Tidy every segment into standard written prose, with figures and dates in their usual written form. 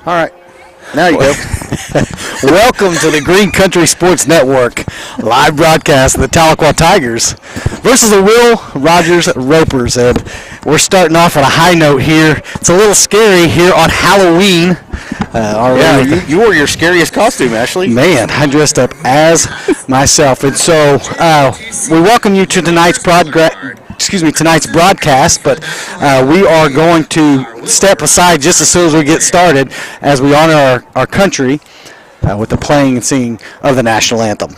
All right. Now you go. Welcome to the Green Country Sports Network live broadcast of the Tahlequah Tigers versus the Will Rogers Ropers. And we're starting off on a high note here. It's a little scary here on Halloween. You wore your scariest costume, Ashley. Man, I dressed up as myself. And so we welcome you to tonight's broadcast, but we are going to step aside just as soon as we get started as we honor our country with the playing and singing of the national anthem.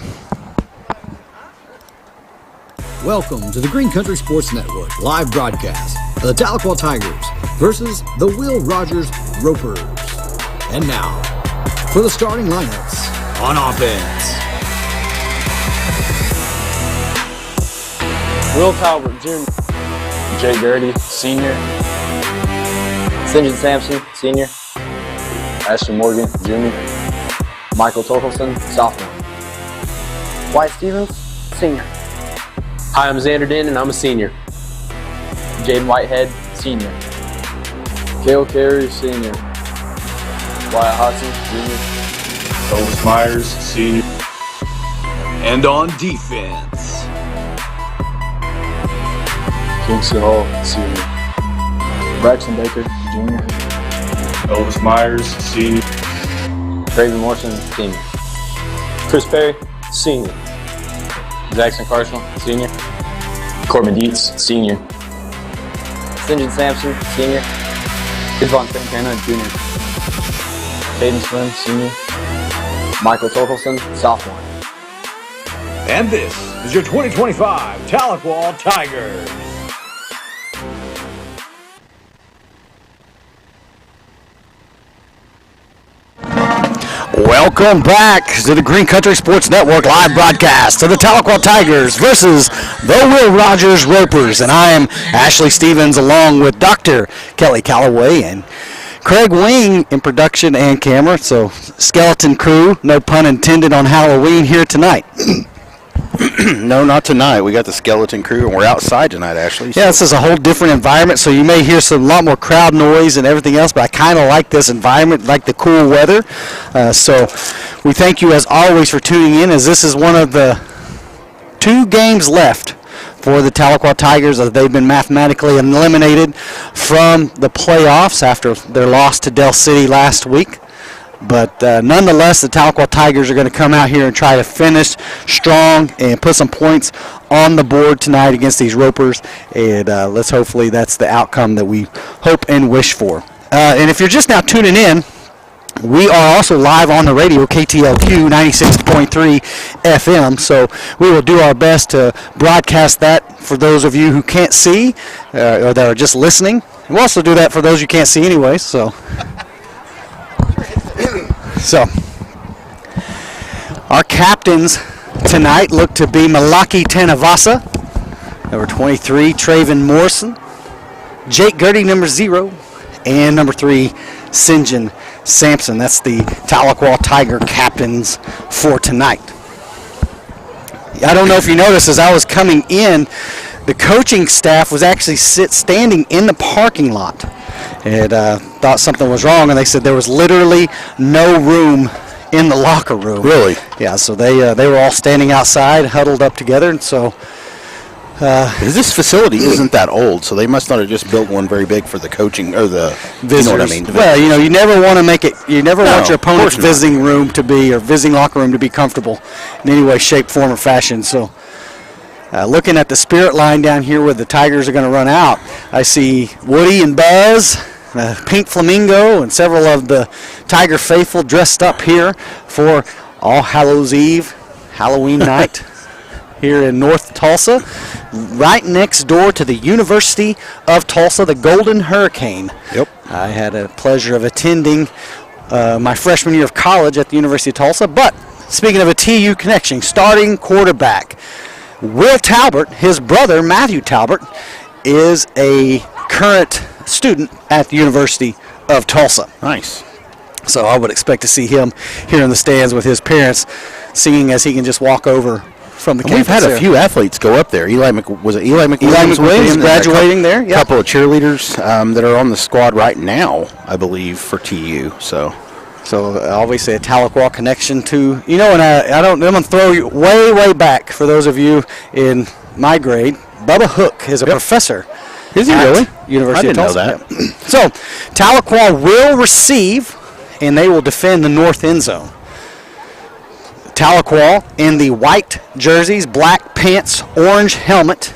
Welcome to the Green Country Sports Network live broadcast of the Tahlequah Tigers versus the Will Rogers Ropers. And now, for the starting lineups on offense. Will Talbot, Jr. Jay Gertie, Senior. St. John Sampson, Senior. Ashton Morgan, Jr. Michael Torkelson, Sophomore. Wyatt Stevens, Senior. Hi, I'm Xander Den, and I'm a Senior. Jaden Whitehead, Senior. Cale Carey, Senior. Wyatt Hodson, Jr. Elvis Myers, Senior. And on defense, Kingsley Hall, Senior. Braxton Baker, Jr. Elvis Myers, Senior. Craven Morrison, Senior. Chris Perry, Senior. Jackson Carson, Senior. Corbin Dietz, Senior. St. John Sampson, Senior. Devon Santana, Jr. Caden Slim, Senior. Michael Torkelson, Sophomore. and this is your 2025 Tahlequah Tigers. Welcome back to the Green Country Sports Network live broadcast of the Tahlequah Tigers versus the Will Rogers Ropers. And I am Ashley Stevens along with Dr. Kelly Calloway and Craig Wing in production and camera. So skeleton crew, no pun intended, on Halloween here tonight. No, not tonight. We got the skeleton crew, and we're outside tonight, Ashley. Yeah, this is a whole different environment, so you may hear a lot more crowd noise and everything else, but I kind of like this environment, like the cool weather. So we thank you, as always, for tuning in, as this is one of the 2 games left for the Tahlequah Tigers, as they've been mathematically eliminated from the playoffs after their loss to Del City last week. But nonetheless, the Tahlequah Tigers are going to come out here and try to finish strong and put some points on the board tonight against these Ropers. And let's hopefully that's the outcome that we hope and wish for. And if you're just now tuning in, we are also live on the radio, KTLQ 96.3 FM. So we will do our best to broadcast that for those of you who can't see or that are just listening. We'll also do that for those you can't see anyway. So our captains tonight look to be Malaki Tanavasa, number 23, Traven Morrison, Jake Gertie, number 0, and number 3, St. Sampson. That's the Tahlequah Tiger captains for tonight. I don't know if you noticed, as I was coming in, the coaching staff was actually standing in the parking lot. And thought something was wrong, and they said there was literally no room in the locker room. Really? Yeah, so they were all standing outside, huddled up together, and so... this facility isn't that old, so they must not have just built one very big for the coaching, or the visitors. You know what I mean? Well, you never want to make it, want your opponent's visiting room to be, or visiting locker room to be comfortable in any way, shape, form, or fashion, so... looking at the spirit line down here where the Tigers are going to run out, I see Woody and Buzz, Pink Flamingo, and several of the Tiger faithful dressed up here for All Hallows Eve, Halloween night here in North Tulsa, right next door to the University of Tulsa, the Golden Hurricane. Yep. I had a pleasure of attending my freshman year of college at the University of Tulsa, but speaking of a TU connection, starting quarterback Will Talbot, his brother Matthew Talbot, is a current student at the University of Tulsa. Nice. So I would expect to see him here in the stands with his parents singing as he can just walk over from the And campus. we've had a there. few athletes go up there. Was it Eli McWilliams? Eli McWilliams went in, graduating and there. a Yeah. couple of cheerleaders that are on the squad right now, I believe, for TU. So Obviously a Tahlequah connection to, and I'm going to throw you way back for those of you in my grade. Bubba Hook is a professor. Is he at really? University I didn't of know Tulsa. that. Yeah. So Tahlequah will receive, and they will defend the north end zone. Tahlequah in the white jerseys, black pants, orange helmet.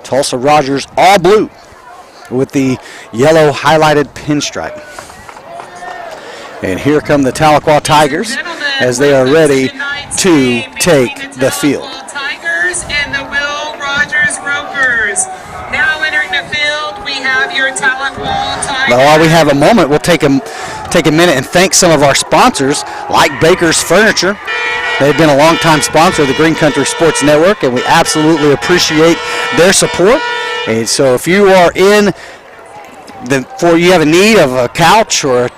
Tulsa Rogers all blue with the yellow highlighted pinstripe. And here come the Tahlequah Tigers as they are ready to take the field. Tigers and the Will Rogers Ropers. Now entering the field, we have your Tahlequah Tigers. Now, while we have a moment, we'll take a minute and thank some of our sponsors, like Baker's Furniture. They've been a longtime sponsor of the Green Country Sports Network, and we absolutely appreciate their support. And so if you are you have a need of a couch or a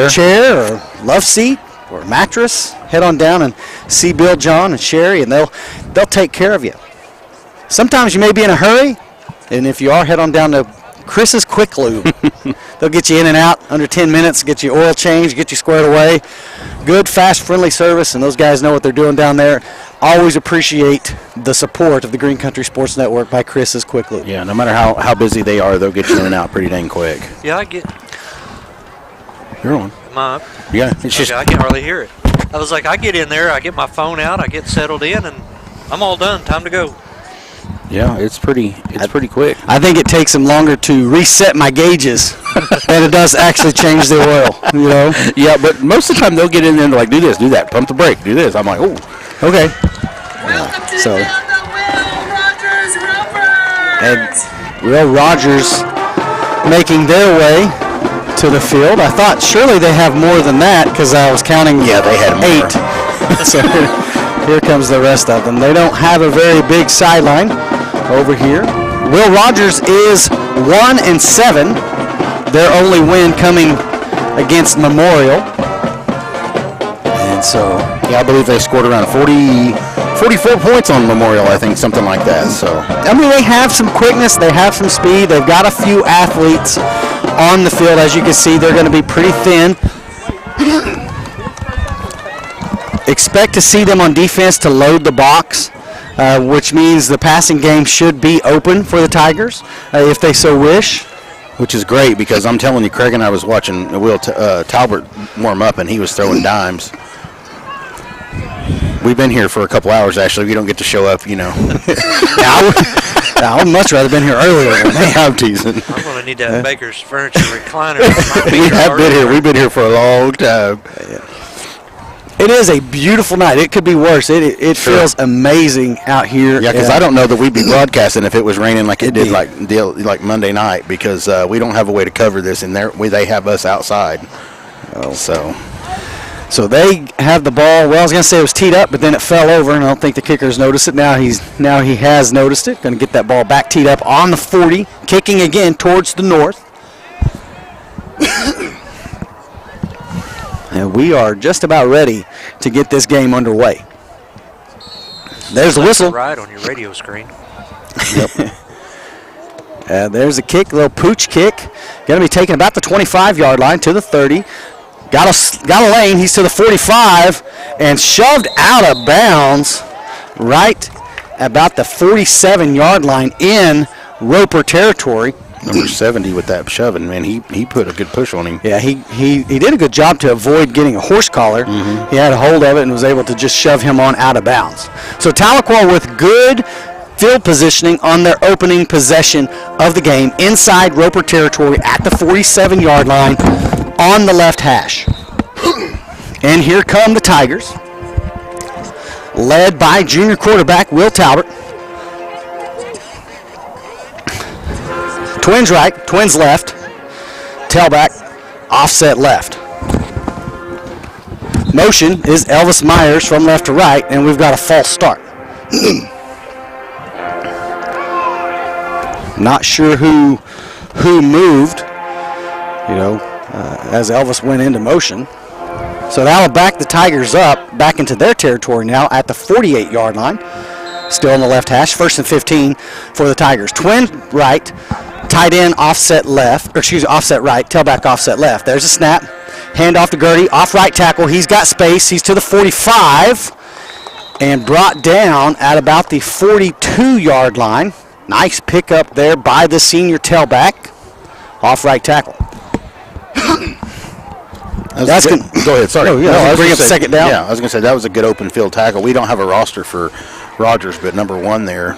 chair or love seat or mattress, head on down and see Bill, John, and Sherry, and they'll take care of you. Sometimes you may be in a hurry, and if you are, head on down to Chris's Quick Lube. They'll get you in and out under 10 minutes, get you oil change, get you squared away. Good, fast, friendly service, and those guys know what they're doing down there. Always appreciate the support of the Green Country Sports Network by Chris's Quick Lube. Yeah, no matter how busy they are, they'll get you in and out pretty dang quick. Yeah, I get. You're on. Am I up? Yeah, it's just Okay, I can't hardly hear it. I was like, I get in there, I get my phone out, I get settled in, and I'm all done. Time to go. yeah, it's pretty quick. I think it takes them longer to reset my gauges than it does actually change the oil, Yeah, but most of the time they'll get in there and like, do this, do that, pump the brake, do this. I'm like, oh, Okay. Welcome to So- the Will Rogers Ropers. And Will Rogers making their way to the field. I thought surely they have more than that because I was counting Yeah, they had more. 8. So here comes the rest of them. They don't have a very big sideline over here. Will Rogers is 1-7. Their only win coming against Memorial. And so yeah, I believe they scored around 44 points on Memorial, I think, something like that. So I mean, they have some quickness, they have some speed, they've got a few athletes on the field. As you can see, they're going to be pretty thin. Expect to see them on defense to load the box, which means the passing game should be open for the Tigers if they so wish. which is great because I'm telling you, Craig and I was watching Will Talbert warm up, and he was throwing dimes. We've been here for a couple hours, actually. We don't get to show up, I would much rather been here earlier. I'm teasing. I'm going to need that Baker's Furniture recliner. We have been here. We've been here for a long time. It is a beautiful night. It could be worse. It Sure. feels amazing out here. Yeah, because I don't know that we'd be broadcasting if it was raining like it did It'd be- like Monday night, because we don't have a way to cover this, and they have us outside. So they have the ball. Well, I was going to say it was teed up, but then it fell over, and I don't think the kickers noticed it. Now he has noticed it. Going to get that ball back teed up on the 40, kicking again towards the north. And we are just about ready to get this game underway. There's the whistle. Right on your radio screen. There's a kick, a little pooch kick. Going to be taken about the 25-yard line to the 30. Got a lane. He's to the 45 and shoved out of bounds right about the 47-yard line in Roper territory. Number 70 with that shoving, man, he put a good push on him. Yeah, he did a good job to avoid getting a horse collar. He had a hold of it and was able to just shove him on out of bounds. So Tahlequah with good field positioning on their opening possession of the game inside Roper territory at the 47-yard line on the left hash. And here come the Tigers, led by junior quarterback Will Talbert. Twins right, twins left, tailback, offset left. Motion is Elvis Myers from left to right, and we've got a false start. Not sure who moved, as Elvis went into motion. So that'll back the Tigers up back into their territory now at the 48-yard line. Still on the left hash, 1st and 15 for the Tigers. Twin right, tight end offset left, or excuse me, offset right, tailback offset left. There's a snap. Hand off to Gertie, off right tackle. He's got space. He's to the 45 and brought down at about the 42-yard line. Nice pickup there by the senior tailback, off right tackle. Go ahead. Sorry. I was bring up second down. Yeah, I was going to say that was a good open field tackle. We don't have a roster for Rogers, but number 1 there.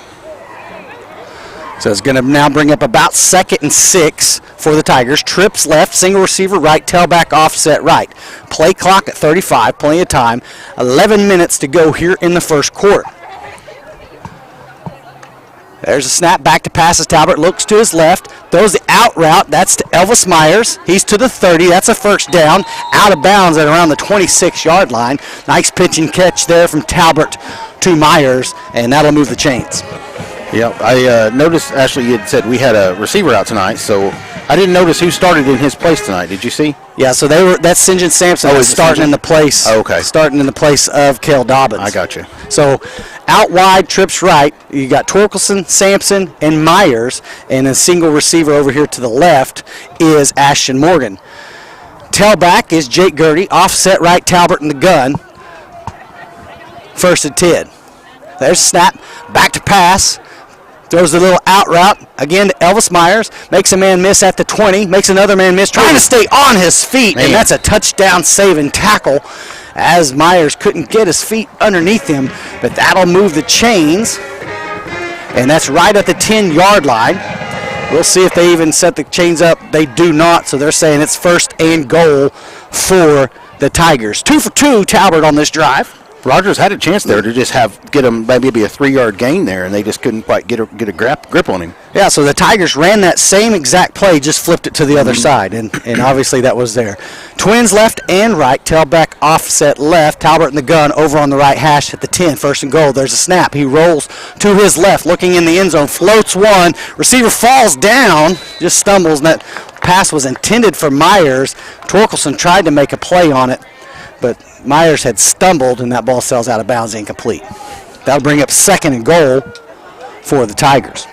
So it's going to now bring up about 2nd and 6 for the Tigers. Trips left, single receiver right, tailback offset right. Play clock at 35, plenty of time. 11 minutes to go here in the first quarter. There's a snap back to passes. Talbot looks to his left, throws the out route. That's to Elvis Myers. He's to the 30. That's a first down. Out of bounds at around the 26-yard line. Nice pitch and catch there from Talbot to Myers, and that'll move the chains. Yeah, I noticed, Ashley, you had said we had a receiver out tonight, so I didn't notice who started in his place tonight. Did you see? Yeah, so that's St. John Sampson was starting in the place. Oh, okay. Starting in the place of Cale Dobbins. I got you. So out wide, trips right. You got Torkelson, Sampson, and Myers, and a single receiver over here to the left is Ashton Morgan. Tailback is Jake Gertie, offset right, Talbot in the gun. 1st and 10. There's a snap, back to pass. Throws the little out route again to Elvis Myers. Makes a man miss at the 20. Makes another man miss. Trying to stay on his feet. Man. And that's a touchdown saving tackle as Myers couldn't get his feet underneath him. But that'll move the chains. And that's right at the 10-yard line. We'll see if they even set the chains up. They do not. So they're saying it's 1st and goal for the Tigers. 2 for 2, Talbot on this drive. Rogers had a chance there to just get him maybe a 3-yard gain there, and they just couldn't quite get a grip on him. Yeah, so the Tigers ran that same exact play, just flipped it to the other side, and obviously that was there. Twins left and right, tailback offset left, Talbot in the gun over on the right hash at the 10, 1st and goal. There's a snap. He rolls to his left, looking in the end zone, floats one, receiver falls down, just stumbles, and that pass was intended for Myers. Torkelson tried to make a play on it, but Myers had stumbled, and that ball sails out of bounds, incomplete. That'll bring up 2nd and goal for the Tigers.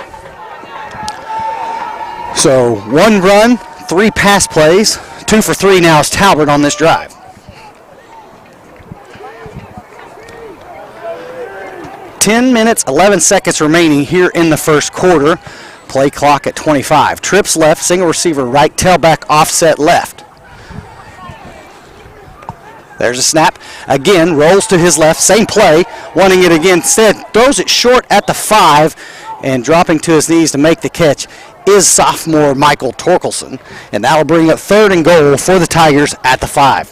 So 1 run, 3 pass plays, 2 for 3 now is Talbot on this drive. Ten minutes, 11 seconds remaining here in the first quarter. Play clock at 25. Trips left, single receiver right, tailback offset left. There's a snap. Again, rolls to his left. Same play. Wanting it again. Instead, throws it short at the 5. And dropping to his knees to make the catch is sophomore Michael Torkelson. And that'll bring up 3rd and goal for the Tigers at the 5.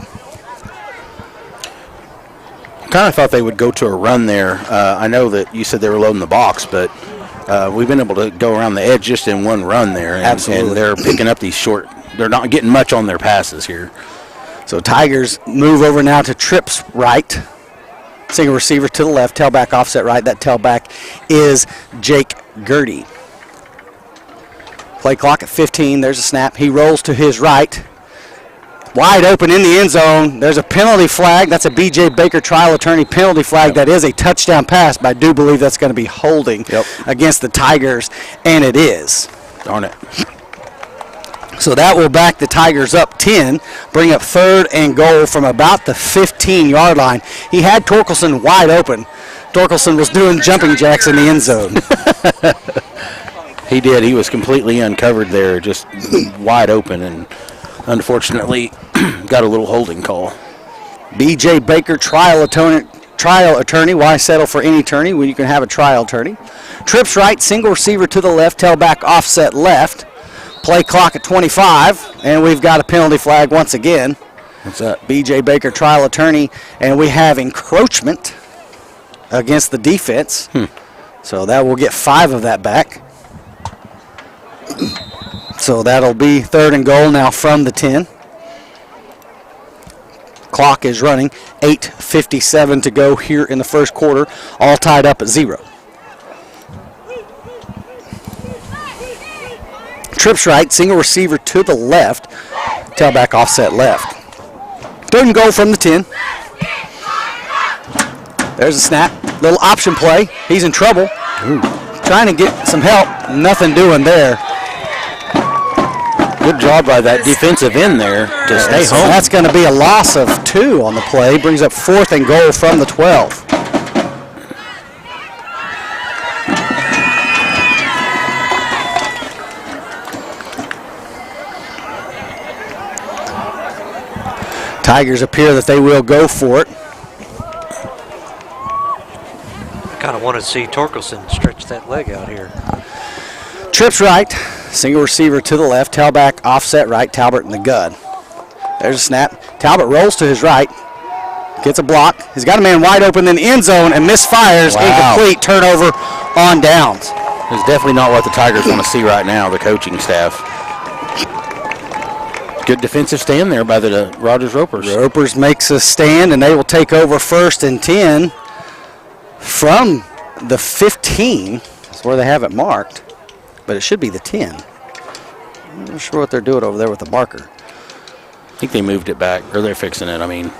Kind of thought they would go to a run there. I know that you said they were loading the box, but we've been able to go around the edge just in 1 run there. And, absolutely. And they're picking up these short. They're not getting much on their passes here. So Tigers move over now to trips right. Single receiver to the left, tailback offset right. That tailback is Jake Gertie. Play clock at 15. There's a snap. He rolls to his right. Wide open in the end zone. There's a penalty flag. That's a B.J. Baker trial attorney penalty flag. That is a touchdown pass, but I do believe that's going to be holding against the Tigers, and it is. Darn it. So that will back the Tigers up 10, bring up 3rd and goal from about the 15-yard line. He had Torkelson wide open. Torkelson was doing jumping jacks in the end zone. He did. He was completely uncovered there, just wide open, and unfortunately got a little holding call. B.J. Baker, trial attorney. Why settle for any attorney when you can have a trial attorney? Trips right, single receiver to the left, tailback offset left. Play clock at 25, and we've got a penalty flag once again. What's that? B.J. Baker, trial attorney, and we have encroachment against the defense. So that will get 5 of that back. So that'll be 3rd and goal now from the 10. Clock is running. 8:57 to go here in the first quarter, all tied up at 0. Trips right, single receiver to the left, tailback offset left. Third and goal from the 10. There's a snap. Little option play. He's in trouble. Ooh. Trying to get some help. Nothing doing there. Good job by that defensive end there to stay So home. that's going to be a loss of 2 on the play. Brings up 4th and goal from the 12. Tigers appear that they will go for it. I kind of want to see Torkelson stretch that leg out here. Trips right, single receiver to the left, tailback offset right, Talbot in the gun. There's a snap. Talbot rolls to his right, gets a block. He's got a man wide open in the end zone and misfires. Wow. Incomplete, turnover on downs. It's definitely not what the Tigers want to see right now, the coaching staff. Good defensive stand there by the Rogers Ropers. Ropers makes a stand, and they will take over 1st and 10 from the 15. That's where they have it marked, but it should be the 10. I'm not sure what they're doing over there with the marker. I think they moved it back, or they're fixing it. I mean,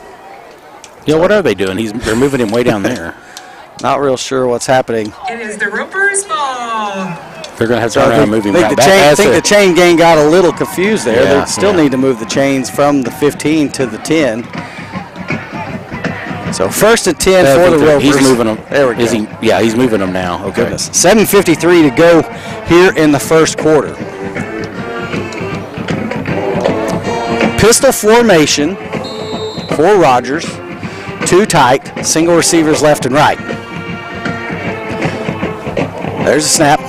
yeah, what are they doing? They're moving him way down there. Not real sure what's happening. It is the Ropers' ball. They're going to have to turn around and move him back. I think the chain gang got a little confused there. Yeah, They still need to move the chains from the 15 to the 10. So 1st and 10 for the Ropers. He's moving them. There we go. Yeah, he's moving them now. Okay. Goodness. 7:53 to go here in the first quarter. Pistol formation for Rogers. 2 tight, single receivers left and right. There's a snap.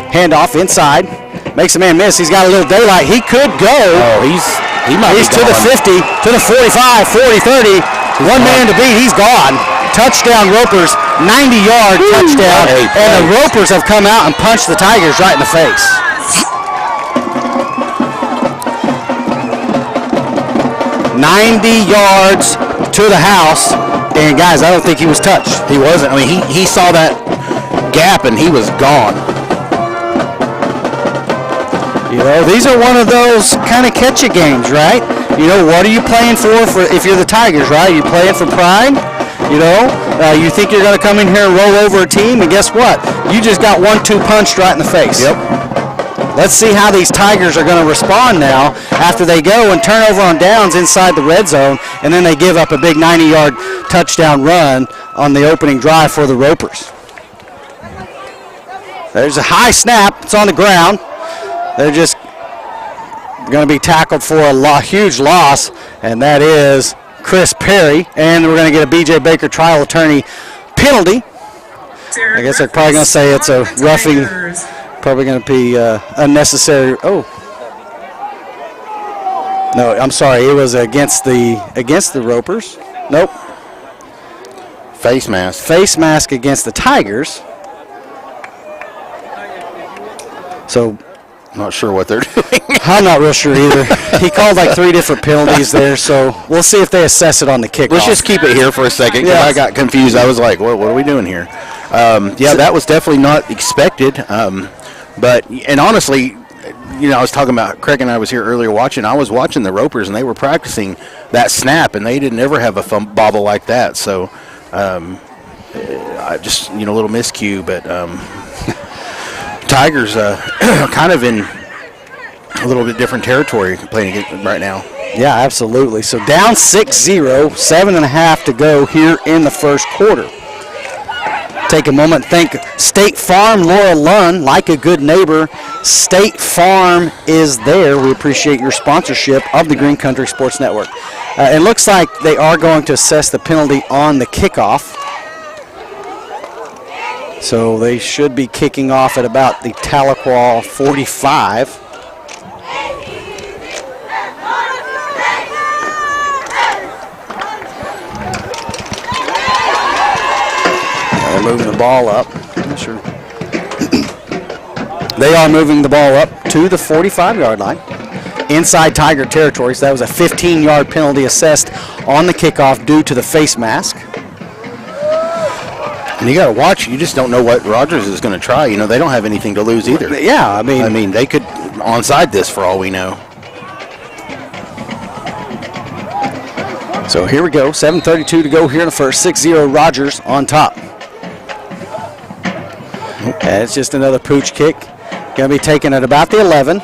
Handoff inside. Makes a man miss. He's got a little daylight. He could go. Oh, he's to the 50, to the 45, 40, 30. One man to beat. He's gone. Touchdown Ropers. 90-yard touchdown. And the Ropers have come out and punched the Tigers right in the face. $90 yards to the house. And guys, I don't think he was touched. He wasn't. I mean, he saw that gap and he was gone. You know, these are one of those kind of catch-a games, right? You know, what are you playing for if you're the Tigers, right? You playing for pride? You know, you think you're going to come in here and roll over a team, and guess what? You just got 1-2 punched right in the face. Yep. Let's see how these Tigers are going to respond now after they go and turn over on downs inside the red zone, and then they give up a big 90-yard touchdown run on the opening drive for the Ropers. There's a high snap. It's on the ground. They're just going to be tackled for a huge loss, and that is Chris Perry. And we're going to get a B.J. Baker trial attorney penalty. I guess they're probably going to say it's a roughing. Probably going to be unnecessary. Oh. No, I'm sorry. It was against the Ropers. Nope. Face mask. Face mask against the Tigers. So Not sure what they're doing. I'm not real sure either. He called like 3 different penalties there, so we'll see if they assess it on the kickoff. Let's just keep it here for a second, because I got confused. I was like, what are we doing here? Yeah, that was definitely not expected. And honestly, you know, I was talking about, Craig and I was here earlier watching. I was watching the Ropers, and they were practicing that snap, and they didn't ever have a bobble like that. So I just, you know, a little miscue, but Tigers kind of in a little bit different territory playing right now. Yeah, absolutely. So down 6-0, 7.5 to go here in the first quarter. Take a moment and thank State Farm, Laura Lunn, like a good neighbor. State Farm is there. We appreciate your sponsorship of the Green Country Sports Network. It looks like they are going to assess the penalty on the kickoff. So they should be kicking off at about the Tahlequah 45. They're moving the ball up. Not sure. They are moving the ball up to the 45-yard line. Inside Tiger territory. So that was a 15-yard penalty assessed on the kickoff due to the face mask. And you got to watch. You just don't know what Rogers is going to try. You know, they don't have anything to lose either. Yeah, I mean, they could onside this for all we know. So here we go, 7:32 to go here in the first, 6-0 Rogers on top. And it's just another pooch kick. Going to be taken at about the 11.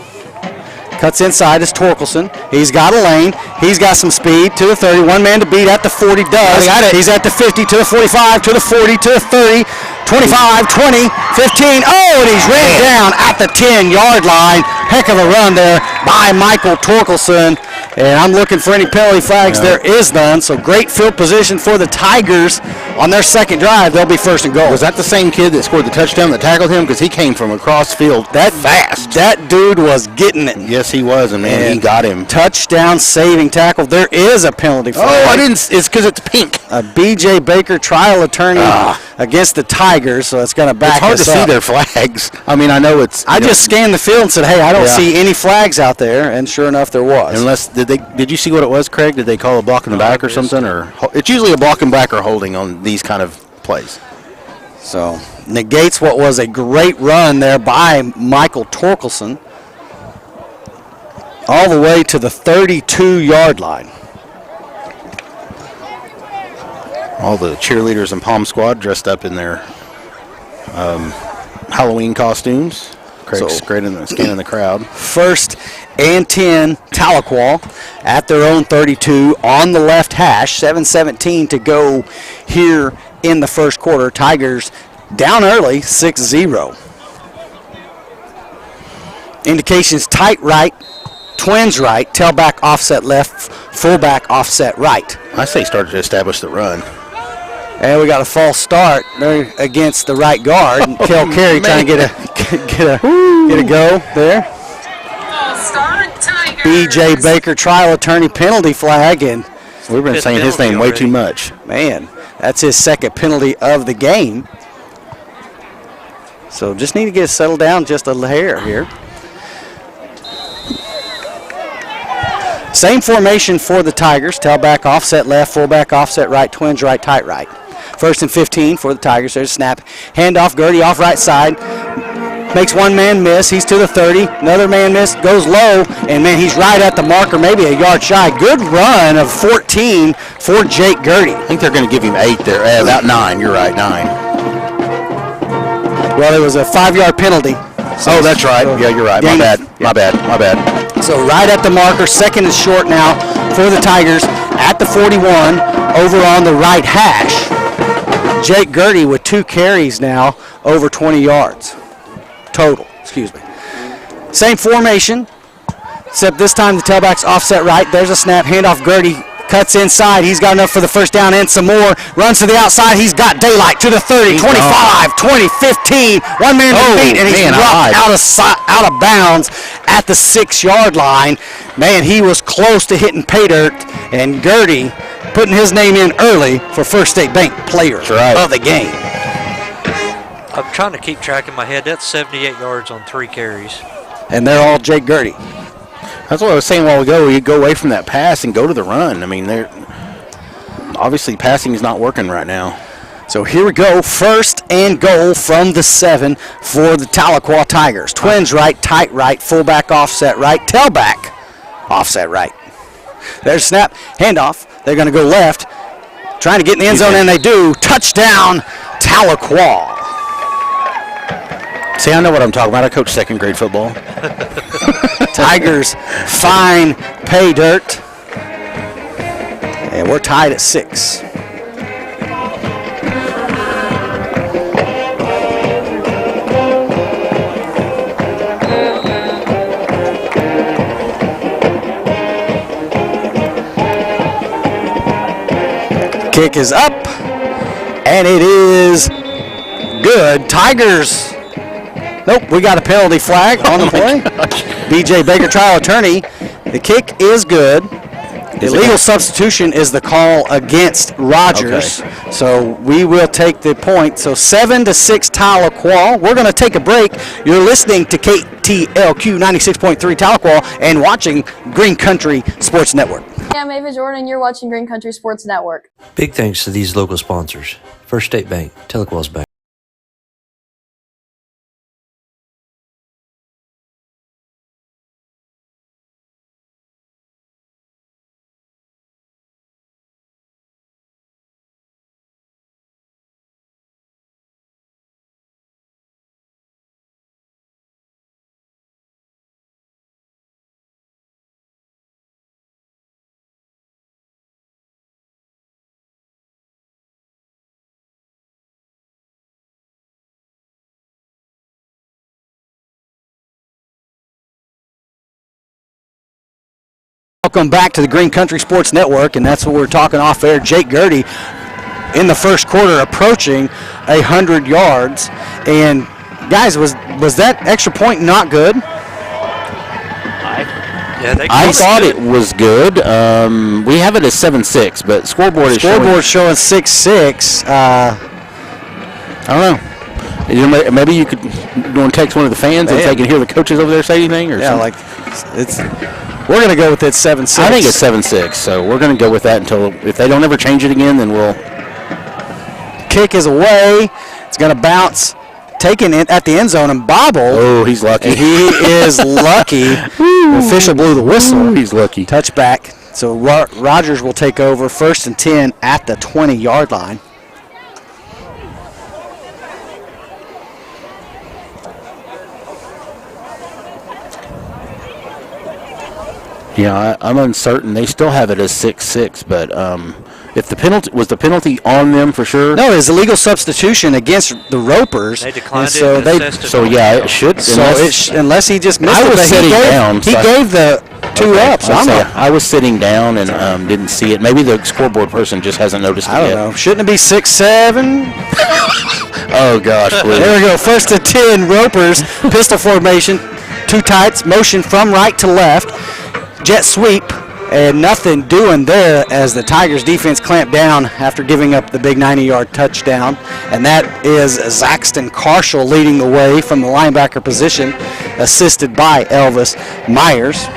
Cuts inside is Torkelson. He's got a lane. He's got some speed to the 30. One man to beat at the 40 does. Got it. He's at the 50 to the 45 to the 40 to the 30. 25, 20, 15. Oh, and he's ran down at the 10-yard line. Heck of a run there by Michael Torkelson. And I'm looking for any penalty flags. Yeah. There is none. So great field position for the Tigers on their second drive. They'll be first and goal. Was that the same kid that scored the touchdown that tackled him? Because he came from across field fast. That dude was getting it. Yes, he was, and man, he got him. Touchdown saving tackle. There is a penalty flag. Oh, I didn't. It's because it's pink. A B.J. Baker trial attorney against the Tigers, so it's going to back It's hard to us see up. their flags. I mean, I know it's. I just scanned the field and said, hey, I don't Yeah. see any flags out there, and sure enough, there was. Unless did you see what it was, Craig? Did they call a block in the back or something, or it's usually a block and back or holding on these kind of plays. So negates what was a great run there by Michael Torkelson all the way to the 32-yard line. All the cheerleaders and Palm Squad dressed up in their Halloween costumes. Craig's scanning the crowd. First and 10, Tahlequah at their own 32 on the left hash. 7:17 to go here in the first quarter. Tigers down early, 6-0. Indications tight right, twins right, tailback offset left, fullback offset right. I say start to establish the run. And we got a false start there against the right guard. And Kel Carey trying to get a go there. False start, Tigers. B.J. Baker trial attorney penalty flag, and We've been saying his name way too much. man, that's his second penalty of the game. So just need to get settled down just a hair here. Same formation for the Tigers. Tailback offset left, fullback offset right, twins right, tight right. First and 15 for the Tigers. There's a snap. Handoff, Gertie off right side. Makes one man miss. He's to the 30. Another man miss. Goes low. And, man, he's right at the marker, maybe a yard shy. Good run of 14 for Jake Gertie. I think they're going to give him 8 there. About 9. You're right, 9. Well, it was a 5-yard penalty. Oh, that's right. Yeah, you're right. My bad. My bad. So right at the marker, second is short now for the Tigers at the 41 over on the right hash. Jake Gertie with 2 carries now, over 20 yards total. Excuse me. Same formation, except this time the tailback's offset right. There's a snap, handoff. Gertie cuts inside. He's got enough for the first down and some more. Runs to the outside. He's got daylight to the 30, 25, 20, 15. One man to beat, and he's dropped out of bounds at the 6-yard line. Man, he was close to hitting pay dirt, and Gertie putting his name in early for First State Bank player of the game. I'm trying to keep track in my head. That's 78 yards on 3 carries. And they're all Jake Gertie. That's what I was saying a while ago. You go away from that pass and go to the run. I mean, they're obviously passing is not working right now. So here we go, first and goal from the 7 for the Tahlequah Tigers. Twins right, tight right, fullback offset right, tailback offset right. There's snap, handoff. They're going to go left, trying to get in the end zone, and they do. Touchdown, Tahlequah. See, I know what I'm talking about. I coach second grade football. Tigers fine pay dirt. And we're tied at 6. Kick is up, and it is good. Tigers. Nope, we got a penalty flag on the play. B.J. Baker, trial attorney. The kick is good. Illegal substitution is the call against Rogers. Okay. So we will take the point. So 7-6 Tahlequah. We're going to take a break. You're listening to KTLQ 96.3 Tahlequah and watching Green Country Sports Network. Hey, I'm Ava Jordan, and you're watching Green Country Sports Network. Big thanks to these local sponsors. First State Bank, Tahlequah's Bank. Welcome back to the Green Country Sports Network, and that's what we're talking off air. Jake Gertie in the first quarter approaching 100 yards. And guys, was that extra point not good? I thought it was good. We have it as 7-6, but scoreboard is showing 6-6. I don't know. Maybe you could go and text one of the fans and they can hear the coaches over there say anything, or something. We're going to go with it 7-6. I think it's 7-6, so we're going to go with that until if they don't ever change it again, then we'll. Kick is away. It's going to bounce, taken in at the end zone and bobble. Oh, he's lucky. He is lucky. The official blew the whistle. Ooh, he's lucky. Touchback. So Rogers will take over 1st and 10 at the 20-yard line. Yeah, I'm uncertain. They still have it as 6-6, but if the penalty on them for sure. No, it's a legal substitution against the Ropers. They declined it. It should. Unless he just missed I was sitting down. He gave the two up. So I was sitting down and didn't see it. Maybe the scoreboard person just hasn't noticed it yet. I don't know. Shouldn't it be 6-7? Oh gosh, please. There we go. 1st and 10. Ropers pistol formation. Two tights. Motion from right to left. Jet sweep, and nothing doing there as the Tigers defense clamped down after giving up the big 90-yard touchdown. And that is Zaxton Carshall leading the way from the linebacker position, assisted by Elvis Myers.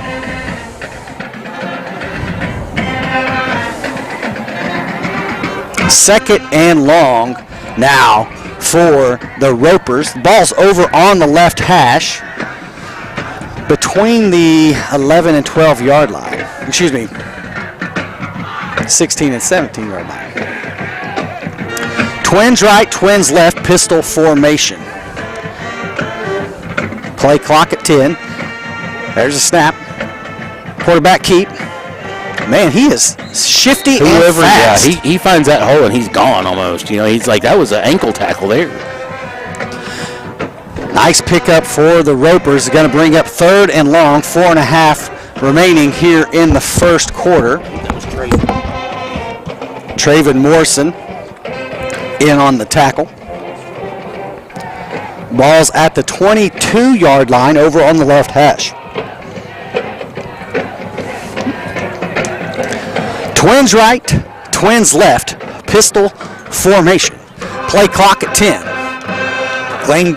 Second and long now for the Ropers. The ball's over on the left hash, between the 11 and 12 yard line. 16 and 17 yard line. Twins right, twins left, pistol formation. Play clock at 10. There's a snap. Quarterback keep. Man, he is shifty and fast. Yeah, he finds that hole and he's gone almost. He's like, that was an ankle tackle there. Nice pickup for the Ropers. Going to bring up 3rd and long, 4.5 remaining here in the first quarter. Traven Morrison in on the tackle. Ball's at the 22-yard line over on the left hash. Twins right, twins left, pistol formation. Play clock at 10.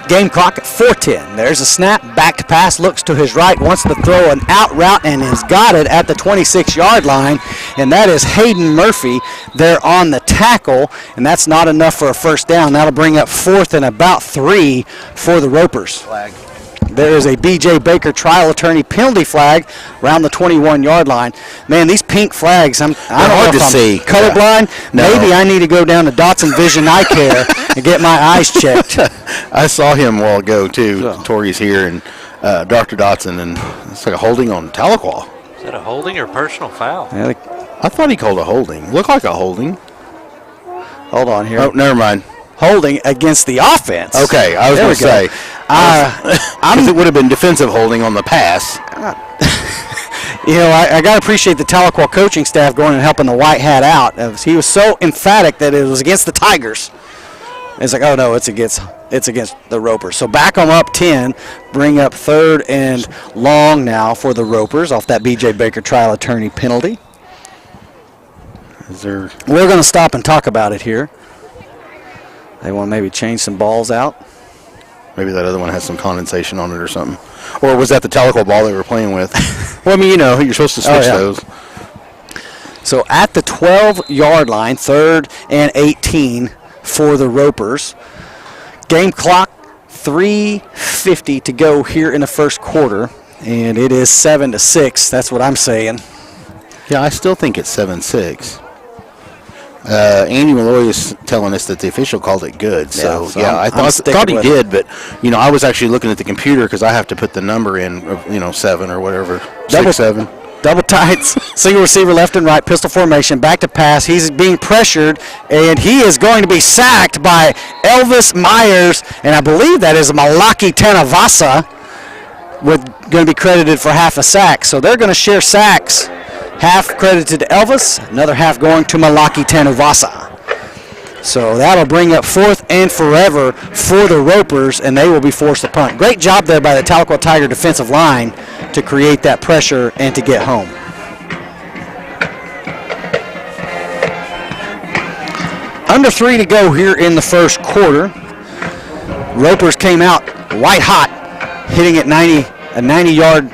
Game clock at 4:10. There's a snap, back to pass, looks to his right, wants to throw an out route and has got it at the 26-yard line, and that is Hayden Murphy there on the tackle, and that's not enough for a first down. That'll bring up 4th and about 3 for the Ropers. Flag. There is a B.J. Baker trial attorney penalty flag around the 21-yard line. Man, these pink flags, I don't know if I'm colorblind. No. Maybe I need to go down to Dotson Vision Eye Care and get my eyes checked. I saw him a while ago, too. Tori's here, and Dr. Dotson, and it's like a holding on Tahlequah. Is that a holding or personal foul? Yeah, I thought he called a holding. Looked like a holding. Hold on here. Oh, never mind. Holding against the offense. Okay, I was going to say. It would have been defensive holding on the pass. I got to appreciate the Tahlequah coaching staff going and helping the white hat out. He was so emphatic that it was against the Tigers. It's like, oh no, it's against the Ropers. So back them up 10, bring up 3rd and long now for the Ropers off that B.J. Baker trial attorney penalty. We're going to stop and talk about it here. They want to maybe change some balls out. Maybe that other one has some condensation on it or something. Or was that the Tahlequah ball they were playing with? Well, I mean, you're supposed to switch those. So at the 12-yard line, 3rd and 18 for the Ropers. Game clock, 3:50 to go here in the first quarter, and it is 7-6. That's what I'm saying. Yeah, I still think it's 7-6. Andy Malloy is telling us that the official called it good. So I thought he did, but I was actually looking at the computer because I have to put the number in, 7 or whatever, 6-7. Double tights, single receiver left and right, pistol formation, back to pass. He's being pressured, and he is going to be sacked by Elvis Myers, and I believe that is Malaki Tanavasa, going to be credited for half a sack. So they're going to share sacks Half credited to Elvis, another half going to Malaki Tanuvasa. So that'll bring up 4th and forever for the Ropers, and they will be forced to punt. Great job there by the Tahlequah Tiger defensive line to create that pressure and to get home. Under 3 to go here in the first quarter. Ropers came out white hot, hitting at a 90-yard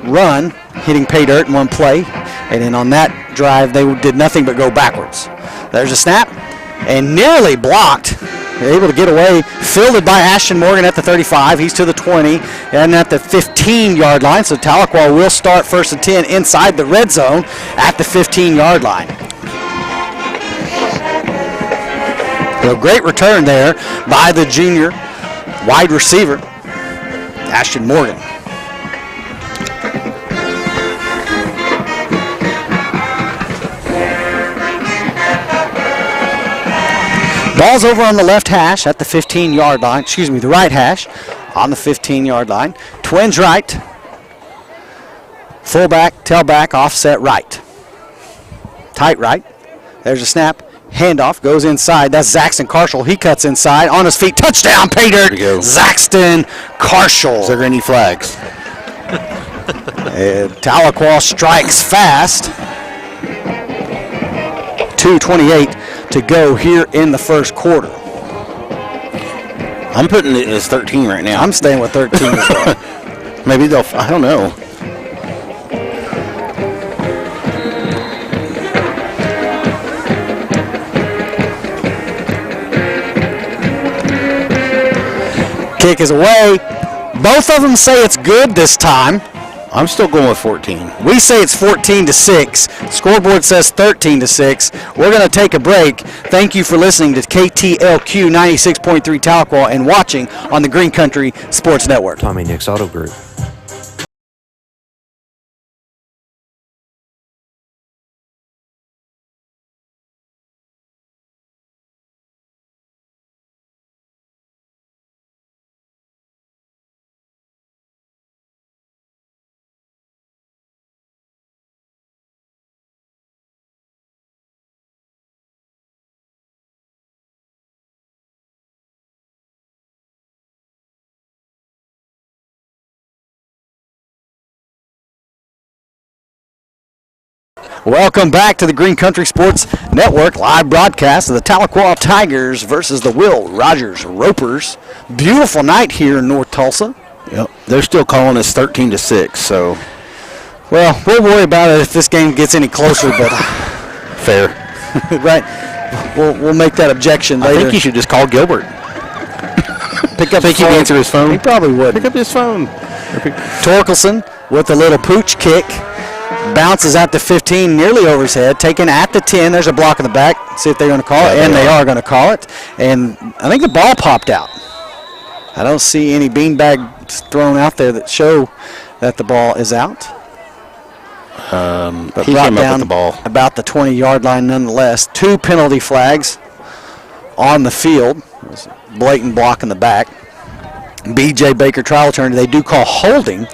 run, hitting pay dirt in one play. And then on that drive, they did nothing but go backwards. There's a snap. And nearly blocked, able to get away, fielded by Ashton Morgan at the 35. He's to the 20 and at the 15-yard line. So Tahlequah will start 1st and 10 inside the red zone at the 15-yard line. So great return there by the junior wide receiver, Ashton Morgan. Ball's over on the left hash at the 15-yard line. Excuse me, the right hash on the 15-yard line. Twins right. Fullback, tailback, offset right. Tight right. There's a snap. Handoff goes inside. That's Zaxton Carshall. He cuts inside. On his feet. Touchdown, pay dirt. Zaxton Carshall. Is there any flags? Tahlequah strikes fast. 2:28 to go here in the first quarter. I'm putting it as 13 right now. I'm staying with 13 as well. Maybe they'll, I don't know. Kick is away. Both of them say it's good this time. I'm still going with 14. We say it's 14-6. Scoreboard says 13-6. We're going to take a break. Thank you for listening to KTLQ 96.3 Tahlequah and watching on the Green Country Sports Network. Tommy Nix Auto Group. Welcome back to the Green Country Sports Network live broadcast of the Tahlequah Tigers versus the Will Rogers Ropers. Beautiful night here in North Tulsa. Yep. They're still calling us 13-6, so. Well, we'll worry about it if this game gets any closer, but. Fair. Right. We'll make that objection later. I think you should just call Gilbert. Pick up think he'd answer his phone? He probably would. Pick up his phone. Torkelson with a little pooch kick. Bounces at the 15, nearly over his head. Taken at the 10. There's a block in the back. See if they're going to call it. And they are going to call it. And I think the ball popped out. I don't see any beanbags thrown out there that show that the ball is out. But he brought came up down with the ball. About the 20-yard line nonetheless. 2 penalty flags on the field. There's a blatant block in the back. B.J. Baker, trial attorney, they do call holding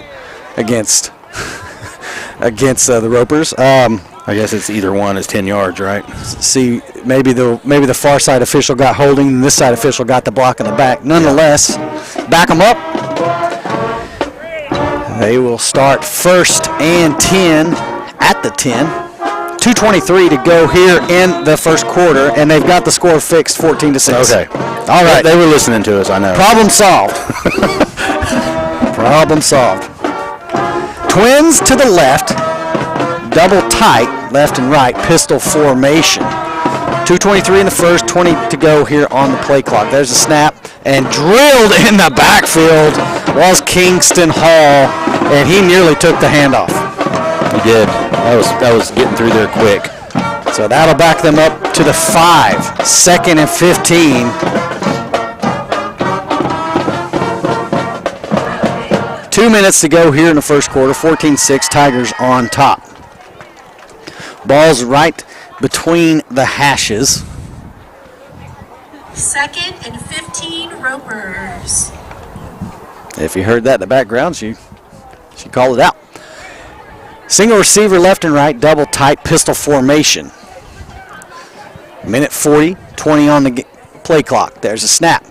against the Ropers. I guess it's either one is 10 yards, right? See, maybe the far side official got holding, and this side official got the block in the back. Nonetheless, back them up. They will start 1st and 10 at the 10. 2:23 to go here in the first quarter, and they've got the score fixed 14-6. Okay. All right. They were listening to us, I know. Problem solved. Problem solved. Twins to the left, double tight, left and right, pistol formation. 2:23 in the first, 20 to go here on the play clock. There's a snap, and drilled in the backfield was Kingston Hall, and he nearly took the handoff. He did. That was getting through there quick. So that'll back them up to the 5, 2nd and 15. Two minutes to go here in the first quarter. 14-6, Tigers on top. Ball's right between the hashes. 2nd and 15 Ropers. If you heard that in the background, she called it out. Single receiver left and right, double tight pistol formation. Minute 40, 20 on the play clock. There's a snap.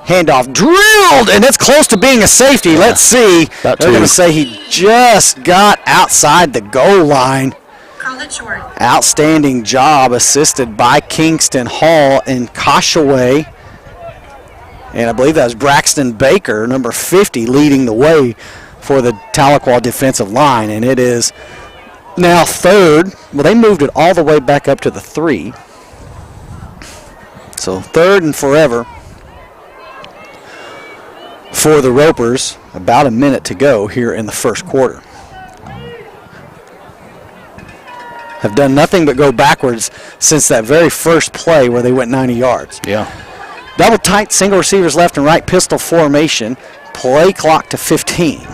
Handoff drilled, and it's close to being a safety. Yeah. Let's see. They're going to say he just got outside the goal line. Outstanding job, assisted by Kingston Hall and Koshaway. And I believe that was Braxton Baker, number 50, leading the way for the Tahlequah defensive line. And it is now third. Well, they moved it all the way back up to the 3. So third and forever for the Ropers. About a minute to go here in the first quarter. Have done nothing but go backwards since that very first play where they went 90 yards. Yeah. Double tight, single receivers left and right, pistol formation. Play clock to 15.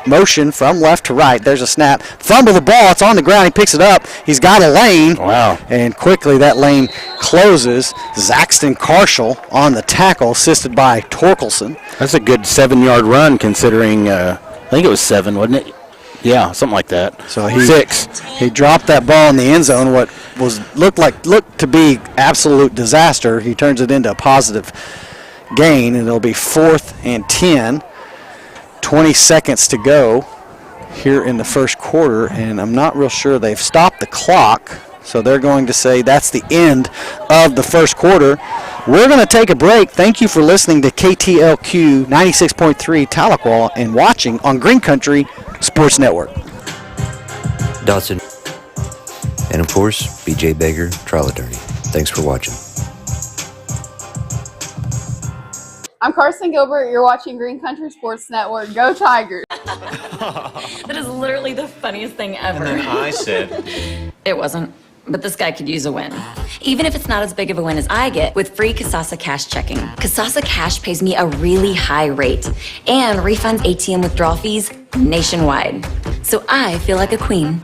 Motion from left to right. There's a snap. Fumble the ball. It's on the ground. He picks it up. He's got a lane. Wow. And quickly that lane closes. Zaxton Carshall on the tackle, assisted by Torkelson. That's a good 7-yard run considering, I think it was 7, wasn't it? Yeah, something like that. So 6. He dropped that ball in the end zone. What looked to be absolute disaster. He turns it into a positive gain, and it'll be 4th and 10. 20 seconds to go here in the first quarter, and I'm not real sure they've stopped the clock, so they're going to say that's the end of the first quarter. We're going to take a break. Thank you for listening to KTLQ 96.3 Tahlequah and watching on Green Country Sports Network. Dotson. And of course, BJ Baker, trial attorney. Thanks for watching. I'm Carson Gilbert. You're watching Green Country Sports Network. Go Tigers! That is literally the funniest thing ever. And then I said... It wasn't, but this guy could use a win. Even if it's not as big of a win as I get with free Kasasa Cash checking. Kasasa Cash pays me a really high rate and refunds ATM withdrawal fees nationwide. So I feel like a queen.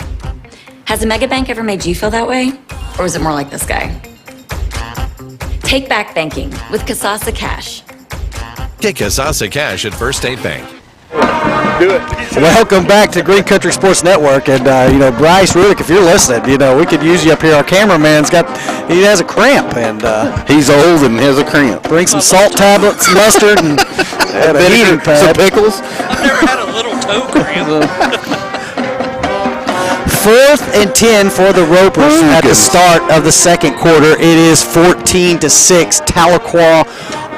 Has a mega bank ever made you feel that way? Or is it more like this guy? Take back banking with Kasasa Cash. Get Kasasa Cash at First State Bank. Do it. Welcome back to Green Country Sports Network. And, Bryce Rudick, if you're listening, we could use you up here. Our cameraman's he has a cramp. And he's old and has a cramp. Bring some salt tablets, mustard, and a heating pad. Some pickles. I've never had a little toe cramp. 4th and 10 for the Ropers at the start of the second quarter. It is 14-6. Tahlequah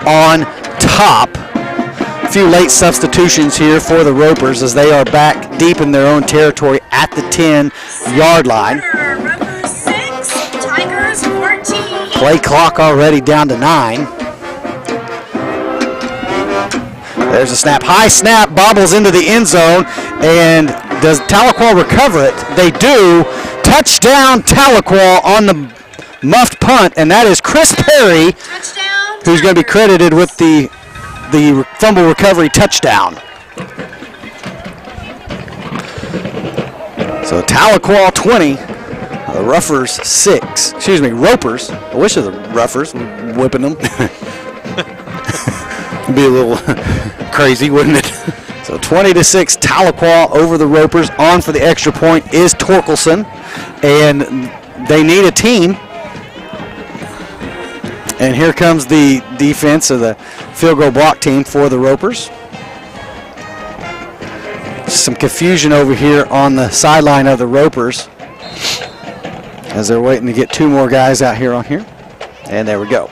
on top. A few late substitutions here for the Ropers as they are back deep in their own territory at the 10-yard line. Ropers 6, Tigers 14. Play clock already down to 9. There's a snap. High snap, bobbles into the end zone, and does Tahlequah recover it? They do. Touchdown Tahlequah on the muffed punt, and that is Chris Perry, who's going to be credited with the fumble recovery touchdown. So Tahlequah 20, the Ropers 6. Excuse me, Ropers. I wish it was the Ropers whipping them. Be a little crazy, wouldn't it? So 20-6, Tahlequah over the Ropers. On for the extra point is Torkelson, and they need a team. And here comes the defense of the field goal block team for the Ropers. Some confusion over here on the sideline of the Ropers as they're waiting to get 2 more guys out here on here. And there we go.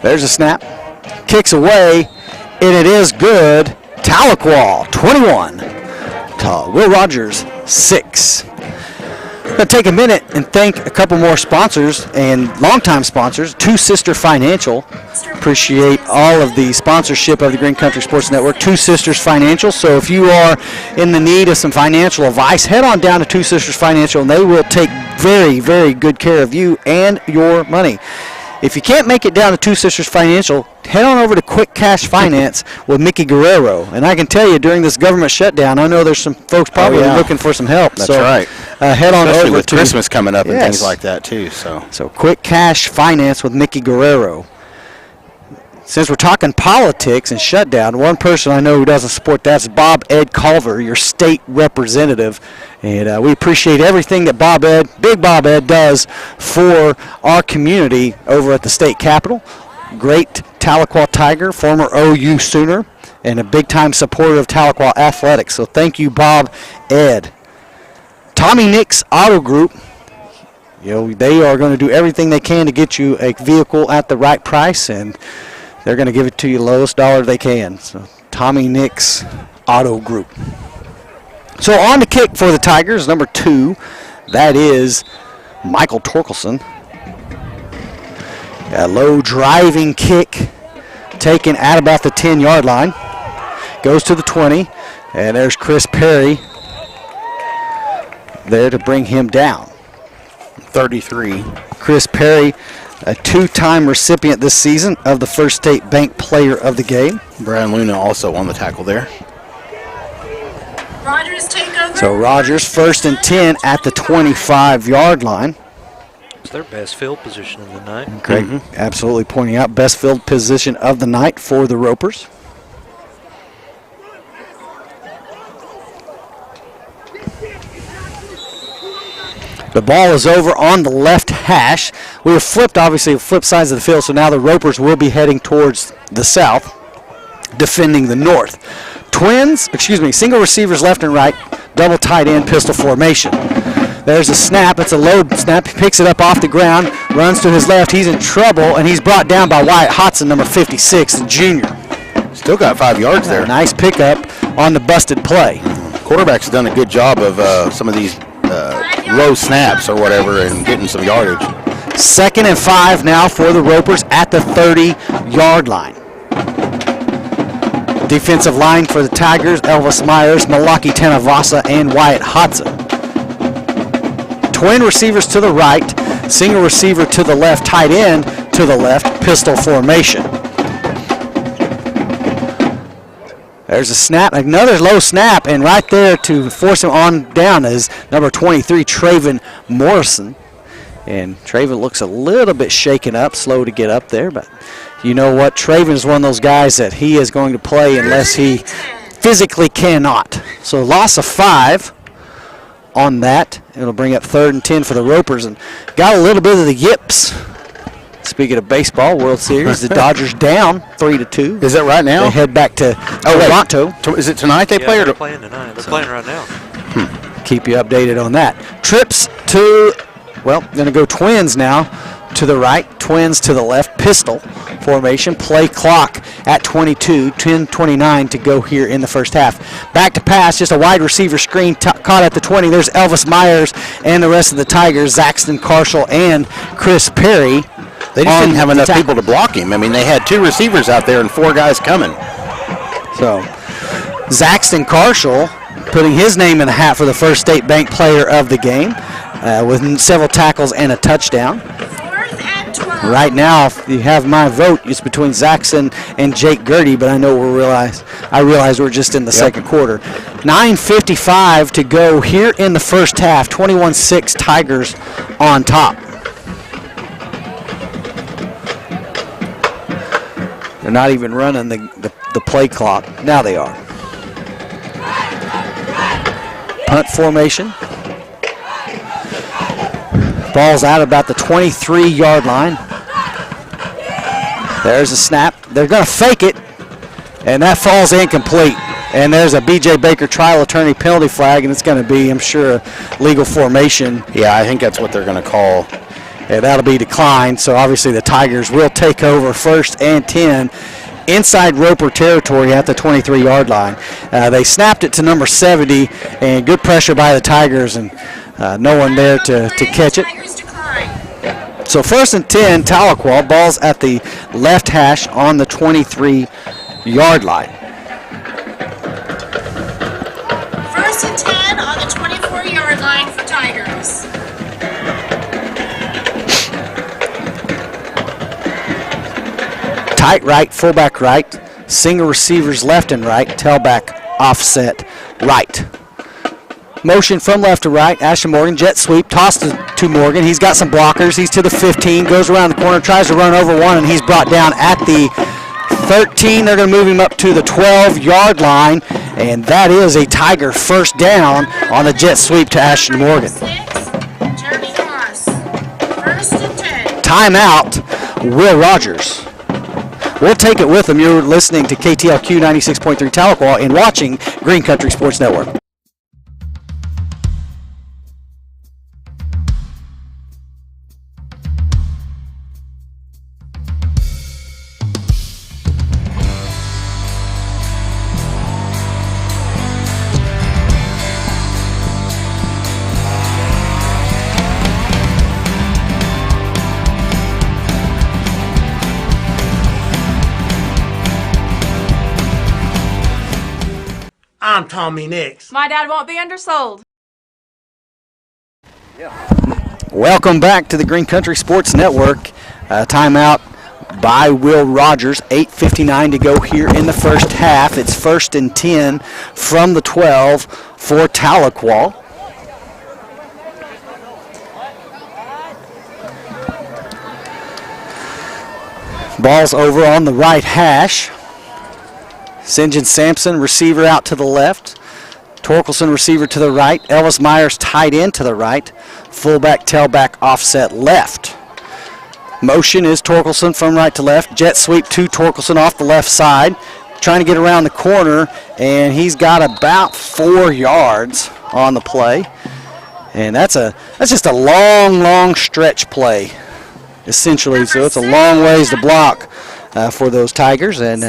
There's a snap. Kicks away, and it is good. Tahlequah 21 to Will Rogers 6. I'm going to take a minute and thank a couple more sponsors and longtime sponsors. Two Sister Financial. Appreciate all of the sponsorship of the Green Country Sports Network. Two Sisters Financial. So if you are in the need of some financial advice, head on down to Two Sisters Financial, and they will take very, very good care of you and your money. If you can't make it down to Two Sisters Financial, head on over to Quick Cash Finance with Mickey Guerrero. And I can tell you, during this government shutdown, I know there's some folks probably looking for some help. That's right. Head on Especially over with to Christmas coming up and things like that too. So Quick Cash Finance with Mickey Guerrero. since we're talking politics and shutdown, one person I know who doesn't support that is Bob Ed Culver, your state representative. And we appreciate everything that Big Bob Ed does for our community over at the state capitol. Great Tahlequah Tiger, former OU Sooner, and a big-time supporter of Tahlequah athletics. So thank you, Bob Ed. Tommy Nix Auto Group. They are going to do everything they can to get you a vehicle at the right price, and they're going to give it to you the lowest dollar they can. So Tommy Nix Auto Group. So on the kick for the Tigers, number 2, that is Michael Torkelson. A low driving kick taken at about the 10-yard line. Goes to the 20, and there's Chris Perry there to bring him down. 33. Chris Perry, a 2-time recipient this season of the First State Bank Player of the Game. Brian Luna also on the tackle there. Rogers take over. So Rogers 1st and 10 at the 25-yard line. It's their best field position of the night. Craig absolutely pointing out best field position of the night for the Ropers. The ball is over on the left hash. We were flipped, obviously, flip sides of the field, so now the Ropers will be heading towards the south, defending the north. Single receivers left and right, double tight end pistol formation. There's a snap. It's a low snap. He picks it up off the ground, runs to his left. He's in trouble, and he's brought down by Wyatt Hodson, number 56, the junior. Still got 5 yards there. Nice pickup on the busted play. Quarterback's done a good job of some of these low snaps or whatever and getting some yardage. 2nd and 5 now for the Ropers at the 30-yard line. Defensive line for the Tigers, Elvis Myers, Malaki Tanavasa, and Wyatt Hodson. Twin receivers to the right, single receiver to the left, tight end to the left, pistol formation. There's a snap, another low snap, and right there to force him on down is number 23, Traven Morrison. And Traven looks a little bit shaken up, slow to get up there, but you know what? Traven is one of those guys that he is going to play unless he physically cannot. So loss of 5 on that. It'll bring up 3rd and 10 for the Ropers, and got a little bit of the yips. Speaking of baseball, World Series, the Dodgers down 3-2. Is that right now? They head back to Toronto. Is it tonight they play? They're playing tonight. They're playing right now. Keep you updated on that. Trips to, going to go Twins now to the right, Twins to the left, pistol formation, play clock at 22, 10:29 to go here in the first half. Back to pass, just a wide receiver screen caught at the 20. There's Elvis Myers and the rest of the Tigers, Zaxton Carshall and Chris Perry. They just didn't have enough people to block him. I mean, they had 2 receivers out there and 4 guys coming. So, Zaxton Carshall putting his name in the hat for the First State Bank Player of the Game with several tackles and a touchdown. Right now, if you have my vote, it's between Zaxton and Jake Gertie, but I realize we're just in the second quarter. 9:55 to go here in the first half. 21-6 Tigers on top. They're not even running the play clock. Now they are. Punt formation. Ball's out about the 23-yard line. There's a snap. They're going to fake it, and that falls incomplete. And there's a B.J. Baker trial attorney penalty flag, and it's going to be, I'm sure, a legal formation. Yeah, I think that's what they're going to call. Yeah, that'll be declined, so obviously the Tigers will take over 1st and 10 inside Roper territory at the 23-yard line. They snapped it to number 70, and good pressure by the Tigers, and no one there to catch it. So 1st and 10, Tahlequah, ball's at the left hash on the 23-yard line. 1st and 10 on the 24-yard line for Tigers. Tight right, fullback right, single receivers left and right, tailback offset right. Motion from left to right, Ashton Morgan, jet sweep, toss to Morgan. He's got some blockers. He's to the 15, goes around the corner, tries to run over one, and he's brought down at the 13. They're going to move him up to the 12-yard line, and that is a Tiger first down on the jet sweep to Ashton Morgan. Timeout, Will Rogers. We'll take it with them. You're listening to KTLQ 96.3 Tahlequah and watching Green Country Sports Network. I'm Tommy Nix. My dad won't be undersold. Welcome back to the Green Country Sports Network. Timeout by Will Rogers. 8:59 to go here in the first half. It's 1st and 10 from the 12 for Tahlequah. Ball's over on the right hash. St. John Sampson, receiver out to the left. Torkelson, receiver to the right. Elvis Myers, tight end to the right. Fullback, tailback, offset left. Motion is Torkelson from right to left. Jet sweep to Torkelson off the left side. Trying to get around the corner, and he's got about 4 yards on the play. And that's just a long stretch play, essentially. So it's a long ways to block for those Tigers, and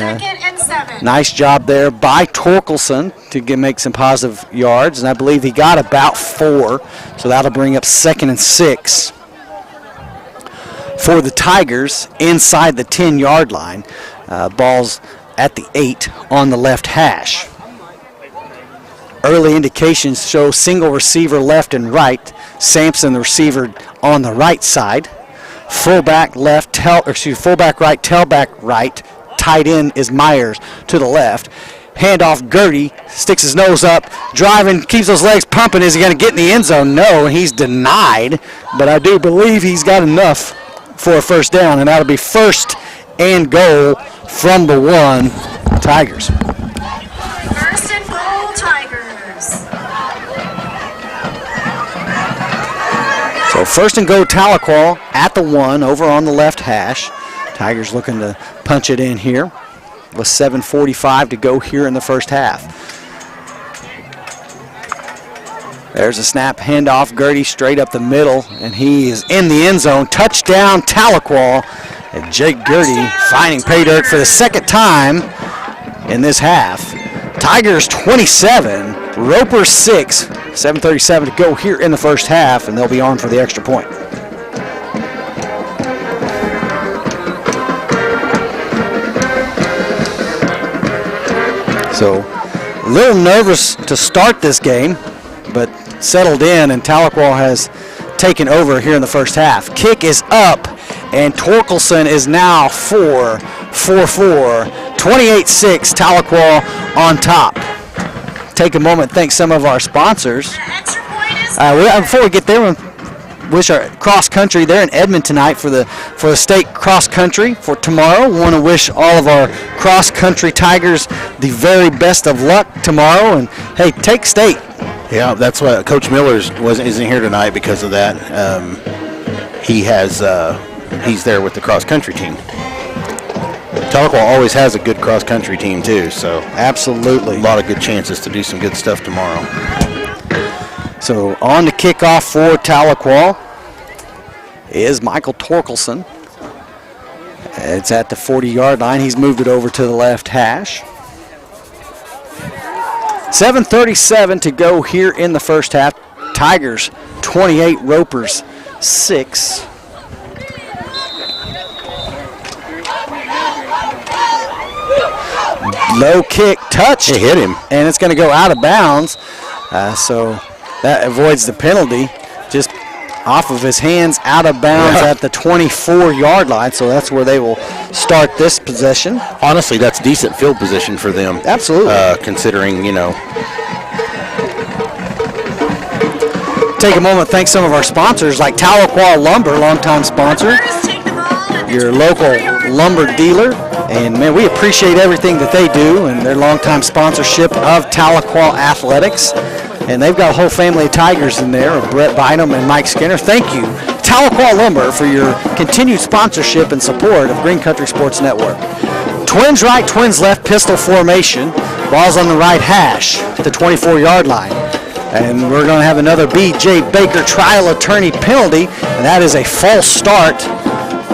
nice job there by Torkelson to make some positive yards, and I believe he got about 4, so that'll bring up 2nd and 6 for the Tigers inside the 10-yard line. Ball's at the 8 on the left hash. Early indications show single receiver left and right. Sampson, the receiver, on the right side. Fullback left, fullback right, tailback right. Tight end is Myers to the left. Handoff, Gertie sticks his nose up, driving, keeps those legs pumping. Is he going to get in the end zone? No, and he's denied. But I do believe he's got enough for a first down, and that'll be 1st and goal from the 1, Tigers. 1st and goal, Tigers. So 1st and goal, Tahlequah at the 1 over on the left hash. Tigers looking to punch it in here with 7:45 to go here in the first half. There's a snap, handoff, Gertie straight up the middle, and he is in the end zone. Touchdown, Tahlequah. And Jake Gertie finding pay dirt for the 2nd time in this half. Tigers 27, Roper 6, 7:37 to go here in the first half, and they'll be on for the extra point. So a little nervous to start this game, but settled in, and Tahlequah has taken over here in the first half. Kick is up, and Torkelson is now 4-4. 28-6, Tahlequah on top. Take a moment, thank some of our sponsors. Before we get there, wish our cross country. They're in Edmond tonight for the state cross country for tomorrow. We want to wish all of our cross country Tigers the very best of luck tomorrow. And hey, take state. Yeah, that's why Coach Miller isn't here tonight because of that. He's there with the cross country team. Tahlequah always has a good cross country team too, so absolutely a lot of good chances to do some good stuff tomorrow. So on the kickoff for Tahlequah is Michael Torkelson. It's at the 40-yard line. He's moved it over to the left hash. 7:37 to go here in the first half. Tigers 28, Ropers 6. Low kick, touched. It hit him. And it's going to go out of bounds. So that avoids the penalty. Just off of his hands, out of bounds at the 24-yard line. So that's where they will start this possession. Honestly, that's decent field position for them. Absolutely. Considering, Take a moment, thank some of our sponsors like Tahlequah Lumber, longtime sponsor, your local lumber dealer, And, man, we appreciate everything that they do and their longtime sponsorship of Tahlequah Athletics. And they've got a whole family of Tigers in there, Brett Bynum and Mike Skinner. Thank you, Tahlequah Lumber, for your continued sponsorship and support of Green Country Sports Network. Twins right, twins left, pistol formation. Ball's on the right hash at the 24-yard line. And we're going to have another B.J. Baker trial attorney penalty, and that is a false start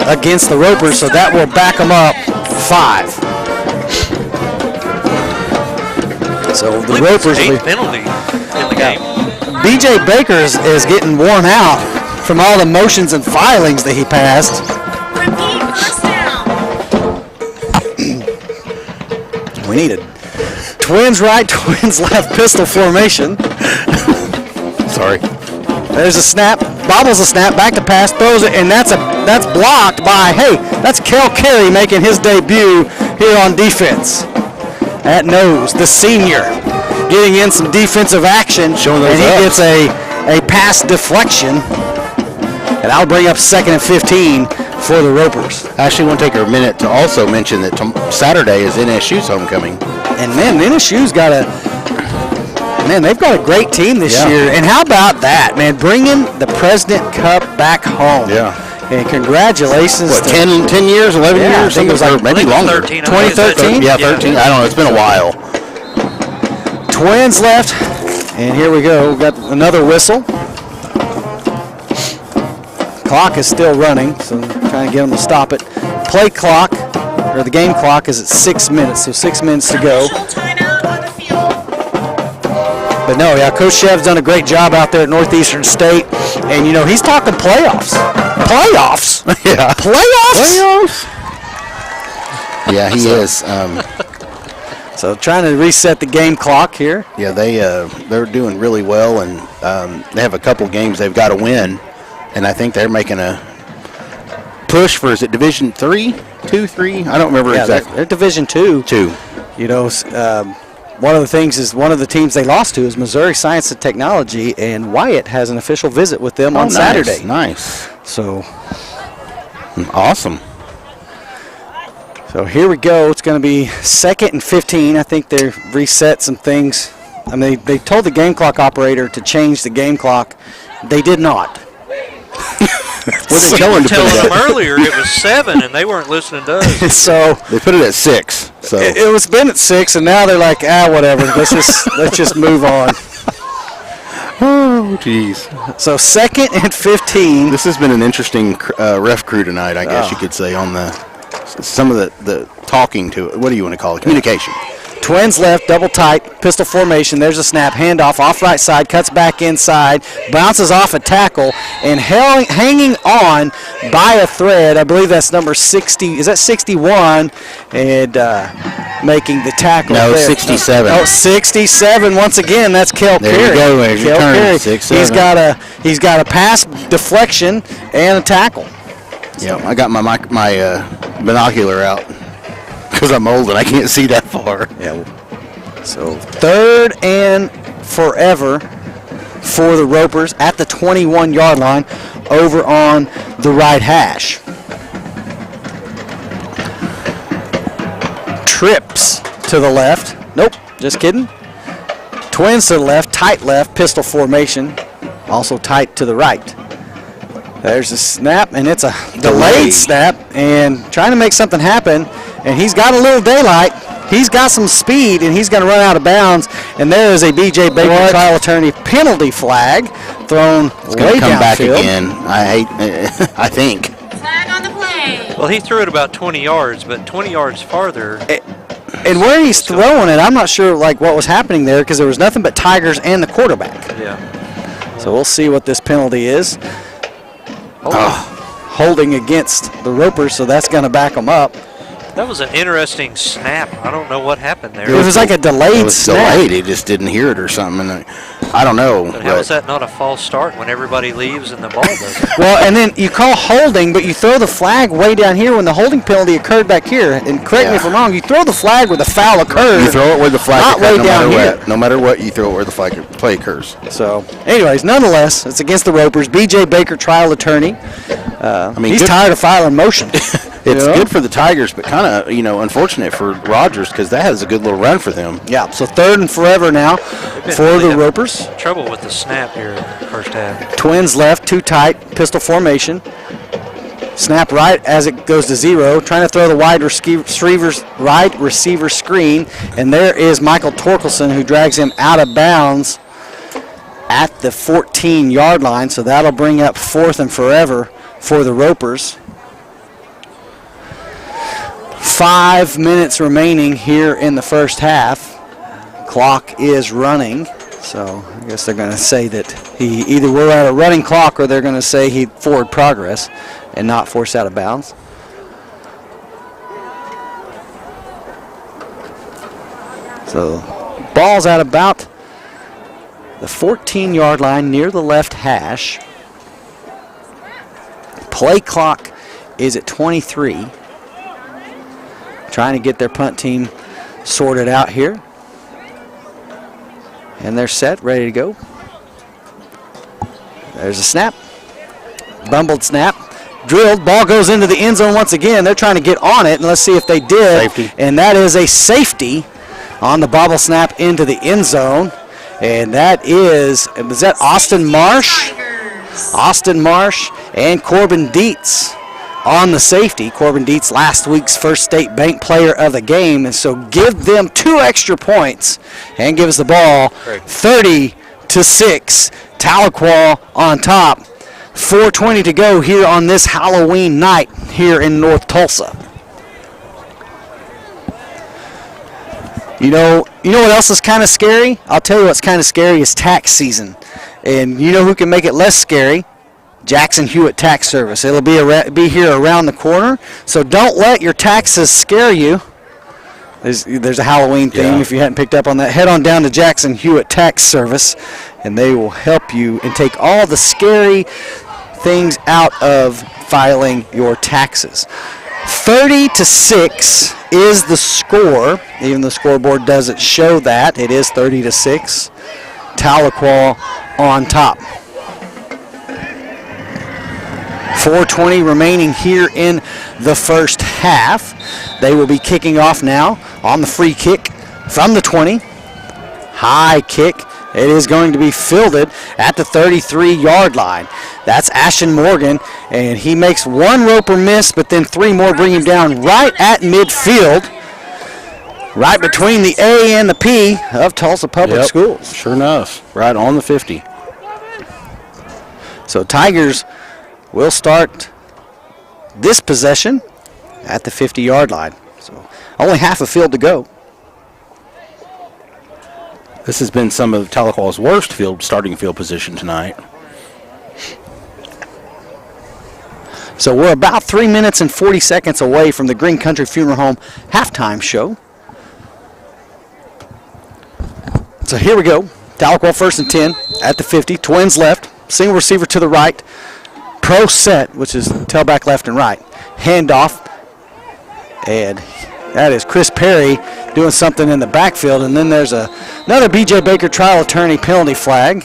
against the Ropers, so that will back them up 5. So the Ropers will be penalty in the game. B.J. Baker is getting worn out from all the motions and filings that he passed. Repeat first down. We needed twins right, twins left, pistol formation. Sorry. There's a snap, bobbles a snap, back to pass, throws it, and that's blocked by, that's Kel Carey making his debut here on defense. At nose, the senior, getting in some defensive action, and he gets a pass deflection, and that'll bring up 2nd and 15 for the Ropers. I actually want to take a minute to also mention that Saturday is NSU's homecoming. And man, NSU's they've got a great team this year. And how about that, man? Bringing the President Cup back home. Yeah. And congratulations. What, 10 years, 11 years? I think it was like maybe longer. 2013? Yeah, 13. I don't know. It's been a while. Twins left. And here we go. We've got another whistle. Clock is still running, so I'm trying to get them to stop it. Play clock, or the game clock, is at 6 minutes, so 6 minutes to go. But no, Coach Shev's done a great job out there at Northeastern State, and he's talking playoffs. Playoffs? Yeah. Playoffs? Yeah, he is. So trying to reset the game clock here. Yeah, they're doing really well, and they have a couple games they've got to win, and I think they're making a push for, is it Division 3? 2, 3? I don't remember exactly. They're Division 2. 2. One of the things is one of the teams they lost to is Missouri Science and Technology, and Wyatt has an official visit with them on Saturday. Nice. So awesome. So here we go. It's going to be 2nd and 15. I think they reset some things. I mean, they told the game clock operator to change the game clock. They did not. What they telling them earlier it was 7 and they weren't listening to us. So they put it at 6. So it was been at 6, and now they're like, whatever. Let's just move on. Oh, jeez. So 2nd and 15. This has been an interesting ref crew tonight, I guess you could say, on some of the talking to it. What do you want to call it? Communication. Twins left, double tight, pistol formation. There's a snap, handoff, off right side, cuts back inside, bounces off a tackle, and hanging on by a thread. I believe that's number 60. Is that 61? And making the tackle. No, there. 67. Oh, 67. Once again, that's Kel Carey. There you go. There's your turn. Carey. 6, He's got a pass deflection and a tackle. Yeah, I got my binocular out because I'm old and I can't see that far. Yeah. So 3rd and forever for the Ropers at the 21-yard line over on the right hash. Trips to the left. Nope, just kidding. Twins to the left, tight left, pistol formation. Also tight to the right. There's a snap, and it's a delayed snap, and trying to make something happen, and he's got a little daylight. He's got some speed, and he's going to run out of bounds, and there is a B.J. Baker trial attorney penalty flag thrown it's going to come downfield. back again, I think. Flag on the play. Well, he threw it about 20 yards, but 20 yards farther. And where he's throwing it, I'm not sure what was happening there because there was nothing but Tigers and the quarterback. Yeah. So we'll see what this penalty is. Holding against the Ropers, so that's going to back them up. That was an interesting snap. I don't know what happened there. It was like a delayed snap. Delayed. He just didn't hear it or something. And I don't know. But how is that not a false start when everybody leaves and the ball doesn't? Well, and then you call holding, but you throw the flag way down here when the holding penalty occurred back here. And correct me if I'm wrong, you throw the flag where the foul occurred. You throw it where the flag not occurs, way down here. No matter what, you throw it where the play occurs. So, anyways, nonetheless, it's against the Ropers. B.J. Baker, trial attorney. He's tired of filing motions. It's good for the Tigers, but kind of, unfortunate for Rogers because that has a good little run for them. Yeah, so 3rd and forever now for the Ropers. Trouble with the snap here first half. Twins left, 2 tight, pistol formation. Snap right as it goes to 0, trying to throw the wide receiver screen, and there is Michael Torkelson who drags him out of bounds at the 14-yard line, so that'll bring up 4th and forever for the Ropers. 5 minutes remaining here in the first half. Clock is running, so I guess they're going to say that either we're at a running clock or they're going to say he forward progress and not force out of bounds. So ball's at about the 14-yard line near the left hash. Play clock is at 23. Trying to get their punt team sorted out here. And they're set, ready to go. There's a snap. Bumbled snap. Drilled. Ball goes into the end zone once again. They're trying to get on it, and let's see if they did. Safety. And that is a safety on the bobble snap into the end zone. And that was that Austin Marsh? Austin Marsh and Corbin Dietz on the safety. Corbin Dietz, last week's First State Bank player of the game, and so give them 2 extra points and give us the ball. 30-6. Tahlequah on top. 4:20 to go here on this Halloween night here in North Tulsa. You know what else is kind of scary? I'll tell you what's kind of scary is tax season. And you know who can make it less scary? Jackson Hewitt Tax Service. It'll be here around the corner, so don't let your taxes scare you. There's a Halloween theme. Yeah. If you hadn't picked up on that, head on down to Jackson Hewitt Tax Service, and they will help you and take all the scary things out of filing your taxes. 30-6 is the score. Even the scoreboard doesn't show that. It is 30-6. Tahlequah on top. 4:20 remaining here in the first half. They will be kicking off now on the free kick from the 20. High kick. It is going to be fielded at the 33-yard line. That's Ashton Morgan, and he makes 1 Roper miss, but then 3 more bring him down right at midfield, right between the A and the P of Tulsa Public Schools. Sure enough, right on the 50. So Tigers will start this possession at the 50-yard line. So only half a field to go. This has been some of Tahlequah's worst starting field position tonight. So we're about 3 minutes and 40 seconds away from the Green Country Funeral Home halftime show. So here we go. Tahlequah 1st and 10 at the 50. Twins left. Single receiver to the right. Pro set, which is tailback left and right. Handoff. And that is Chris Perry doing something in the backfield. And then there's another B.J. Baker trial attorney penalty flag.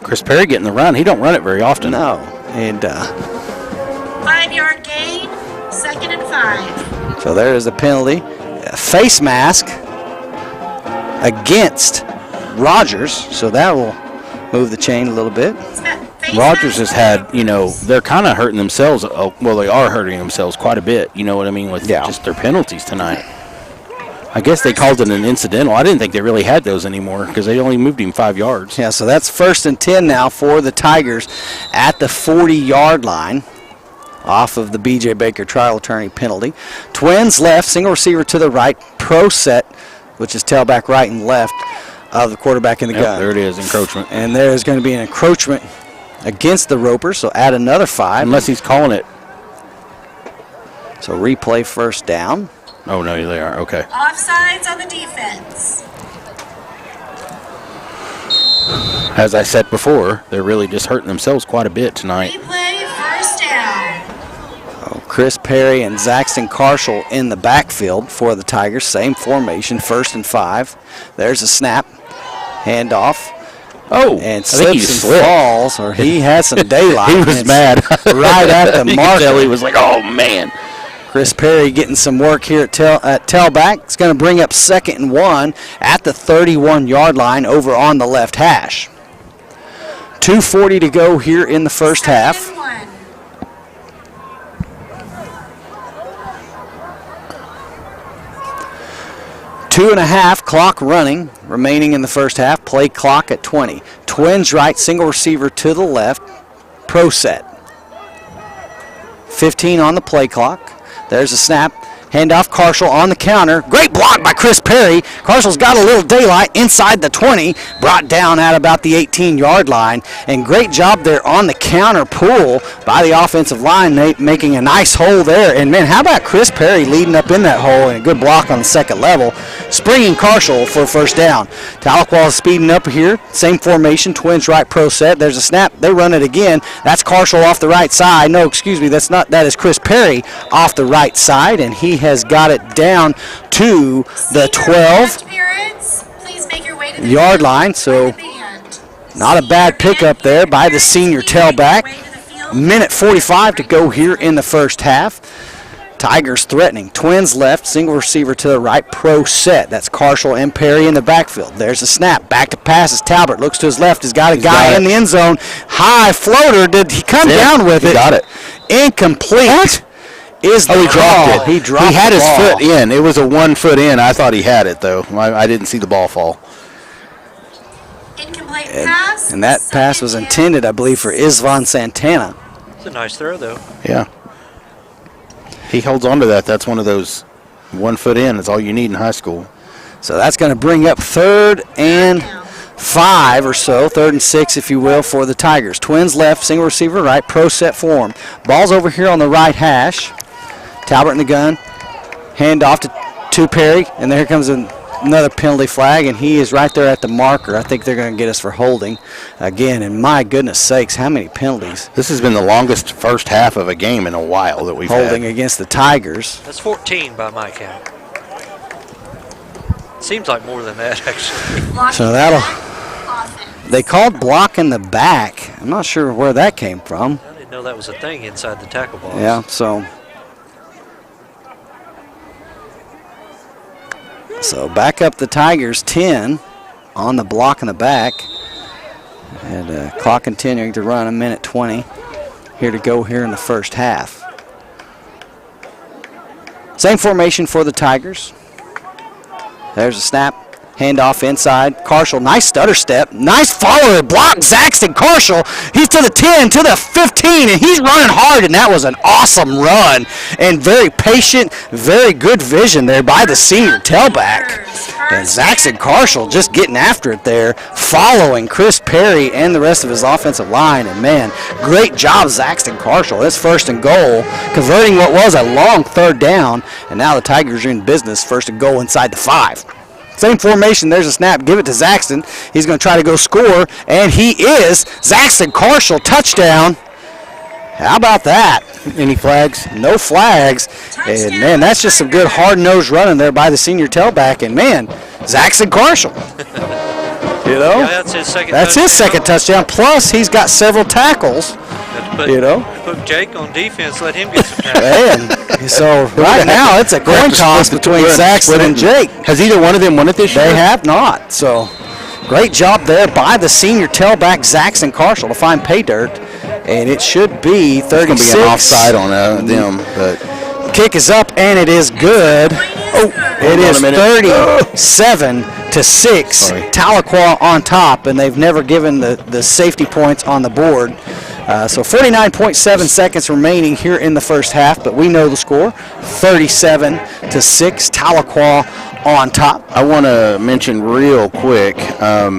Chris Perry getting the run. He don't run it very often. No. And 5-yard gain, 2nd and 5. so there is the penalty. A face mask against Rogers. So that will move the chain a little bit. Rogers has had, they're kind of hurting themselves. Oh, well, they are hurting themselves quite a bit. You know what I mean? With just their penalties tonight. I guess they called it an incidental. I didn't think they really had those anymore because they only moved him 5 yards. Yeah, so that's 1st and 10 now for the Tigers at the 40-yard line off of the B.J. Baker trial attorney penalty. Twins left, single receiver to the right, pro set, which is tailback right and left of the quarterback in the gun. There it is, encroachment. And there is going to be an encroachment against the Ropers, so add another 5. Unless he's calling it. So replay 1st down. Oh, no, they are. Okay. Offsides on the defense. As I said before, they're really just hurting themselves quite a bit tonight. Replay 1st down. Oh, Chris Perry and Zaxton Carshall in the backfield for the Tigers. Same formation, 1st and 5. There's a snap. Handoff. Oh, and slips and falls, or he had some daylight. He was mad. Right at the marker. He was like, oh, man. Chris Perry getting some work here at tailback. It's going to bring up 2nd and 1 at the 31-yard line over on the left hash. 2:40 to go here in the first half. 2.5 clock running remaining in the first half. Play clock at 20. Twins right, single receiver to the left. Pro set. 15 on the play clock. There's a snap. Handoff, Carshall on the counter. Great block by Chris Perry. Carshall's got a little daylight inside the 20, brought down at about the 18-yard line. And great job there on the counter pull by the offensive line, making a nice hole there. And, man, how about Chris Perry leading up in that hole and a good block on the second level, springing Carshall for a first down. Tahlequah is speeding up here. Same formation, Twins right, pro set. There's a snap. They run it again. That's Carshall off the right side. No, excuse me, that is Chris Perry off the right side, and he has got it down to the 12-yard line. So not a bad pickup there by the senior tailback. Minute 45 to go here in the first half. Tigers threatening. Twins left, single receiver to the right, pro set. That's Carshall and Perry in the backfield. There's a snap. Back to passes. Talbert looks to his left. He's got a guy in the end zone. High floater. Did he come down with it? He got it. Incomplete. What? Is the he dropped it. He dropped He had the his ball. foot in. It was a 1 foot in. I thought he had it, though. I didn't see the ball fall. Incomplete pass. And that pass was intended, I believe, for Isvan Santana. It's a nice throw, though. Yeah. He holds on to that. That's one of those 1 foot in. It's all you need in high school. So that's going to bring up 3rd and 5 or so, 3rd and 6, if you will, for the Tigers. Twins left, single receiver right, pro set form. Ball's over here on the right hash. Talbot in the gun. Hand off to Perry, and there comes another penalty flag, and he is right there at the marker. I think they're going to get us for holding again, and my goodness sakes, how many penalties. This has been the longest first half of a game in a while that we've holding had. Against the Tigers. That's 14 by my count. Seems like more than that, actually. So they called block in the back. I'm not sure where that came from. I didn't know that was a thing inside the tackle box. Yeah, So back up the Tigers 10 on the block in the back. And clock continuing to run, 1:20 here to go here in the first half. Same formation for the Tigers. There's a snap. Handoff inside. Carshall, nice stutter step. Nice follower. Block Zaxton Carshall. He's to the 10, to the 15, and he's running hard, and that was an awesome run. And very patient, very good vision there by the senior tailback. And Zaxton Carshall just getting after it there, following Chris Perry and the rest of his offensive line. And, man, great job, Zaxton Carshall. That's 1st and goal, converting what was a long 3rd down. And now the Tigers are in business, 1st and goal inside the 5. Same formation. There's a snap. Give it to Zaxton. He's going to try to go score, and he is. Zaxton Carshall, touchdown. How about that? Any flags? No flags. And, man, that's just some good hard-nosed running there by the senior tailback. And, man, Zaxton Carshall. You know? Yeah, that's his second That's touchdown. his second touchdown. Plus, he's got several tackles. Put Jake on defense, let him get some tackles. Man, so right now it's a coin toss between Zaxton and Jake. Has either one of them won it this year? They have not. So great job there by the senior tailback, Zaxton Carshall, to find pay dirt. And it should be 36. It's going to be an offside on them. But kick is up, and it is good. It is 37-6. Tahlequah on top, and they've never given the safety points on the board. So 49.7 seconds remaining here in the first half, but we know the score, 37-6, Tahlequah on top. I want to mention real quick, I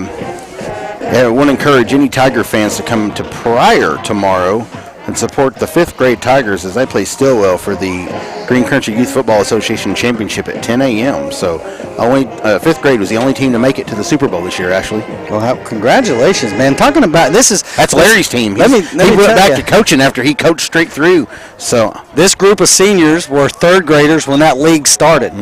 want to encourage any Tiger fans to come to Pryor tomorrow and support the 5th grade Tigers as they play Stillwell for the Green Country Youth Football Association Championship at 10 a.m. So only 5th grade was the only team to make it to the Super Bowl this year, Ashley. Well, congratulations, man. Talking about that's Larry's team. He went back to coaching after he coached straight through. So this group of seniors were 3rd graders when that league started.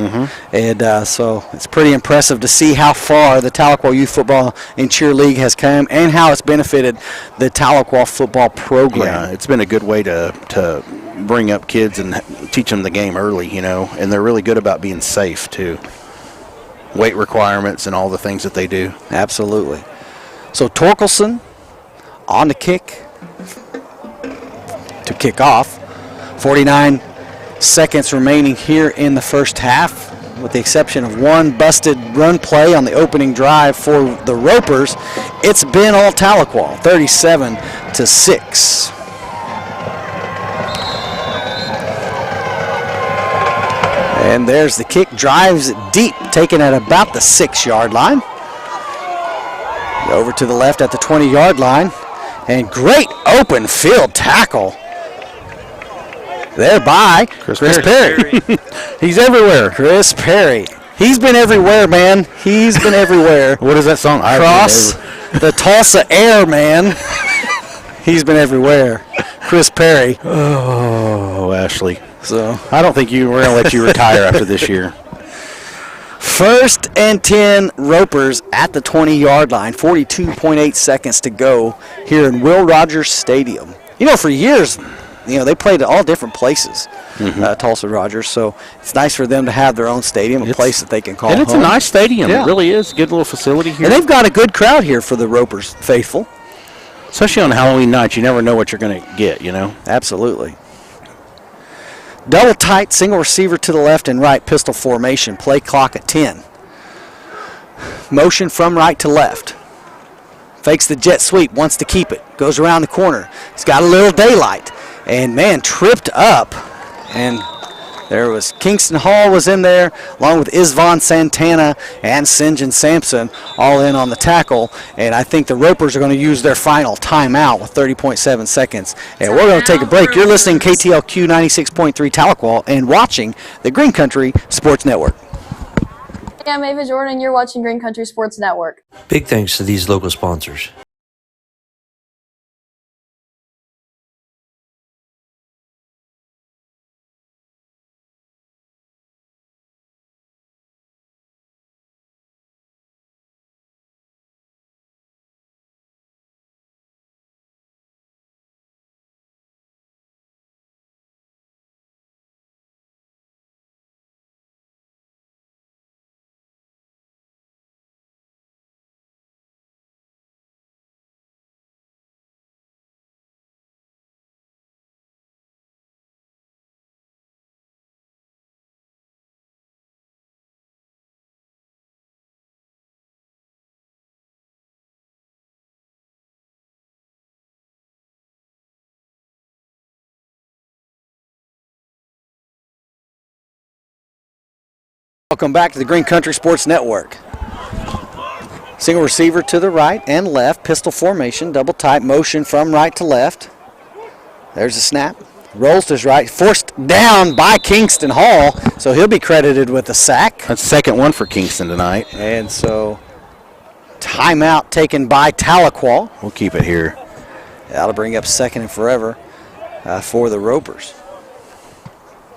And so it's pretty impressive to see how far the Tahlequah Youth Football and Cheer League has come and how it's benefited the Tahlequah football program. Yeah, it's been a good way to bring up kids and teach them the game early, you know, and they're really good about being safe too. Weight requirements and all the things that they do. Absolutely. So Torkelson on the kick to kick off. 49 seconds remaining here in the first half, with the exception of one busted run play on the opening drive for the Ropers. It's been all Tahlequah, 37-6. And there's the kick, drives it deep, taken at about the 6-yard line. Over to the left at the 20-yard line, and great open field tackle there by Chris Perry. He's everywhere. Chris Perry. He's been everywhere, man. He's been everywhere. What is that song? Cross the Tulsa air, man. He's been everywhere. Chris Perry. Oh, Ashley. So I don't think we're going to let you retire after this year. 1st and 10 Ropers at the 20-yard line. 42.8 seconds to go here in Will Rogers Stadium. You know, for years, you know, they played at all different places, Tulsa Rogers, so it's nice for them to have their own stadium, a place that they can call home. And it's a nice stadium. Yeah. It really is. Good little facility here. And they've got a good crowd here for the Ropers faithful. Especially on Halloween night, you never know what you're going to get, you know? Absolutely. Double tight, single receiver to the left and right, pistol formation, play clock at 10. Motion from right to left. Fakes the jet sweep, wants to keep it, goes around the corner. He's got a little daylight, and man, tripped up. And there was Kingston Hall was in there, along with Isvon Santana and St. John Sampson, all in on the tackle. And I think the Ropers are going to use their final timeout with 30.7 seconds. And we're going to take a break. You're listening to KTLQ 96.3 Tahlequah and watching the Green Country Sports Network. Hey, I'm Ava Jordan. You're watching Green Country Sports Network. Big thanks to these local sponsors. Welcome back to the Green Country Sports Network. Single receiver to the right and left, pistol formation, double tight, motion from right to left. There's a snap. Rolls to his right, forced down by Kingston Hall, so he'll be credited with a sack. That's the second one for Kingston tonight. And so timeout taken by Tahlequah. We'll keep it here. That'll bring up second and forever for the Ropers.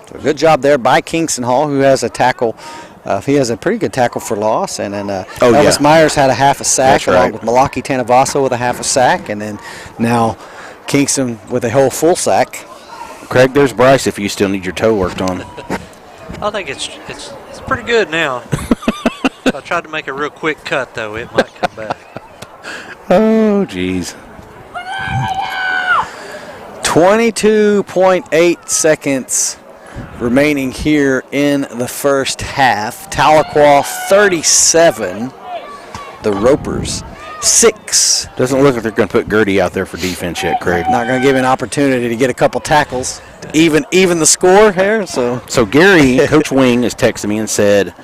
So good job there by Kingston Hall, who has a tackle. He has a pretty good tackle for loss. And then Elvis Myers had a half a sack. That's right. Along with Malaki Tanavaso with a half a sack. And then now Kingston with a whole full sack. Craig, there's Bryce if you still need your toe worked on. I think it's pretty good now. If I tried to make a real quick cut, though, it might come back. Oh, geez. 22.8 seconds remaining here in the first half. Tahlequah 37, the Ropers 6. Doesn't look like they're going to put Gertie out there for defense yet, Craig. Not going to give him an opportunity to get a couple tackles, even the score here. So Gary, Coach Wing, has texted me and said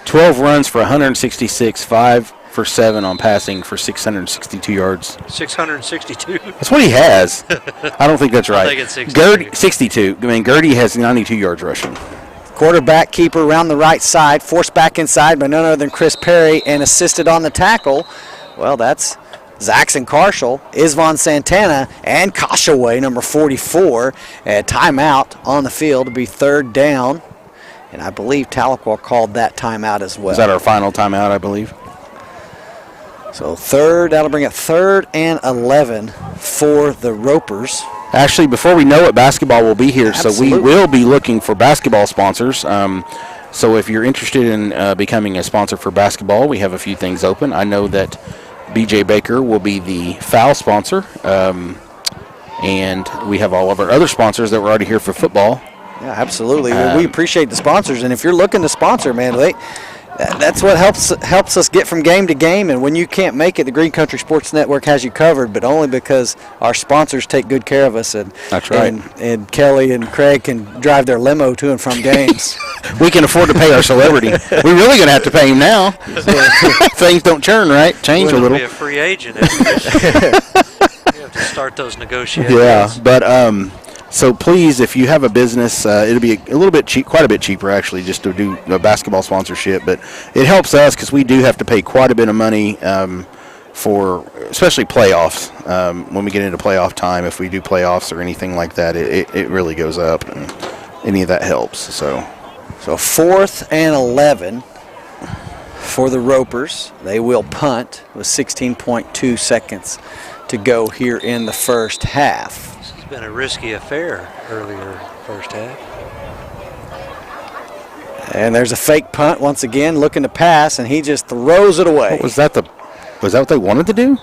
12 runs for 166, 5 for 7 on passing for 662 yards. 662? That's what he has. I don't think that's right. I think it's 62. 62. I mean, Gertie has 92 yards rushing. Quarterback keeper around the right side, forced back inside by none other than Chris Perry, and assisted on the tackle. Well, that's Zaxon Carshall, Isvon Santana, and Koshaway, number 44, at timeout on the field to be third down. And I believe Tahlequah called that timeout as well. Is that our final timeout, I believe? So that'll bring it 3rd and 11 for the Ropers. Actually, before we know it, basketball will be here, Absolutely. so we will be looking for basketball sponsors. So if you're interested in becoming a sponsor for basketball, we have a few things open. I know that BJ Baker will be the foul sponsor, and we have all of our other sponsors that were already here for football. Yeah, absolutely. We appreciate the sponsors, and if you're looking to sponsor, man, that's what helps us get from game to game. And when you can't make it, the Green Country Sports Network has you covered, but only because our sponsors take good care of us. And that's right. And Kelly and Craig can drive their limo to and from games. We can afford to pay our celebrity. We're really going to have to pay him now. Things don't churn, right? Change a little. Be a free agent. You have to start those negotiations. Yeah, but so please, if you have a business, it'll be a little bit cheap, quite a bit cheaper actually, just to do a basketball sponsorship. But it helps us because we do have to pay quite a bit of money for, especially playoffs. When we get into playoff time, if we do playoffs or anything like that, it really goes up, and any of that helps. So 4th and 11 for the Ropers. They will punt with 16.2 seconds to go here in the first half. It's been a risky affair earlier first half. And there's a fake punt once again, looking to pass, and he just throws it away. Was that what they wanted to do?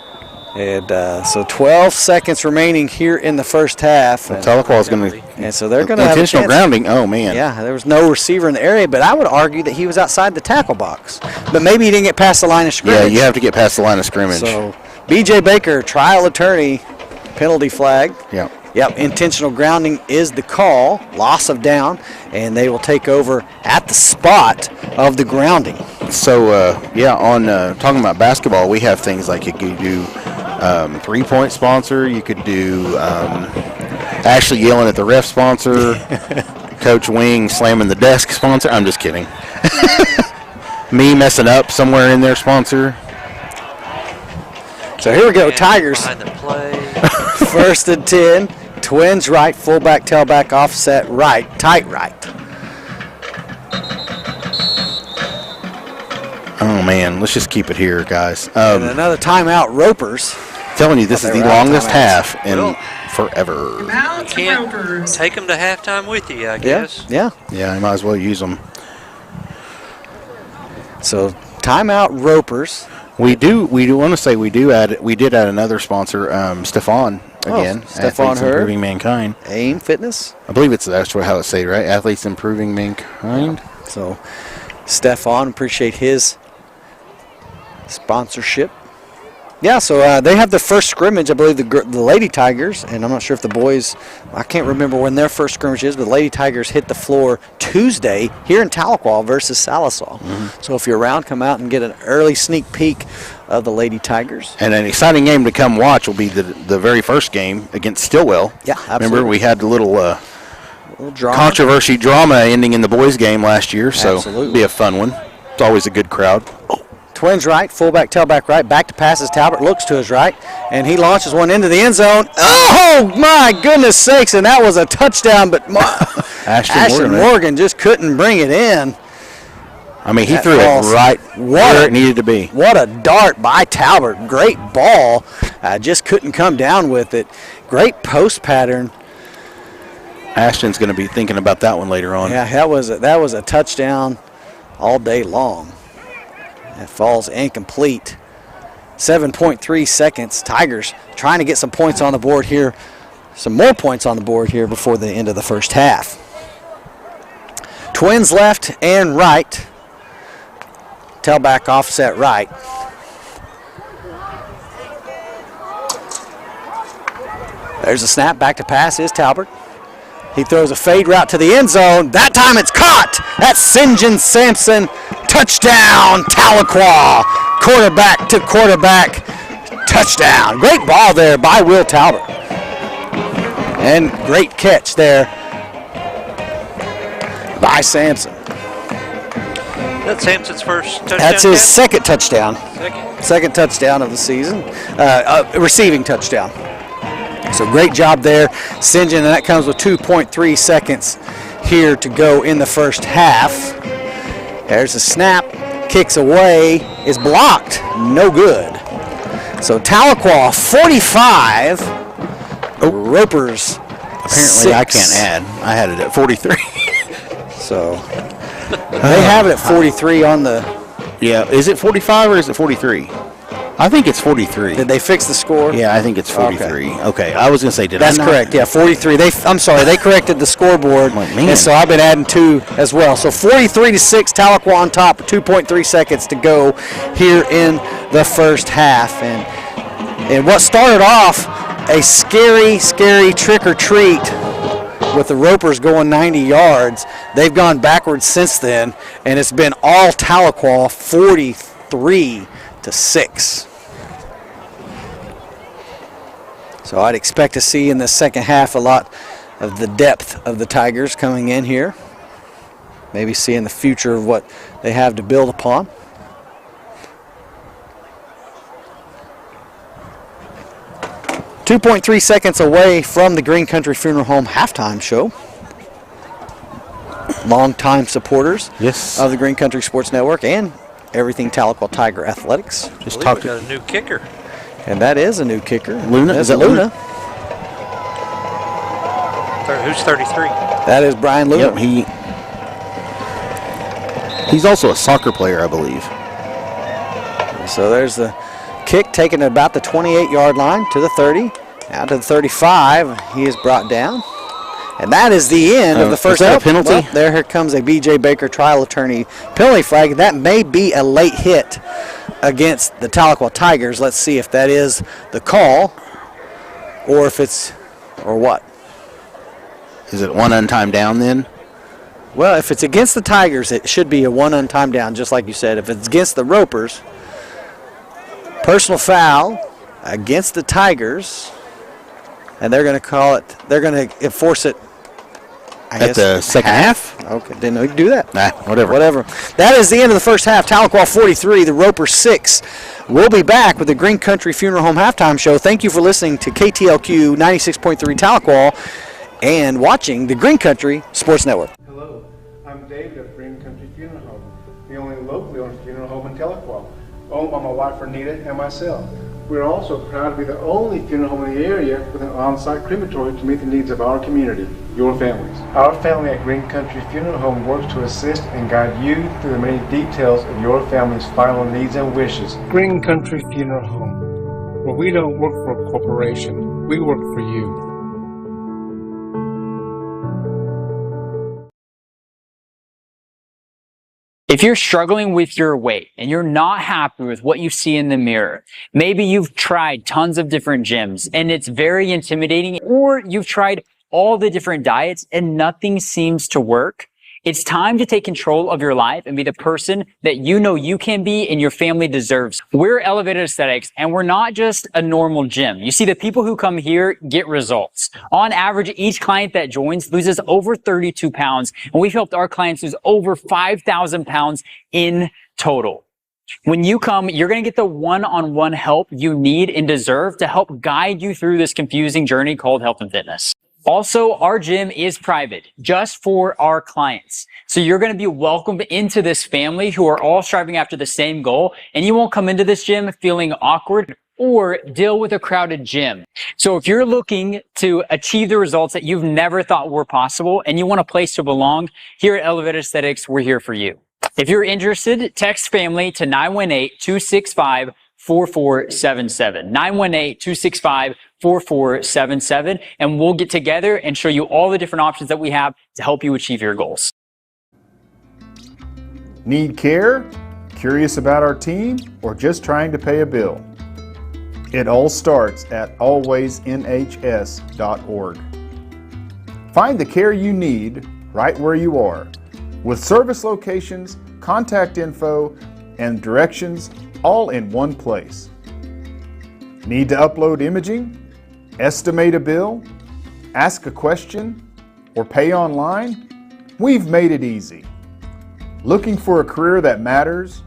And so 12 seconds remaining here in the first half. Well, Tahlequah is going to. And so they're going to have intentional grounding. Oh man. Yeah, there was no receiver in the area, but I would argue that he was outside the tackle box. But maybe he didn't get past the line of scrimmage. Yeah, you have to get past the line of scrimmage. So BJ Baker, trial attorney, penalty flag. Yeah. Yep, intentional grounding is the call, loss of down, and they will take over at the spot of the grounding. So, on talking about basketball, we have things like you could do 3-point sponsor, you could do Ashley yelling at the ref sponsor, Coach Wing slamming the desk sponsor. I'm just kidding. Me messing up somewhere in there sponsor. So here we go, Tigers. Behind the play. 1st and 10. Twins right, fullback, tailback, offset right, tight right. Oh, man. Let's just keep it here, guys. And another timeout, Ropers. Telling you, this is the longest half in forever. You can't take them to halftime with you, I guess. Yeah. Yeah, you might as well use them. So, timeout, Ropers. We want to say we did add another sponsor, Stefan. Again, Stefan Athletes Improving Mankind. AIM Fitness? I believe that's how it's said, right? Athletes Improving Mankind. So, Stefan, appreciate his sponsorship. Yeah, so they have their first scrimmage, I believe, the Lady Tigers, and I'm not sure if the boys, I can't remember when their first scrimmage is, but the Lady Tigers hit the floor Tuesday here in Tahlequah versus Salisaw. Mm-hmm. So if you're around, come out and get an early sneak peek of the Lady Tigers. And an exciting game to come watch will be the very first game against Stillwell. Yeah, absolutely. Remember, we had the little drama. Controversy drama ending in the boys' game last year, so Absolutely. It'll be a fun one. It's always a good crowd. Twins right, fullback, tailback right, back to passes. Talbot looks to his right, and he launches one into the end zone. Oh, my goodness sakes, and that was a touchdown, but Ashton Morgan just couldn't bring it in. I mean, he threw it right where it needed to be. What a dart by Talbot. Great ball. Just couldn't come down with it. Great post pattern. Ashton's going to be thinking about that one later on. Yeah, that was a touchdown all day long. It falls incomplete. 7.3 seconds. Tigers trying to get some points on the board here. Some more points on the board here before the end of the first half. Twins left and right. Tailback offset right. There's a snap. Back to pass is Talbot. He throws a fade route to the end zone. That time it's caught. That's St. John Sampson. Touchdown, Tahlequah. Quarterback to quarterback. Touchdown. Great ball there by Will Talbot. And great catch there by Sampson. That's Sampson's first touchdown. That's his second touchdown. Second touchdown of the season. Receiving touchdown. So great job there, St. John, and that comes with 2.3 seconds here to go in the first half. There's a snap, kicks away, is blocked, no good. So Tahlequah 45, Ropers. Apparently, I can't add. I had it at 43. So they have it at 43 on the. Yeah, is it 45 or is it 43? I think it's 43. Did they fix the score? Yeah, I think it's 43. Okay, I was gonna say, That's correct. Yeah, 43. I'm sorry, they corrected the scoreboard, and so I've been adding 2 as well. So 43-6, Tahlequah on top with 2.3 seconds to go here in the first half, and what started off a scary trick or treat with the Ropers going 90 yards, they've gone backwards since then, and it's been all Tahlequah 43-6. So I'd expect to see in the second half a lot of the depth of the Tigers coming in here. Maybe seeing the future of what they have to build upon. .3 seconds away from the Green Country Funeral Home halftime show. Longtime supporters of the Green Country Sports Network and everything Tahlequah Tiger Athletics. Just talked about a new kicker. And that is a new kicker. Luna? That's Is that Luna? Who's 33? That is Brian Luna. Yep, he's also a soccer player, I believe. So there's the kick taken at about the 28-yard line to the 30. Out to the 35. He is brought down. And that is the end of the first half. Is that a penalty? Well, here comes a B.J. Baker trial attorney penalty flag. That may be a late hit against the Tahlequah Tigers. Let's see if that is the call or if it's, or what. Is it one untimed down then? Well, if it's against the Tigers, it should be a one untimed down, just like you said. If it's against the Ropers, personal foul against the Tigers, and they're going to call it, they're going to enforce it at the second half? Okay, didn't know you could do that. Nah, whatever. That is the end of the first half. Tahlequah 43, the Ropers 6. We'll be back with the Green Country Funeral Home halftime show. Thank you for listening to KTLQ 96.3 Tahlequah and watching the Green Country Sports Network. Hello, I'm David of Green Country Funeral Home, the only locally owned funeral home in Tahlequah, owned by my wife Renita and myself. We're also proud to be the only funeral home in the area with an on-site crematory to meet the needs of our community, your families. Our family at Green Country Funeral Home works to assist and guide you through the many details of your family's final needs and wishes. Green Country Funeral Home, where we don't work for a corporation, we work for you. If you're struggling with your weight and you're not happy with what you see in the mirror, maybe you've tried tons of different gyms and it's very intimidating, or you've tried all the different diets and nothing seems to work, it's time to take control of your life and be the person that you know you can be and your family deserves. We're Elevated Aesthetics, and we're not just a normal gym. You see, the people who come here get results. On average, each client that joins loses over 32 pounds, and we've helped our clients lose over 5,000 pounds in total. When you come, you're going to get the one-on-one help you need and deserve to help guide you through this confusing journey called health and fitness. Also, our gym is private, just for our clients. So you're going to be welcomed into this family who are all striving after the same goal, and you won't come into this gym feeling awkward or deal with a crowded gym. So if you're looking to achieve the results that you've never thought were possible and you want a place to belong, here at Elevated Aesthetics, we're here for you. If you're interested, text family to 918-265-4477. 918-265-4477, and we'll get together and show you all the different options that we have to help you achieve your goals. Need care? Curious about our team? Or just trying to pay a bill? It all starts at alwaysnhs.org. Find the care you need right where you are, with service locations, contact info, and directions all in one place. Need to upload imaging, estimate a bill, ask a question, or pay online? We've made it easy. Looking for a career that matters?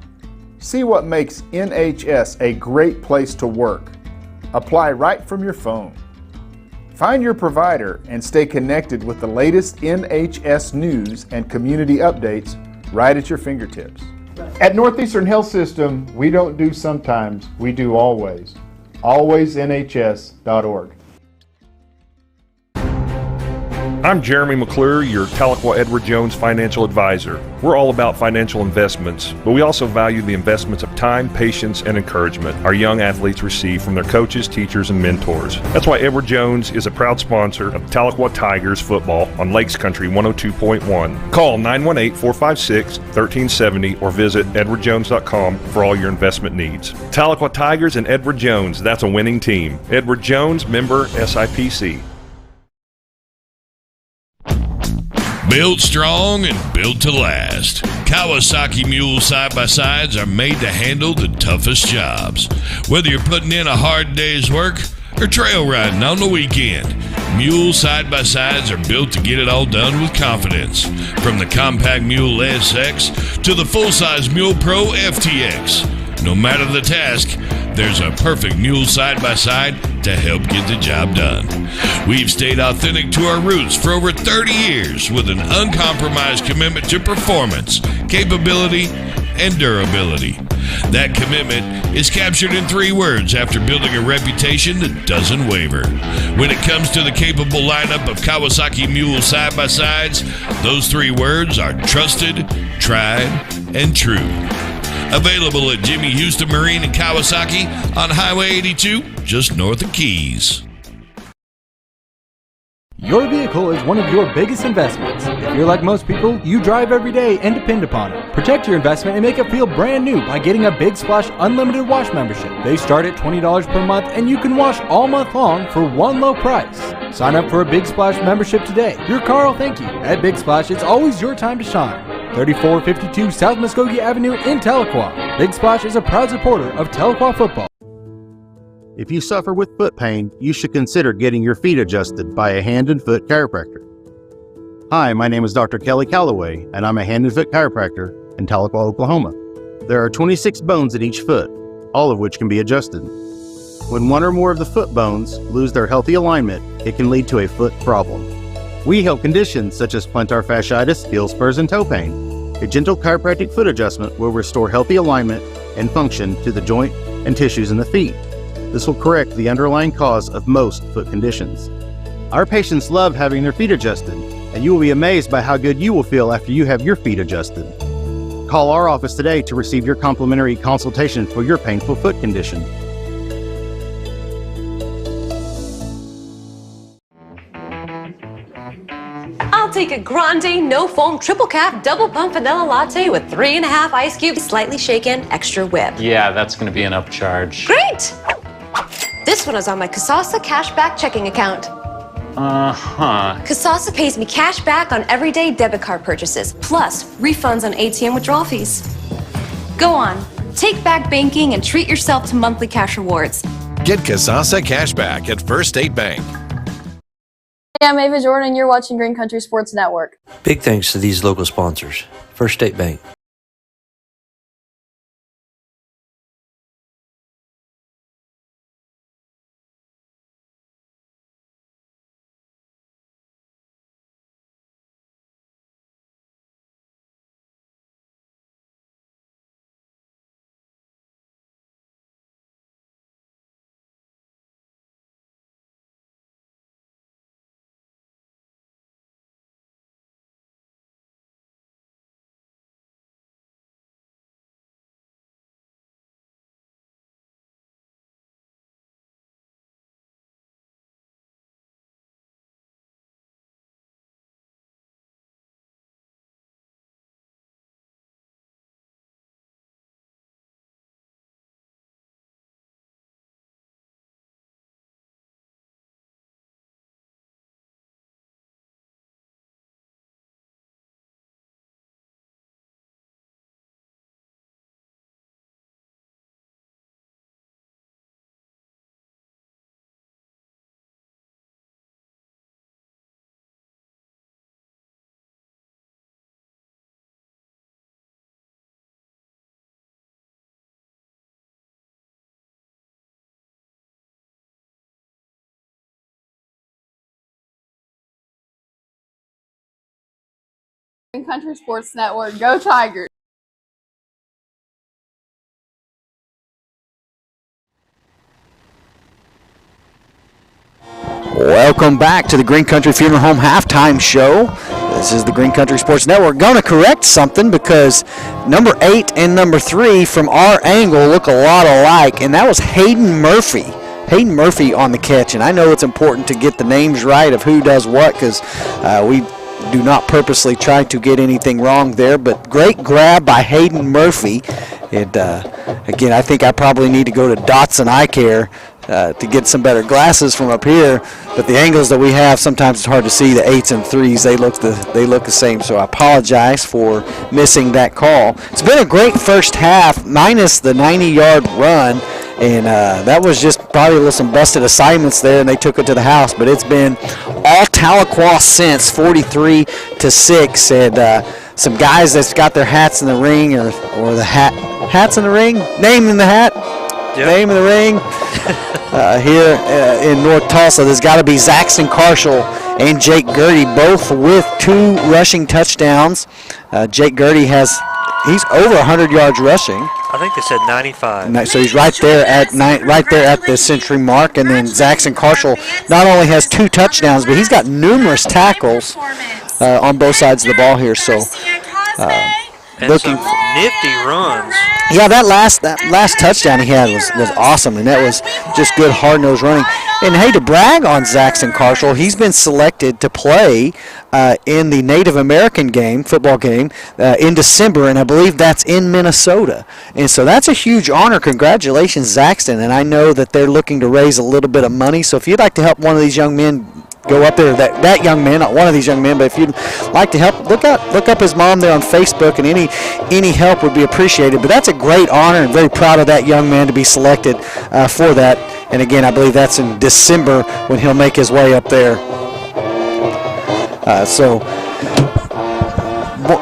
See what makes NHS a great place to work. Apply right from your phone. Find your provider and stay connected with the latest NHS news and community updates right at your fingertips. At Northeastern Health System, we don't do sometimes, we do always. AlwaysNHS.org. I'm Jeremy McClure, your Tahlequah Edward Jones financial advisor. We're all about financial investments, but we also value the investments of time, patience, and encouragement our young athletes receive from their coaches, teachers, and mentors. That's why Edward Jones is a proud sponsor of Tahlequah Tigers football on Lakes Country 102.1. Call 918-456-1370 or visit edwardjones.com for all your investment needs. Tahlequah Tigers and Edward Jones, that's a winning team. Edward Jones, member SIPC. Built strong and built to last. Kawasaki Mule side-by-sides are made to handle the toughest jobs. Whether you're putting in a hard day's work or trail riding on the weekend, Mule side-by-sides are built to get it all done with confidence. From the compact Mule SX to the full-size Mule Pro FTX. No matter the task, there's a perfect Mule side-by-side to help get the job done. We've stayed authentic to our roots for over 30 years with an uncompromised commitment to performance, capability, and durability. That commitment is captured in 3 words after building a reputation that doesn't waver. When it comes to the capable lineup of Kawasaki Mule side-by-sides, those 3 words are trusted, tried, and true. Available at Jimmy Houston Marine in Kawasaki on Highway 82, just north of Keys. Your vehicle is one of your biggest investments. If you're like most people, you drive every day and depend upon it. Protect your investment and make it feel brand new by getting a Big Splash Unlimited Wash membership. They start at $20 per month and you can wash all month long for one low price. Sign up for a Big Splash membership today. Your car will thank you. At Big Splash, it's always your time to shine. 3452 South Muskogee Avenue in Tahlequah. Big Splash is a proud supporter of Tahlequah football. If you suffer with foot pain, you should consider getting your feet adjusted by a hand and foot chiropractor. Hi, my name is Dr. Kelly Calloway, and I'm a hand and foot chiropractor in Tahlequah, Oklahoma. There are 26 bones in each foot, all of which can be adjusted. When one or more of the foot bones lose their healthy alignment, it can lead to a foot problem. We help conditions such as plantar fasciitis, heel spurs, and toe pain. A gentle chiropractic foot adjustment will restore healthy alignment and function to the joint and tissues in the feet. This will correct the underlying cause of most foot conditions. Our patients love having their feet adjusted, and you will be amazed by how good you will feel after you have your feet adjusted. Call our office today to receive your complimentary consultation for your painful foot condition. I'll take a grande, no-foam, triple cap, double pump vanilla latte with 3.5 ice cubes, slightly shaken, extra whip. Yeah, that's going to be an upcharge. Great! This one is on my Kasasa cashback checking account. Kasasa pays me cash back on everyday debit card purchases, plus refunds on ATM withdrawal fees. Go on, take back banking and treat yourself to monthly cash rewards. Get Kasasa Cashback at First State Bank. Hey, I'm Ava Jordan, and you're watching Green Country Sports Network. Big thanks to these local sponsors. First State Bank. Green Country Sports Network. Go Tigers! Welcome Welcome back to the Green Country Funeral Home halftime show. This is the Green Country Sports Network. Going to correct something because number 8 and number 3 from our angle look a lot alike, and that was Hayden Murphy. Hayden Murphy on the catch, and I know it's important to get the names right of who does what because we do not purposely try to get anything wrong there, but great grab by Hayden Murphy. And again, I think I probably need to go to Dotson Eye Care to get some better glasses from up here, but the angles that we have, sometimes it's hard to see the 8s and 3s. They look the same, so I apologize for missing that call. It's been a great first half, minus the 90-yard run, and that was just probably some busted assignments there, and they took it to the house, but it's been all Tahlequah since, 43-6, and some guys that's got their hats in the ring, or the hats in the ring, name in the hat. Yep. Name of the ring here in North Tulsa. There's got to be Zaxton Carshall and Jake Gertie, both with 2 rushing touchdowns. Jake Gertie he's over 100 yards rushing. I think they said 95. So he's right there at the century mark. And then Zaxton Carshall not only has 2 touchdowns, but he's got numerous tackles on both sides of the ball here. So looking for nifty runs. Yeah, that last touchdown he had was awesome, and that was just good hard-nosed running. And, hey, to brag on Zaxton Carshall, he's been selected to play in the Native American football game, in December, and I believe that's in Minnesota. And so that's a huge honor. Congratulations, Zaxton. And I know that they're looking to raise a little bit of money, so if you'd like to help one of these young men go up there, that young man, not one of these young men, but if you'd like to help, look up his mom there on Facebook, and any help would be appreciated. But that's a great honor, and very proud of that young man to be selected for that. And again, I believe that's in December when he'll make his way up there.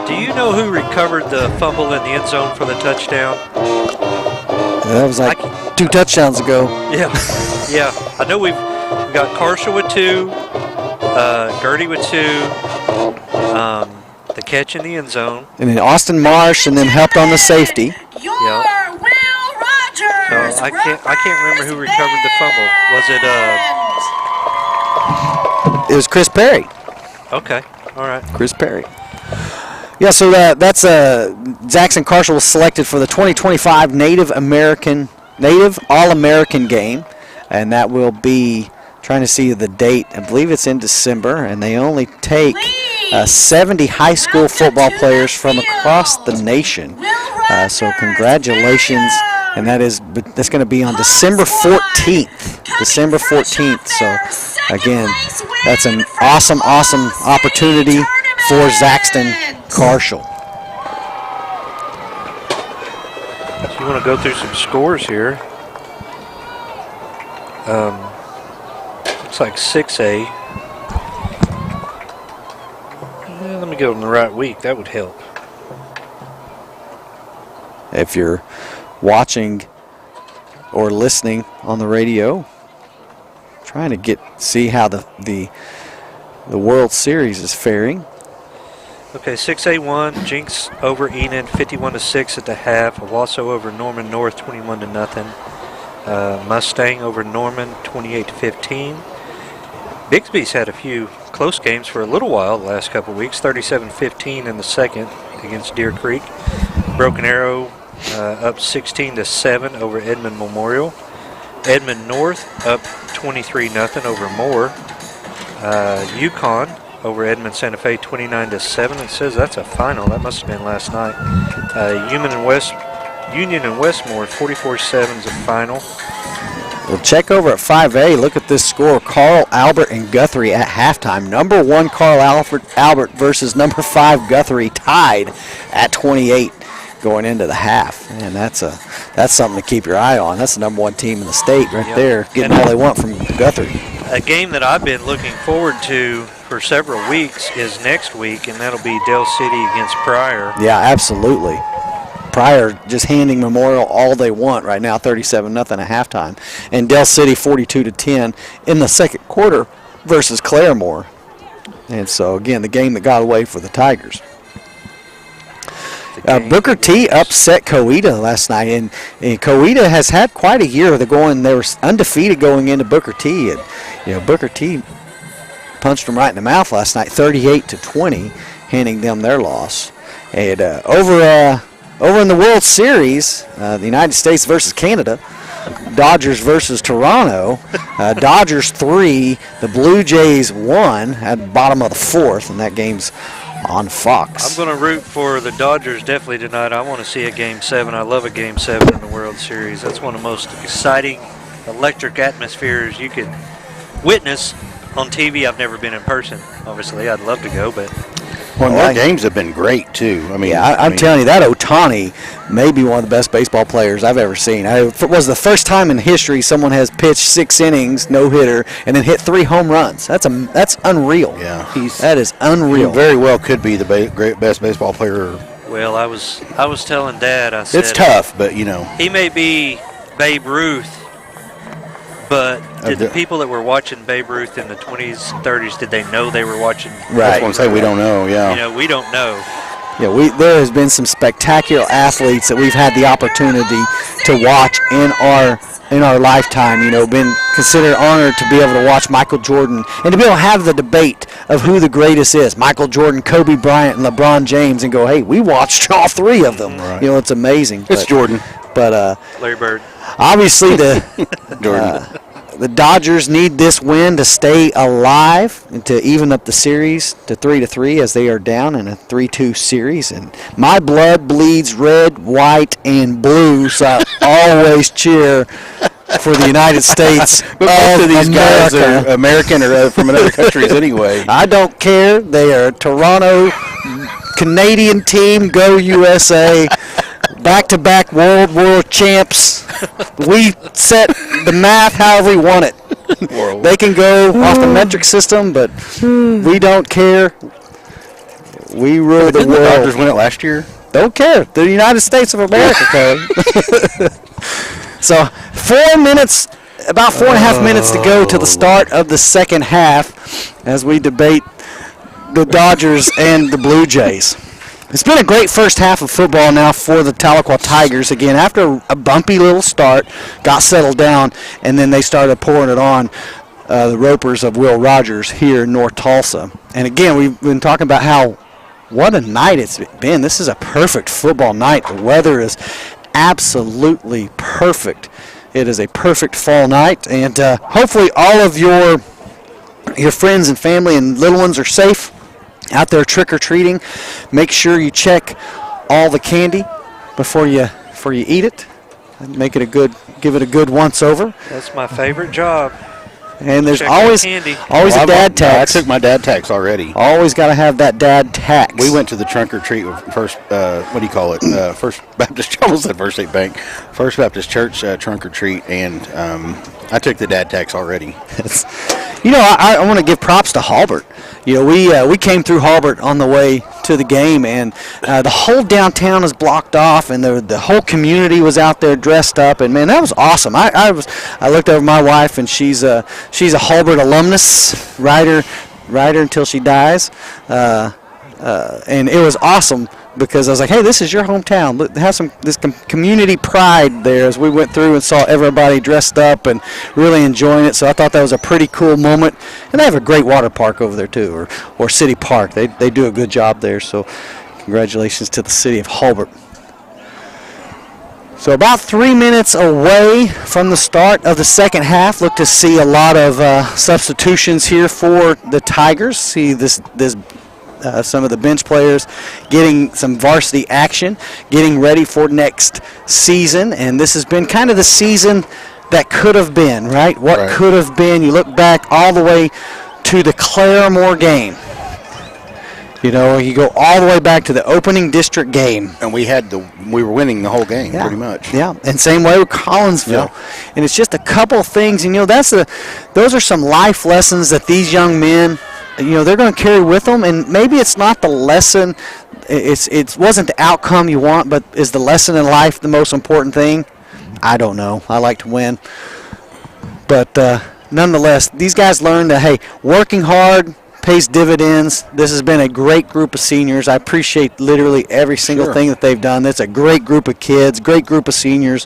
Do you know who recovered the fumble in the end zone for the touchdown? That was like 2 touchdowns ago. Yeah. I know we've got Carshall with 2, Gertie with 2, the catch in the end zone. And then Austin Marsh, and then helped on the safety. Yep. So I can't remember who recovered the fumble. Was it? It was Chris Perry. Okay. All right. Chris Perry. Yeah, so that's Zaxton Carshall was selected for the 2025 Native All-American game, and that will be, trying to see the date, I believe it's in December, and they only take 70 high school football players from across the nation. So congratulations, and that's going to be on December 14th. December 14th. So again, that's an awesome opportunity for Zaxton Carshall. So you want to go through some scores here. Looks like 6A. Let me go in the right week. That would help. If you're watching or listening on the radio, trying to see how the World Series is faring. Okay, 6A1, Jinx over Enid 51-6 at the half. Owasso over Norman North 21-0. Mustang over Norman 28-15. Bixby's had a few close games for a little while the last couple of weeks. 37-15 in the second against Deer Creek. Broken Arrow up 16-7 over Edmond Memorial. Edmond North up 23-0 over Moore. Yukon over Edmond Santa Fe 29-7. It says that's a final. That must have been last night. Union and Westmore 44-7 is a final. We'll check over at 5A. Look at this score. Carl Albert and Guthrie at halftime. Number 1 Carl Albert versus number 5 Guthrie tied at 28 going into the half. And that's something to keep your eye on. That's the number 1 team in the state right there, getting all they want from Guthrie. A game that I've been looking forward to for several weeks is next week, and that'll be Dell City against Pryor. Yeah, absolutely. Pryor just handing Memorial all they want right now, 37-0 at halftime. And Dell City 42-10 in the second quarter versus Claremore. And so, again, the game that got away for the Tigers. Booker T upset Coweta last night, and Coweta has had quite a year. They were undefeated going into Booker T, and Booker T punched them right in the mouth last night, 38-20, handing them their loss. And over in the World Series, the United States versus Canada, Dodgers versus Toronto. Dodgers 3, the Blue Jays 1 at the bottom of the fourth, and that game's on Fox. I'm going to root for the Dodgers definitely tonight. I want to see a Game 7. I love a Game 7 in the World Series. That's one of the most exciting, electric atmospheres you can witness on TV. I've never been in person. Obviously, I'd love to go, but... Well, our games have been great, too. I mean, I'm telling you, that Ohtani may be one of the best baseball players I've ever seen. It was the first time in history someone has pitched 6 innings, no-hitter, and then hit 3 home runs. That's unreal. Yeah. That is unreal. He very well could be the best baseball player. Well, I was telling Dad, I said... It's tough, but, He may be Babe Ruth, but did the people that were watching Babe Ruth in the 20s and 30s, did they know they were watching? Right. That's what I'm saying. We don't know, yeah. We don't know. Yeah, there has been some spectacular athletes that we've had the opportunity to watch in our lifetime. Been considered honored to be able to watch Michael Jordan and to be able to have the debate of who the greatest is, Michael Jordan, Kobe Bryant, and LeBron James, and go, hey, we watched all 3 of them. Right. It's amazing. It's Jordan. But Larry Bird. Obviously, Jordan. The Dodgers need this win to stay alive and to even up the series to 3-3 as they are down in a 3-2 series. And my blood bleeds red, white, and blue, so I always cheer for the United States. But most of these guys are American or from other countries anyway. I don't care. They are a Toronto Canadian team. Go USA. Back-to-back world champs. We set the math however we want it. They can go off the metric system, but we don't care. We rule the world. The Dodgers win it last year? Don't care. The United States of America, Cody. So 4 minutes, about 4.5 minutes to go to the start of the second half as we debate the Dodgers and the Blue Jays. It's been a great first half of football now for the Tahlequah Tigers. Again, after a bumpy little start, got settled down, and then they started pouring it on the Ropers of Will Rogers here in North Tulsa. And again, we've been talking about what a night it's been. This is a perfect football night. The weather is absolutely perfect. It is a perfect fall night, and hopefully all of your friends and family and little ones are safe out there trick-or-treating. Make sure you check all the candy before you eat it. Give it a good once-over. That's my favorite job. And there's Check always that a dad tax. I took my dad tax already. Always got to have that dad tax. We went to the trunk or treat First Baptist. I almost said First State Bank. First Baptist Church trunk or treat, and I took the dad tax already. I want to give props to Halbert. We came through Halbert on the way to the game, and the whole downtown is blocked off, and the whole community was out there dressed up, and man, that was awesome. I looked over my wife, and she's a Halbert alumnus, rider until she dies, and it was awesome because I was like, hey, this is your hometown. Look, have this community pride there as we went through and saw everybody dressed up and really enjoying it. So I thought that was a pretty cool moment. And they have a great water park over there too, or city park. They do a good job there. So congratulations to the city of Halbert. So about 3 minutes away from the start of the second half. Look to see a lot of substitutions here for the Tigers. See this some of the bench players getting some varsity action, getting ready for next season. And this has been kind of the season that could have been, right? What could have been. You look back all the way to the Claremore game. You go all the way back to the opening district game. And we were winning the whole game, pretty much. Yeah, and same way with Collinsville. Yeah. And it's just a couple things, and those are some life lessons that these young men, they're going to carry with them, and maybe it's not the lesson, it wasn't the outcome you want, but is the lesson in life the most important thing? I don't know. I like to win. But nonetheless, these guys learned that, hey, working hard pays dividends. This has been a great group of seniors. I appreciate literally every single thing that they've done. It's a great group of kids, great group of seniors,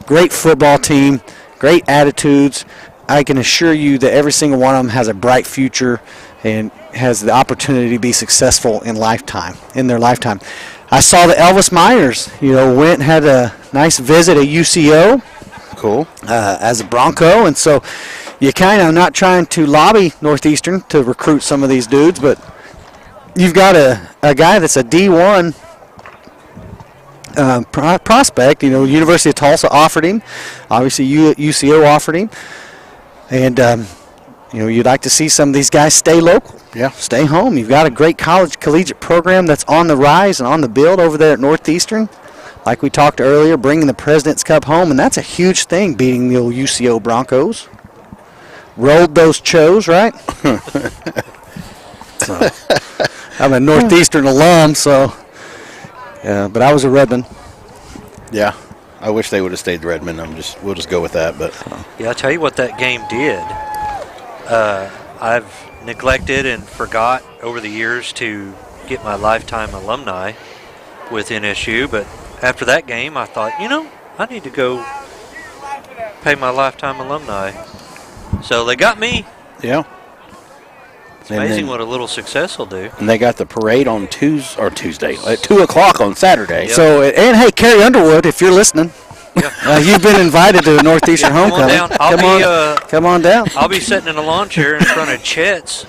great football team, great attitudes. I can assure you that every single one of them has a bright future and has the opportunity to be successful in their lifetime. I saw the Elvis Miners, went and had a nice visit at UCO. Cool. As a Bronco, and so you kind of not trying to lobby Northeastern to recruit some of these dudes, but you've got a guy that's a D1 prospect. University of Tulsa offered him. Obviously, UCO offered him. And, you'd like to see some of these guys stay local. Yeah. Stay home. You've got a great college collegiate program that's on the rise and on the build over there at Northeastern. Like we talked earlier, bringing the President's Cup home, and that's a huge thing, beating the old UCO Broncos. Rolled those Chos, right? So, I'm a Northeastern alum, so, but I was a Redman. Yeah. I wish they would have stayed Redmond. We'll just go with that. But yeah, I'll tell you what that game did. I've neglected and forgot over the years to get my lifetime alumni with NSU, but after that game, I thought, I need to go pay my lifetime alumni. So they got me. Yeah. It's amazing what a little success will do. And they got the parade on Tuesday at 2 o'clock on Saturday. Yep. So, and hey, Carrie Underwood, if you're listening, you've been invited to the Northeastern Homecoming. Come on down. I'll be sitting in a lawn chair in front of Chet's.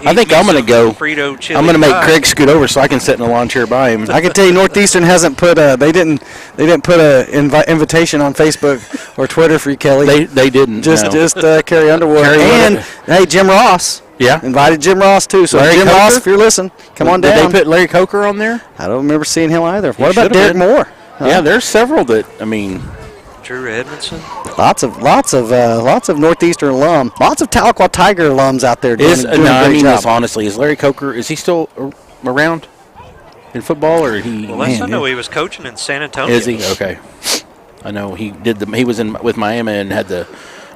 I think I'm going to go. Frito chili I'm going to make pie. Craig scoot over so I can sit in a lawn chair by him. I can tell you, Northeastern hasn't put they didn't put a invitation on Facebook or Twitter for you, Kelly. They didn't. Just Carrie Underwood and hey, Jim Ross. Yeah, invited Jim Ross too. So Larry Jim Coker? Ross, if you're listening, come on down. Did they put Larry Coker on there? I don't remember seeing him either. He What about Derek been. Moore? Yeah, there's several that Drew Edmondson. Lots of Northeastern alum, lots of Tahlequah Tiger alums out there doing a great job. This honestly, is Larry Coker? Is he still around in football, or he? Well, last I know he was coaching in San Antonio. Is he? Okay. I know he did He was with Miami and had the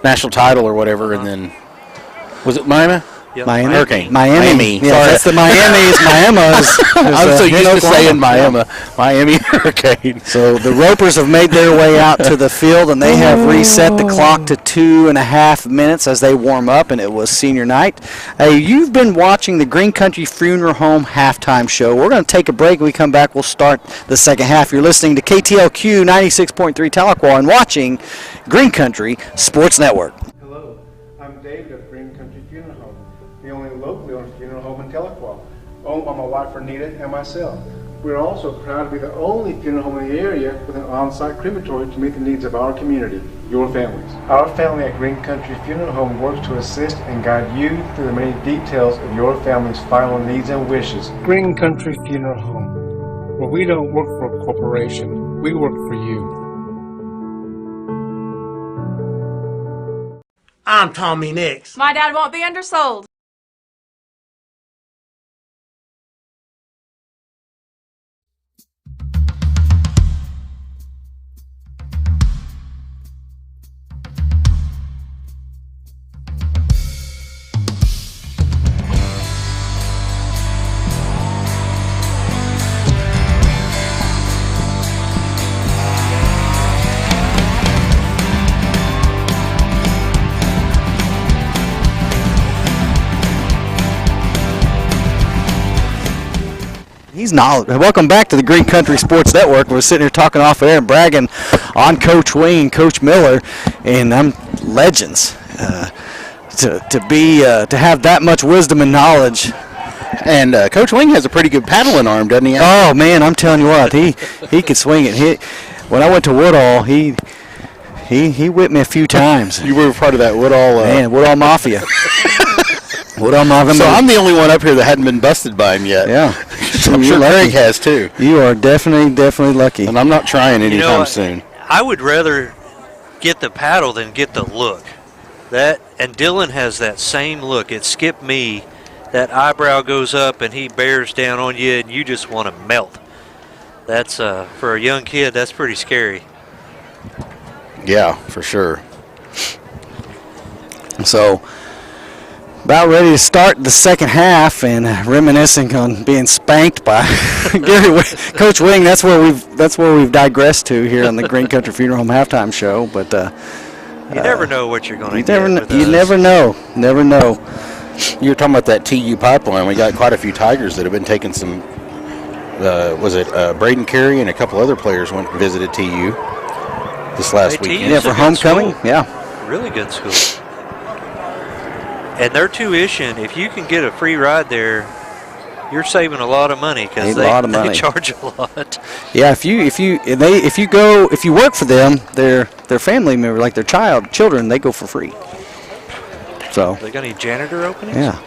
national title or whatever, and then was it Miami? Yep. Miami. Hurricane. Miami. Yeah, Sorry. that's the Miami's. I'm so used to saying Miami Hurricane. So the Ropers have made their way out to the field, and they have reset the clock to 2.5 minutes as they warm up, and it was senior night. Hey, you've been watching the Green Country Funeral Home halftime show. We're going to take a break. When we come back, we'll start the second half. You're listening to KTLQ 96.3 Tahlequah and watching Green Country Sports Network. Hello, I'm David of Green Country Funeral Home, the only locally owned funeral home in Tahlequah, owned by my wife Renita and myself. We're also proud to be the only funeral home in the area with an on-site crematory to meet the needs of our community, your families. Our family at Green Country Funeral Home works to assist and guide you through the many details of your family's final needs and wishes. Green Country Funeral Home, where we don't work for a corporation, we work for you. I'm Tommy Nix. My dad won't be undersold. He's knowledgeable. Welcome back to the Green Country Sports Network. We're sitting here talking off air and bragging on Coach Wing and Coach Miller, and I'm legends. To have that much wisdom and knowledge. And Coach Wing has a pretty good paddling arm, doesn't he? Oh man, I'm telling you what, he could swing it. When I went to Woodall, he whipped me a few times. You were part of that Woodall. Woodall Mafia. Woodall Mafia. So I'm the only one up here that hadn't been busted by him yet. Yeah. I'm sure Craig has too. You are definitely lucky. And I'm not trying anytime soon. I would rather get the paddle than get the look. And Dylan has that same look. It skipped me. That eyebrow goes up and he bears down on you and you just want to melt. That's for a young kid, that's pretty scary. Yeah, for sure. So about ready to start the second half and reminiscing on being spanked by Coach Wing. That's where we've digressed to here on the Green Country Funeral Home halftime show. But You never know what you're going to You get. never know. Never know. You were talking about that TU pipeline. We got quite a few Tigers that have been taking some. Braden Carey and a couple other players went and visited TU this last weekend. Yeah, for homecoming. School. Yeah. Really good school. And their tuition, if you can get a free ride there, you're saving a lot of money because they charge a lot. Yeah, if you work for them, their family member, like their children, they go for free. So They got any janitor openings? yeah.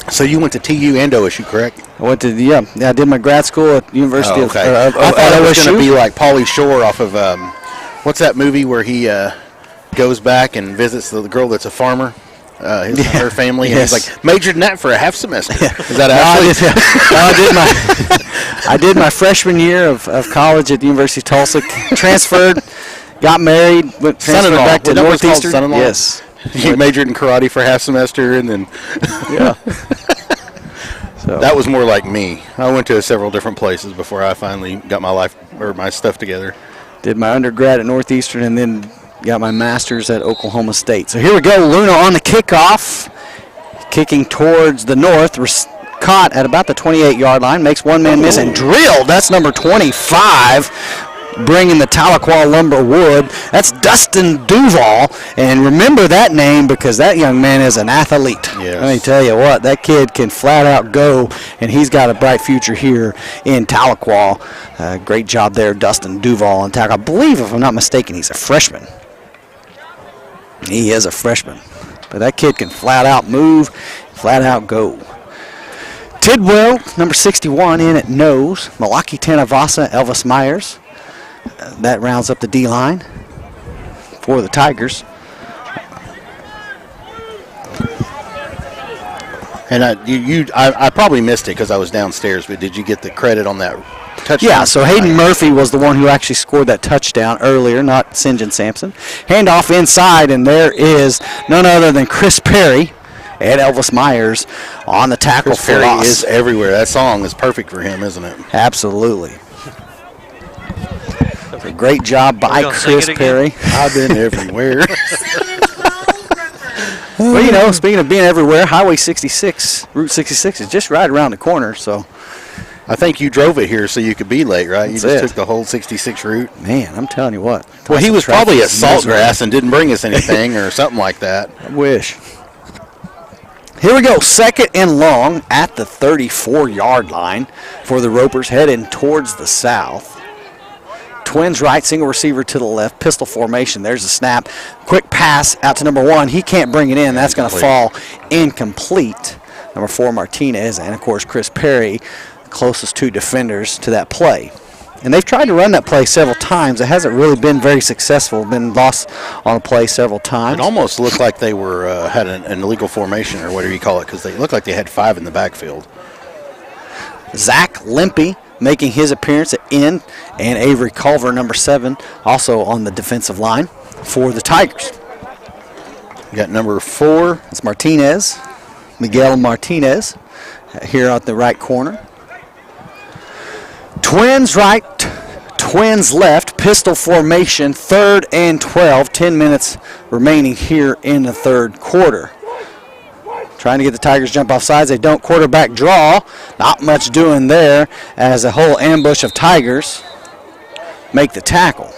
So you went to TU and OSU, correct? I went to I did my grad school at University okay. of I thought it was OSU. going to be like Pauly Shore off of what's that movie where he goes back and visits the girl that's a farmer, her family, and he's like majored in that for a half semester. Is that I did my freshman year of college at the University of Tulsa. Transferred, got married, transferred back to Northeastern. Son-in-law? Yes. You majored in karate for half semester, and then So that was more like me. I went to several different places before I finally got my stuff together. Did my undergrad at Northeastern, and then got my master's at Oklahoma State. So here we go. Luna on the kickoff, kicking towards the north. Caught at about the 28-yard line, makes one man miss and drilled. That's number 25. Bringing the Tahlequah Lumber wood. That's Dustin Duval. And remember that name because that young man is an athlete. Yes. Let me tell you what, that kid can flat out go, and he's got a bright future here in Tahlequah. Great job there, Dustin Duval on tackle. I believe, if I'm not mistaken, he's a freshman. He is a freshman. But that kid can flat out move, flat out go. Tidwell, number 61, in at nose. Malaki Tanavasa, Elvis Myers. That rounds up the D-line for the Tigers. And I probably missed it because I was downstairs, but did you get the credit on that touchdown? Yeah, so Hayden Murphy was the one who actually scored that touchdown earlier, not St. John Sampson. Handoff inside, and there is none other than Chris Perry and Elvis Myers on the tackle for loss. Perry is everywhere. That song is perfect for him, isn't it? Absolutely. A great job by Chris Perry. I've been everywhere. Well, speaking of being everywhere, Highway 66, Route 66 is just right around the corner. So, I think you drove it here so you could be late, right? You just took the whole 66 route. Man, I'm telling you what. Well, he was probably at Saltgrass and didn't bring us anything or something like that. I wish. Here we go, 2nd and long at the 34-yard line for the Ropers heading towards the south. Twins right, single receiver to the left, pistol formation. There's a snap. Quick pass out to number 1. He can't bring it in. That's going to fall incomplete. Number 4, Martinez, and, of course, Chris Perry, closest 2 defenders to that play. And they've tried to run that play several times. It hasn't really been very successful. Been lost on a play several times. It almost looked like they were had an illegal formation or whatever you call it because they looked like they had 5 in the backfield. Zach Limpy making his appearance at end, and Avery Culver, number 7, also on the defensive line for the Tigers. You got number 4. It's Martinez, Miguel Martinez, here at the right corner. Twins right, Twins left, pistol formation, 3rd and 12, 10 minutes remaining here in the third quarter. Trying to get the Tigers jump off sides. They don't. Quarterback draw. Not much doing there as a whole ambush of Tigers make the tackle.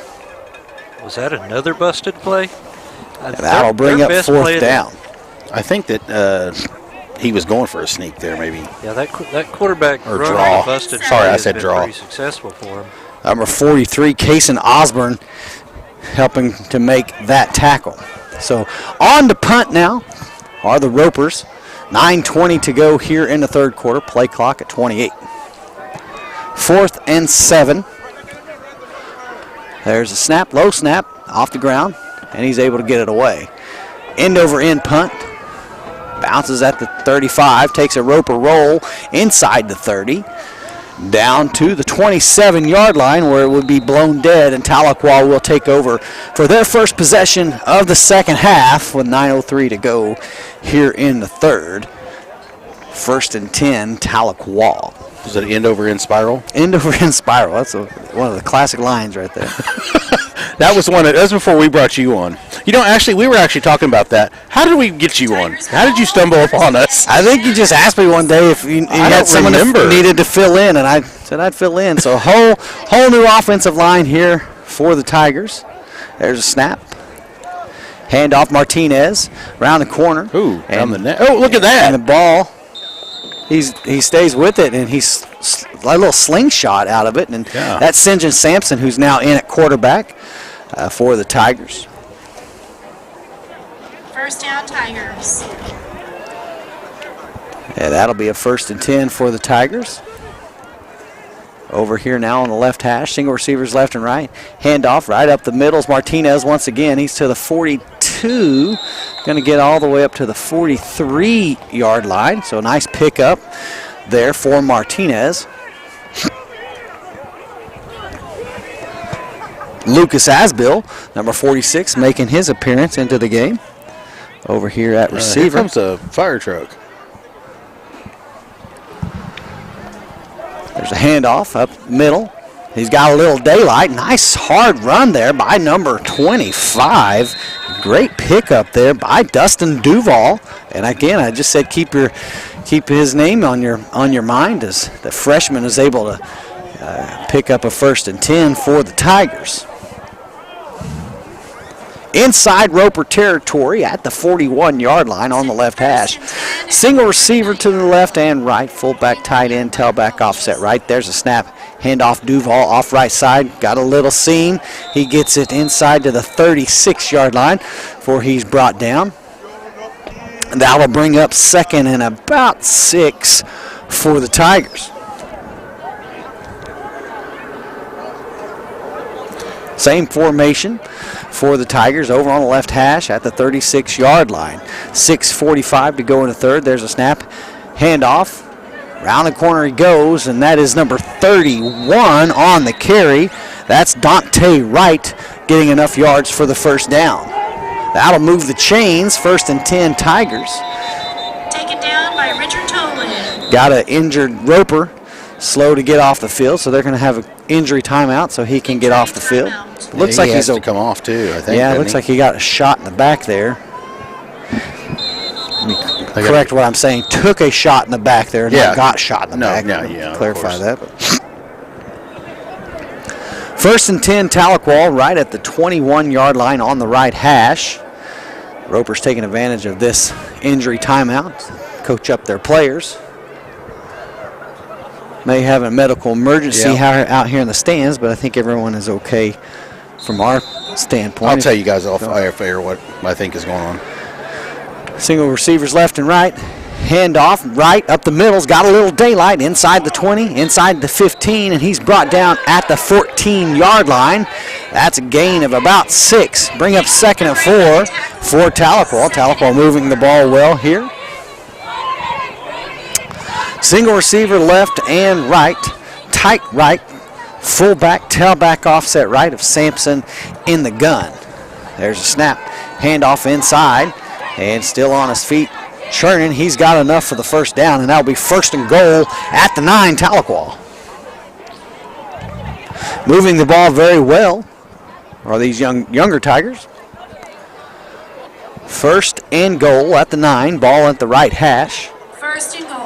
Was that another busted play? That'll bring up 4th down. I think that he was going for a sneak there, maybe. Yeah, that quarterback or run draw. Busted Sorry, play I has said been draw. Pretty successful for him. Number 43, Kason Osborne, helping to make that tackle. So on to punt now are the Ropers. 9:20 to go here in the third quarter. Play clock at 28. 4th and 7. There's a snap, low snap, off the ground, and he's able to get it away. End over end punt. Bounces at the 35, takes a Roper roll inside the 30. Down to the 27-yard line where it would be blown dead, and Tahlequah will take over for their first possession of the second half with 9:03 to go here in the third. 1st and 10, Tahlequah. Is it end over end spiral? End over end spiral. That's one of the classic lines right there. That was that was before we brought you on. You know, actually, we were actually talking about that. How did we get you on? How did you stumble upon us? I think you just asked me one day if you had someone that needed to fill in, and I said I'd fill in. So whole new offensive line here for the Tigers. There's a snap. Hand off Martinez around the corner. Ooh, down the net. Oh, look at that. And the ball, he stays with it, and he's a little slingshot out of it. And that's St. John Sampson, who's now in at quarterback for the Tigers. First down, Tigers. Yeah, that'll be a 1st and 10 for the Tigers. Over here now on the left hash, single receivers left and right. Handoff right up the middle. Martinez once again. He's to the 42. Going to get all the way up to the 43-yard line. So a nice pickup there for Martinez. Lucas Asbill, number 46, making his appearance into the game. Over here at receiver. Here comes a fire truck. There's a handoff up middle. He's got a little daylight. Nice hard run there by number 25. Great pickup there by Dustin Duval. And again, I just said keep his name on your mind as the freshman is able to pick up a 1st and 10 for the Tigers. Inside Roper territory at the 41-yard line on the left hash. Single receiver to the left and right. Fullback, tight end, tailback, offset right. There's a snap. Handoff Duval off right side. Got a little seam. He gets it inside to the 36-yard line before he's brought down. And that will bring up 2nd and about 6 for the Tigers. Same formation for the Tigers over on the left hash at the 36-yard line. 6:45 to go in the 3rd. There's a snap. Handoff. Around the corner he goes, and that is number 31 on the carry. That's Dante Wright getting enough yards for the 1st down. That'll move the chains. 1st and 10 Tigers. Taken down by Richard Tolan. Got an injured Roper. Slow to get off the field, so they're going to have an injury timeout so he can get off the field. Looks like he's to come off too, I think. Yeah, it looks like he got a shot in the back there. Let me correct what I'm saying. Took a shot in the back there, not got shot in the back. Clarify that. But 1st and 10 Tahlequah right at the 21-yard line on the right hash. Roper's taking advantage of this injury timeout to coach up their players. May have a medical emergency out here in the stands, but I think everyone is okay from our standpoint. I'll tell you guys off air what I think is going on. Single receivers left and right. Handoff right up the middle's got a little daylight inside the 20, inside the 15, and he's brought down at the 14-yard line. That's a gain of about 6. Bring up 2nd and 4 for Tahlequah. Tahlequah moving the ball well here. Single receiver left and right, tight right, fullback, tailback, offset right of Sampson in the gun. There's a snap, handoff inside, and still on his feet, churning. He's got enough for the 1st down, and that'll be 1st and goal at the 9, Tahlequah. Moving the ball very well are these younger Tigers. 1st and goal at the 9, ball at the right hash. 1st and goal.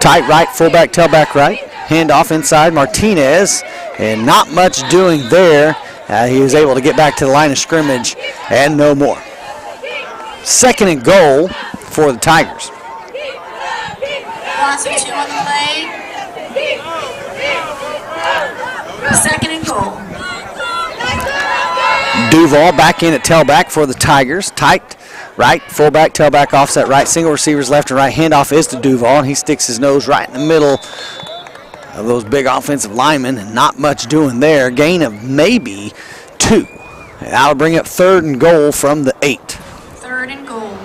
Tight right, fullback, tailback right. Handoff inside, Martinez. And not much doing there. He was able to get back to the line of scrimmage and no more. 2nd and goal for the Tigers. Loss of 2 on the play. 2nd and goal. Duval back in at tailback for the Tigers. Tight right, fullback, tailback, offset right. Single receivers left and right. Handoff is to Duval, and he sticks his nose right in the middle of those big offensive linemen, and not much doing there. Gain of maybe 2. And that'll bring up 3rd and goal from the 8. 3rd and goal.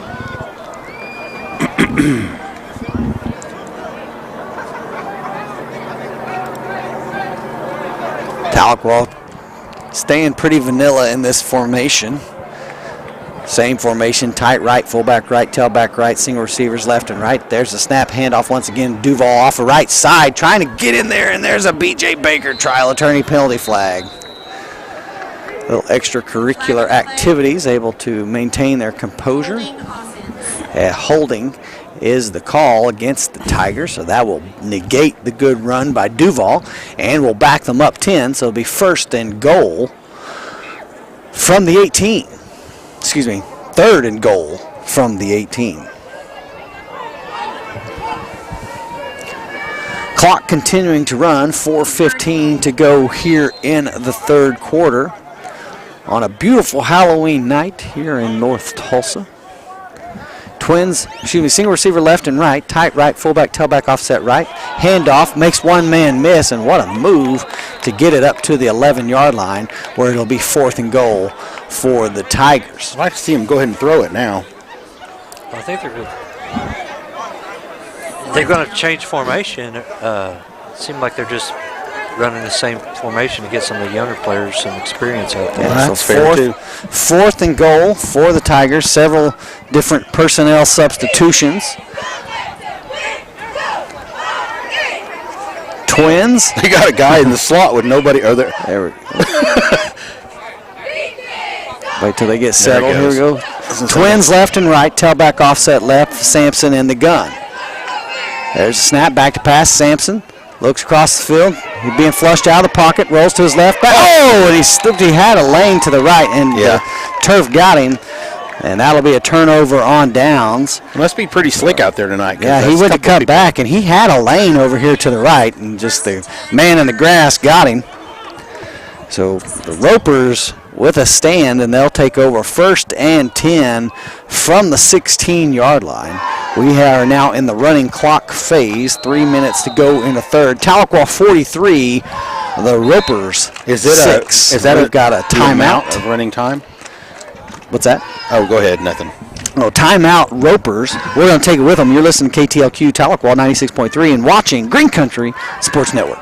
Tahlequah staying pretty vanilla in this formation. Same formation, tight right, fullback right, tailback right, single receivers left and right. There's a snap, handoff once again. Duval off the right side, trying to get in there, and there's a B.J. Baker trial attorney penalty flag. Little extracurricular activities, able to maintain their composure. Holding is the call against the Tigers, so that will negate the good run by Duval and will back them up 10, so it'll be 1st and goal from the 18. Excuse me, 3rd and goal from the 18. Clock continuing to run, 4:15 to go here in the 3rd quarter on a beautiful Halloween night here in North Tulsa. Single receiver left and right, tight right, fullback, tailback, offset right. Handoff, makes one man miss, and what a move to get it up to the 11-yard line where it'll be 4th and goal for the Tigers. I'd like to see him go ahead and throw it now. I think they're going to change formation. Seems like they're just running the same formation to get some of the younger players some experience out there. Yeah, so 4th and goal for the Tigers. Several different personnel substitutions. Twins. They got a guy in the slot with nobody. There we go. Wait till they get settled. Here we go. Twins left and right. Tailback offset left. Sampson in the gun. There's a snap back to pass. Sampson looks across the field. He's being flushed out of the pocket. Rolls to his left. Oh, and he had a lane to the right, and the turf got him. And that'll be a turnover on downs. It must be pretty slick out there tonight. Yeah, he went to cut back, and he had a lane over here to the right, and just the man in the grass got him. So the Ropers with a stand, and they'll take over 1st and 10 from the 16-yard line. We are now in the running clock phase. 3 minutes to go in the 3rd. Tahlequah 43, the Ropers 6. We've got a timeout of running time? What's that? Oh, go ahead, nothing. Oh, timeout, Ropers. We're going to take it with them. You're listening to KTLQ Tahlequah 96.3 and watching Green Country Sports Network.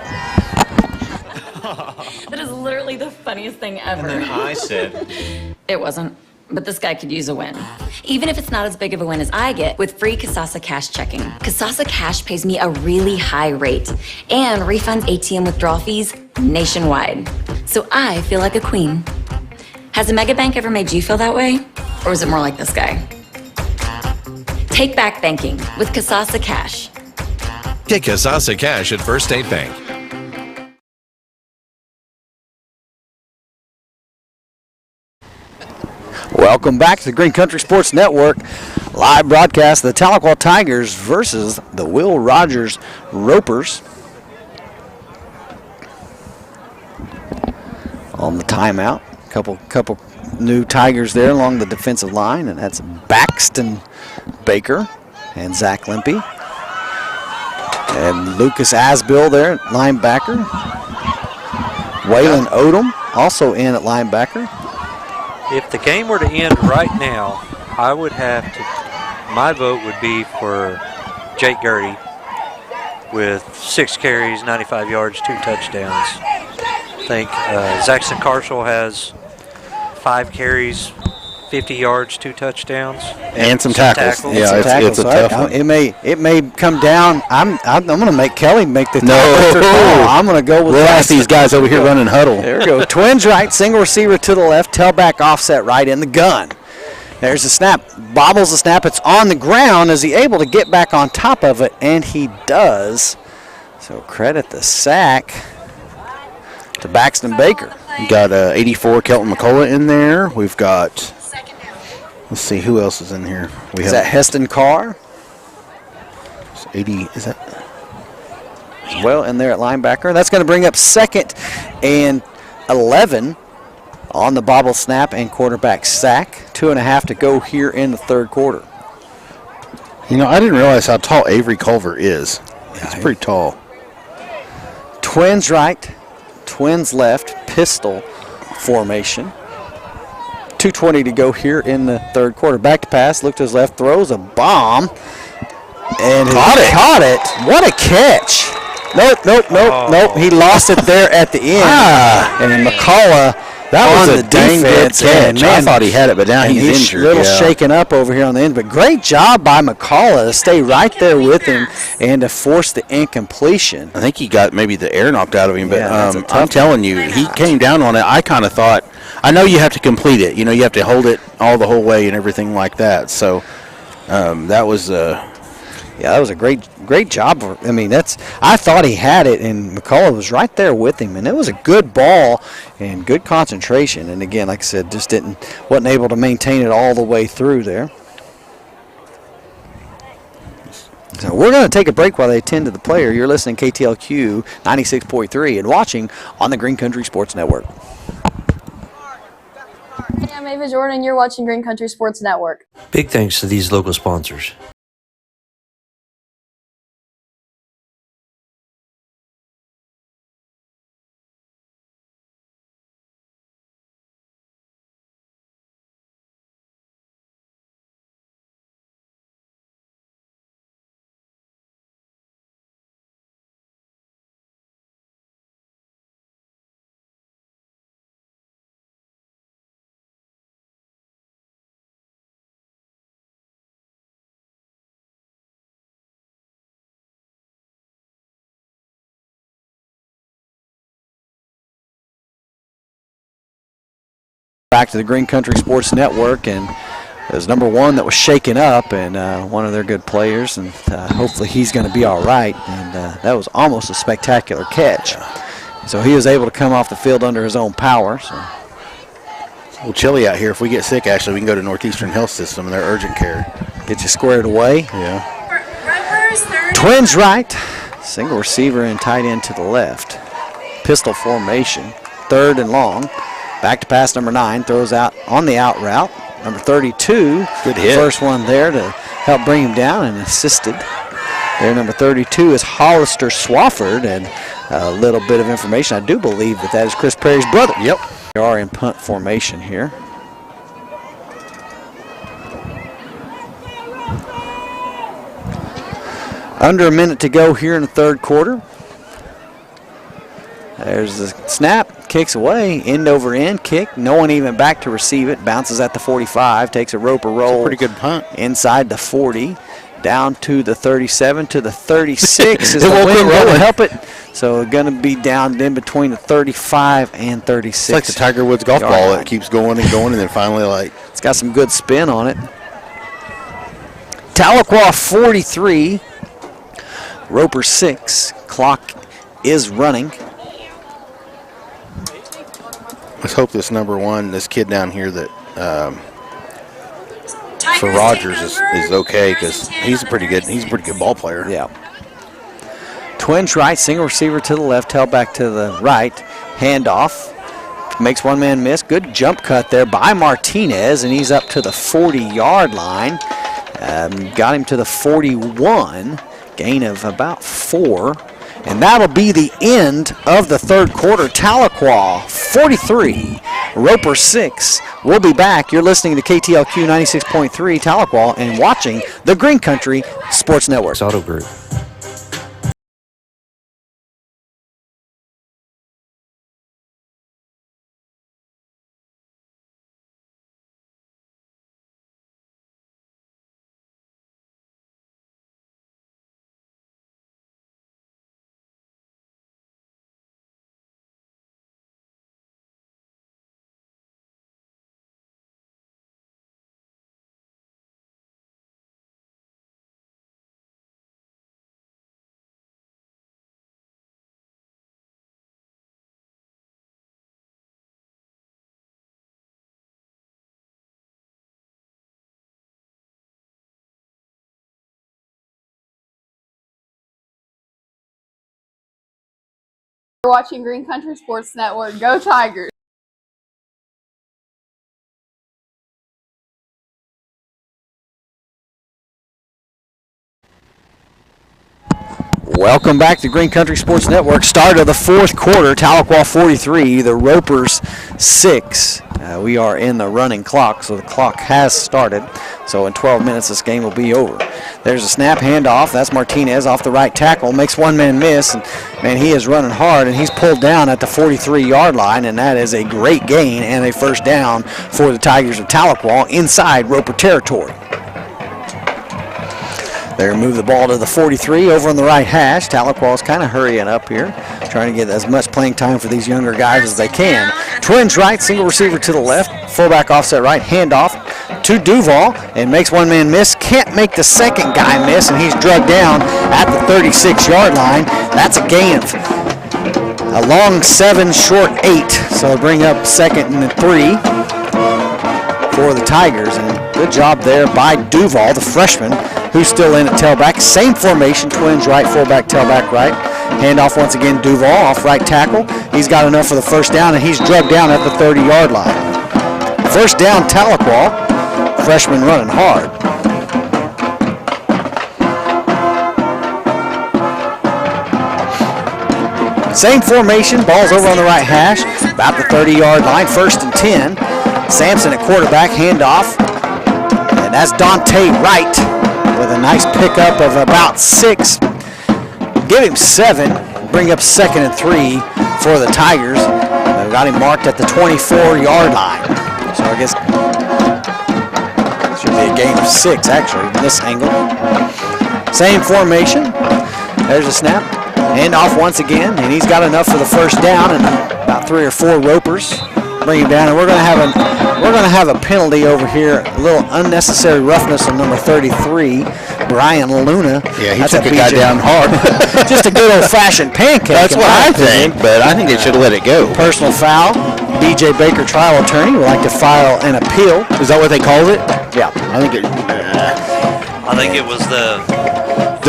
That is literally the funniest thing ever. And then I said... It wasn't. But this guy could use a win. Even if it's not as big of a win as I get with free Kasasa Cash checking. Kasasa Cash pays me a really high rate and refunds ATM withdrawal fees nationwide. So I feel like a queen. Has a mega bank ever made you feel that way? Or is it more like this guy? Take back banking with Kasasa Cash. Get Kasasa Cash at First State Bank. Welcome back to the Green Country Sports Network. Live broadcast of the Tahlequah Tigers versus the Will Rogers Ropers. On the timeout. Couple new Tigers there along the defensive line, and that's Baxton Baker and Zach Limpy. And Lucas Asbill there at linebacker. Waylon Odom also in at linebacker. If the game were to end right now, I would have to, my vote would be for Jake Gertie with 6 carries, 95 yards, 2 touchdowns. I think Zaxton Carshall has 5 carries, 50 yards, 2 touchdowns, and some tackles. Yeah, it's a tough one. It may come down. I'm going to make Kelly make the tackle. No, I'm going to go with. We'll ask these guys over here running huddle. There we go. Twins right, single receiver to the left, tailback offset right in the gun. There's the snap. Bobbles the snap. It's on the ground. Is he able to get back on top of it? And he does. So credit the sack to Baxton Baker. We got 84 Kelton McCullough in there. We've got, let's see, who else is in here? Is that Heston Carr? 80, is that? Well, in there at linebacker. That's going to bring up 2nd and 11 on the bobble snap and quarterback sack. 2.5 to go here in the 3rd quarter. You know, I didn't realize how tall Avery Culver is. He's pretty tall. Twins right, Twins left, pistol formation. 2:20 to go here in the 3rd quarter. Back to pass, look to his left, throws a bomb. And caught it. What a catch. Nope. He lost it there at the end. And McCullough That was a dang good defense, catch. and, man, I thought he had it, but now he's injured. A little yeah. shaken up over here on the end. But great job by McCullough to stay right there with him and to force the incompletion. I think he got maybe the air knocked out of him, but I'm tough telling you, he came down on it. I kind of thought, I know you have to complete it. You know, you have to hold it all the whole way and everything like that. So that was that was a great job. I mean, I thought he had it, and McCullough was right there with him, and it was a good ball and good concentration. And again, like I said, just wasn't able to maintain it all the way through there. So we're going to take a break while they attend to the player. You're listening to KTLQ 96.3 and watching on the Green Country Sports Network. Hey, I'm Ava Jordan, and you're watching Green Country Sports Network. Big thanks to these local sponsors. Back to the Green Country Sports Network, and there's number one that was shaken up, and one of their good players, and hopefully he's going to be all right. And that was almost a spectacular catch. So he was able to come off the field under his own power. So. It's a little chilly out here. If we get sick, actually, we can go to Northeastern Health System and their urgent care. Get you squared away. Yeah. Twins right, single receiver and tight end to the left. Pistol formation, third and long. Back to pass number 9, throws out on the out route. Number 32, good hit. First one there to help bring him down and assisted. There, number 32 is Hollister Swafford, and a little bit of information. I do believe that is Chris Perry's brother. Yep. We are in punt formation here. Under a minute to go here in the third quarter. There's the snap, kicks away, end over end kick. No one even back to receive it. Bounces at the 45, takes a roper roll. Pretty good punt. Inside the 40, down to the 37, to the 36. Is the won't wind quit going to rolling. help it? So going to be down in between the 35 and 36. It's like the Tiger Woods golf ball. It keeps going and going, and then finally, it's got some good spin on it. Tahlequah 43, Roper 6. Clock is running. Let's hope this number one, this kid down here that for Rogers is okay, because he's a pretty good ball player. Yeah. Twins right, single receiver to the left, held back to the right, handoff, makes one man miss. Good jump cut there by Martinez, and he's up to the 40-yard line. Got him to the 41, gain of about 4. And that'll be the end of the third quarter. Tahlequah 43, Roper 6. We'll be back. You're listening to KTLQ 96.3 Tahlequah and watching the Green Country Sports Network. Auto Group. You're watching Green Country Sports Network. Go Tigers! Welcome back to Green Country Sports Network. Start of the fourth quarter. Tahlequah 43, the Ropers 6. We are in the running clock, so the clock has started. So in 12 minutes, this game will be over. There's a snap handoff. That's Martinez off the right tackle. Makes one man miss. And, man, he is running hard, and he's pulled down at the 43-yard line, and that is a great gain and a first down for the Tigers of Tahlequah inside Roper territory. They move the ball to the 43 over on the right hash. Tahlequah is kind of hurrying up here, trying to get as much playing time for these younger guys as they can. Twins right, single receiver to the left, fullback offset right, handoff to Duval, and makes one man miss. Can't make the second guy miss, and he's drugged down at the 36-yard line. That's a gain of a long 7, short 8. So bring up 2nd and 3 for the Tigers, and good job there by Duval, the freshman, who's still in at tailback. Same formation, Twins right, fullback, tailback right. Handoff once again, Duval off right tackle. He's got enough for the first down, and he's drugged down at the 30-yard line. First down, Tahlequah. Freshman running hard. Same formation, ball's over on the right hash, about the 30-yard line, 1st and 10. Sampson at quarterback, handoff, and that's Dante Wright with a nice pickup of about 6. Give him 7, bring up 2nd and 3 for the Tigers. They've got him marked at the 24-yard line. So I guess it should be a gain of 6 actually from this angle. Same formation. There's a snap. Handoff once again, and he's got enough for the first down and about 3 or 4 Ropers. Bring him down, and we're going to have a penalty over here. A little unnecessary roughness on number 33, Brian Luna. Yeah, he took a guy down hard. Just a good old-fashioned pancake. That's what I think, but I think they should have let it go. Personal foul. BJ Baker, trial attorney, would like to file an appeal. Is that what they called it? Yeah. I think it was the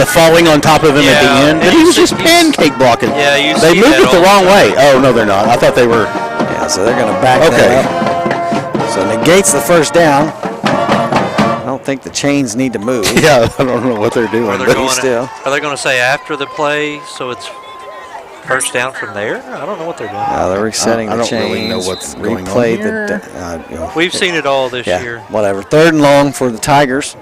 falling on top of him at the end. But he was just pancake blocking. Yeah, you They see moved that it the wrong way. Oh, no, they're not. I thought they were. Yeah, so they're going to back that up. So negates the first down. I don't think the chains need to move. Yeah, I don't know what they're doing. Are they going to say after the play, so it's first down from there? I don't know what they're doing. They're resetting the chains. I don't really know what's going on here. We've seen it all this year. Whatever. 3rd and long for the Tigers.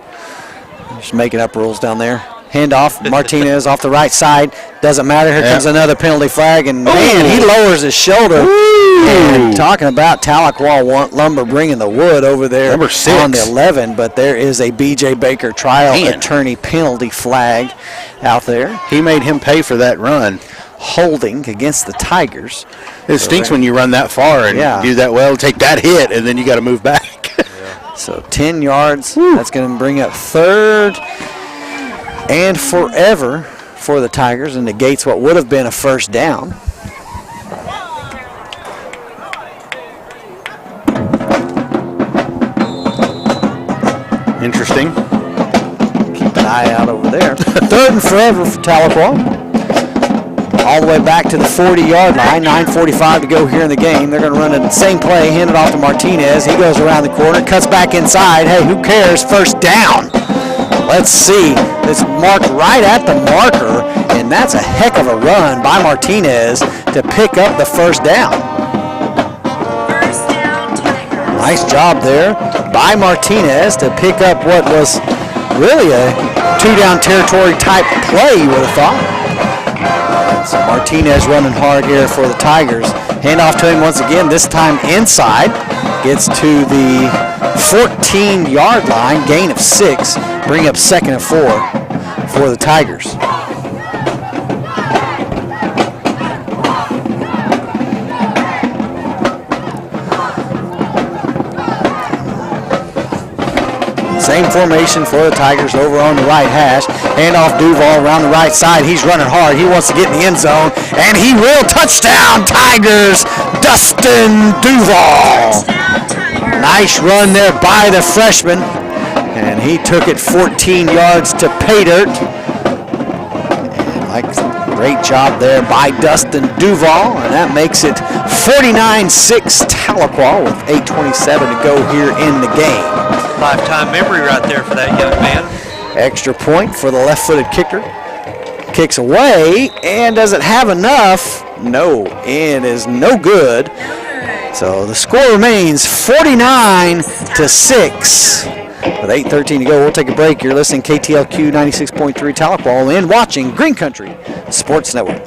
Just making up rules down there. Handoff, Martinez off the right side. Doesn't matter. Here comes another penalty flag, and man, he lowers his shoulder. And talking about Tahlequah Lumber bringing the wood over there number 6 on the 11, but there is a B.J. Baker trial attorney penalty flag out there. He made him pay for that run. Holding against the Tigers. It stinks when you run that far and do that well, take that hit, and then you got to move back. So 10 yards. That's going to bring up 3rd and forever for the Tigers and negates what would have been a first down. Interesting. Keep an eye out over there. 3rd and forever for Tahlequah. All the way back to the 40-yard line. 9:45 to go here in the game. They're going to run the same play, hand it off to Martinez. He goes around the corner, cuts back inside. Hey, who cares? First down. Let's see. It's marked right at the marker, and that's a heck of a run by Martinez to pick up the first down. Nice job there by Martinez to pick up what was really a 2-down territory type play, you would have thought. So Martinez running hard here for the Tigers. Handoff to him once again, this time inside. Gets to the 14-yard line, gain of 6. Bring up 2nd and 4 for the Tigers. Same formation for the Tigers over on the right hash. Handoff Duval around the right side. He's running hard. He wants to get in the end zone, and he will. Touchdown, Tigers! Dustin Duval. Nice run there by the freshman, and he took it 14 yards to pay dirt. And great job there by Dustin Duval, and that makes it 49-6 Tahlequah with 8:27 to go here in the game. Lifetime memory right there for that young man. Extra point for the left-footed kicker. Kicks away, and does it have enough? No, it is no good. So the score remains 49-6. With 8:13 to go, we'll take a break. You're listening KTLQ 96.3 Tahlequah and watching Green Country Sports Network.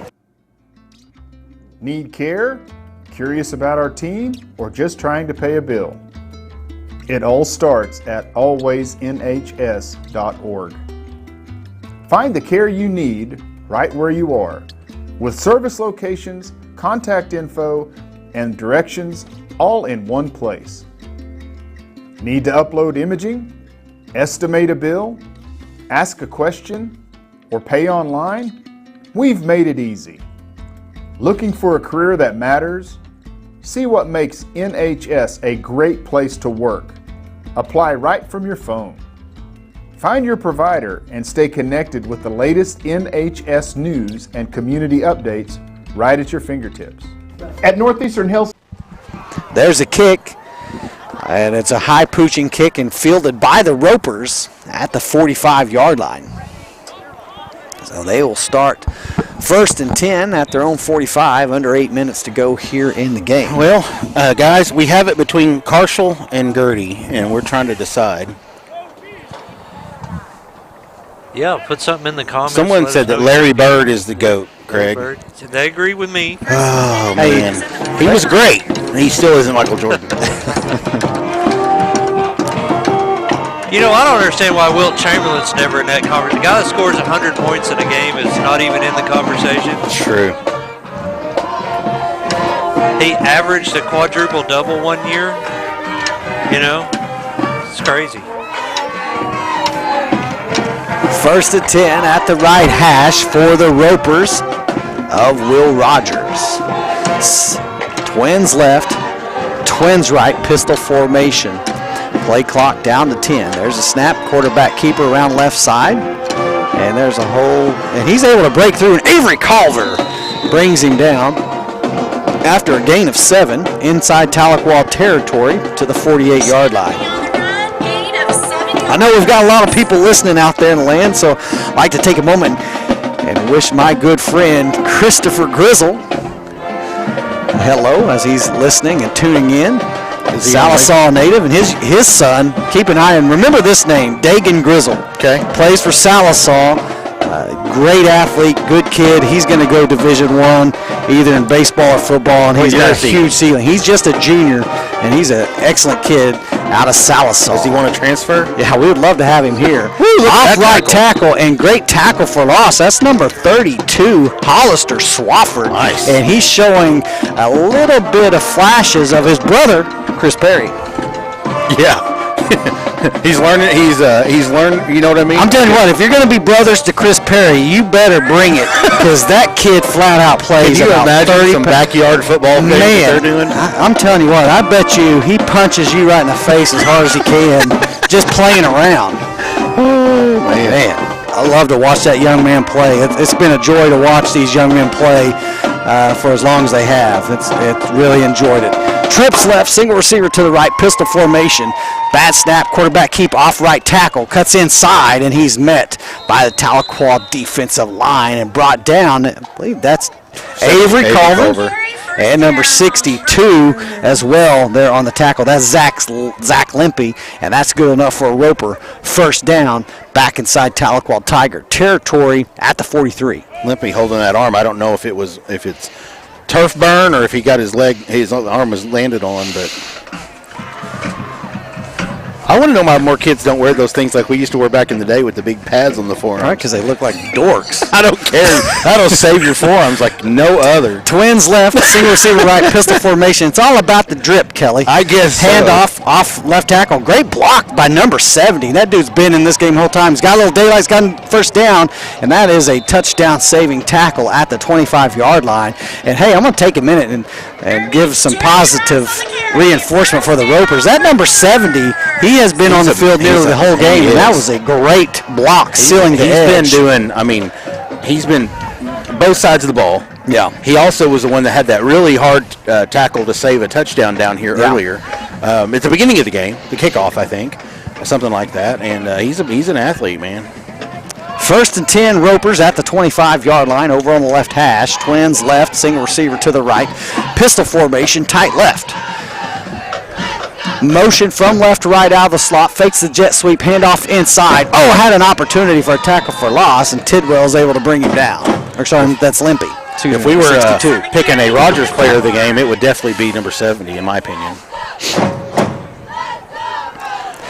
Need care? Curious about our team? Or just trying to pay a bill? It all starts at alwaysnhs.org. Find the care you need right where you are, with service locations, contact info, and directions all in one place. Need to upload imaging, estimate a bill, ask a question, or pay online? We've made it easy. Looking for a career that matters? See what makes NHS a great place to work. Apply right from your phone. Find your provider and stay connected with the latest NHS news and community updates right at your fingertips. At Northeastern Health. There's a kick, and it's a high pooching kick and fielded by the Ropers at the 45-yard line. So they will start 1st and 10 at their own 45, under 8 minutes to go here in the game. Well, guys, we have it between Carshall and Gertie, and we're trying to decide. Yeah, put something in the comments. Someone said that Larry Bird is the GOAT, Craig. They agree with me. Oh, man. He was great. He still isn't Michael Jordan. You know, I don't understand why Wilt Chamberlain's never in that conversation. The guy that scores 100 points in a game is not even in the conversation. True. He averaged a quadruple double one year. You know, it's crazy. 1st and 10 at the right hash for the Ropers of Will Rogers. Twins left, twins right, pistol formation. Play clock down to 10. There's a snap, quarterback keeper around left side. And there's a hole, and he's able to break through, and Avery Culver brings him down after a gain of 7 inside Tahlequah territory to the 48-yard line. I know we've got a lot of people listening out there in the land, so I'd like to take a moment and wish my good friend Christopher Grizzle hello as he's listening and tuning in. Sallisaw native, and his son, keep an eye on, remember this name, Dagan Grizzle. Okay. Plays for Sallisaw. Great athlete, good kid. He's going to go Division I, either in baseball or football, and he's got a huge ceiling. He's just a junior, and he's an excellent kid out of Sallisaw. Does he want to transfer? Yeah, we would love to have him here. Off right tackle, and great tackle for loss. That's number 32, Hollister Swafford. Nice. And he's showing a little bit of flashes of his brother, Chris Perry. Yeah. He's learning. He's learned. You know what I mean? I'm telling you what. If you're going to be brothers to Chris Perry, you better bring it, because that kid flat out plays. Can you about imagine 30 some backyard football games that they're doing? I'm telling you what. I bet you he punches you right in the face as hard as he can, just playing around. Oh man. I love to watch that young man play. It's been a joy to watch these young men play for as long as they have. It's really enjoyed it. Trips left, single receiver to the right, pistol formation. Bad snap, quarterback keep off right tackle, cuts inside, and he's met by the Tahlequah defensive line and brought down, I believe that's Avery Culver. And number 62 as well there on the tackle. That's Zach Limpy, and that's good enough for a Roper. First down, back inside Tahlequah Tiger territory at the 43. Limpy holding that arm. I don't know if it's turf burn or if he got his arm was landed on, but I want to know why more kids don't wear those things like we used to wear back in the day with the big pads on the forearms. Right, because they look like dorks. I don't care. That'll save your forearms like no other. Twins left, single receiver right, pistol formation. It's all about the drip, Kelly. I guess Hand off left tackle. Great block by number 70. That dude's been in this game the whole time. He's got a little daylight. He's got first down, and that is a touchdown-saving tackle at the 25-yard line. And, hey, I'm going to take a minute and give some positive reinforcement for the Ropers. That number 70, he has been on the field nearly the whole game, and that was a great block, sealing the edge. He's been both sides of the ball. Yeah. He also was the one that had that really hard tackle to save a touchdown down here earlier. At the beginning of the game, the kickoff, I think, something like that. And he's an athlete, man. 1st and 10, Ropers at the 25-yard line over on the left hash. Twins left, single receiver to the right. Pistol formation, tight left. Motion from left to right out of the slot. Fakes the jet sweep. Handoff inside. Oh, had an opportunity for a tackle for loss, and Tidwell's able to bring him down. Or sorry, that's Limpy. If we were picking a Rogers player of the game, it would definitely be number 70, in my opinion.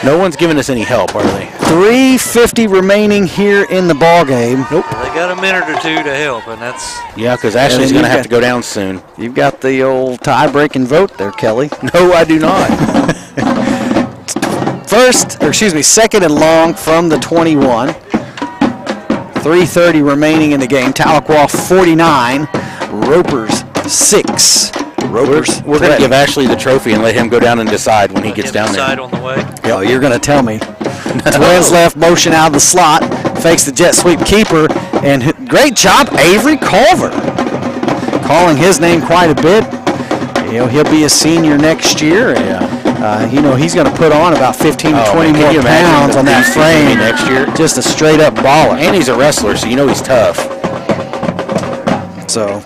No one's giving us any help, are they? 3:50 remaining here in the ball game. Nope. They got a minute or two to help, and that's... Yeah, because Ashley's going to have to go down soon. You've got the old tie-breaking vote there, Kelly. No, I do not. Second and long from the 21. 3:30 remaining in the game. Tahlequah 49, Ropers 6. Ropers. We're going to give Ashley the trophy and let him go down and decide when he gets down there. Decide on the way. Oh, you're going to tell me. Twins left, motion out of the slot, fakes the jet sweep keeper, and great job, Avery Culver. Calling his name quite a bit. He'll be a senior next year. He's going to put on about 15 to 20 more pounds on that frame next year. Just a straight up baller. And he's a wrestler, so he's tough. So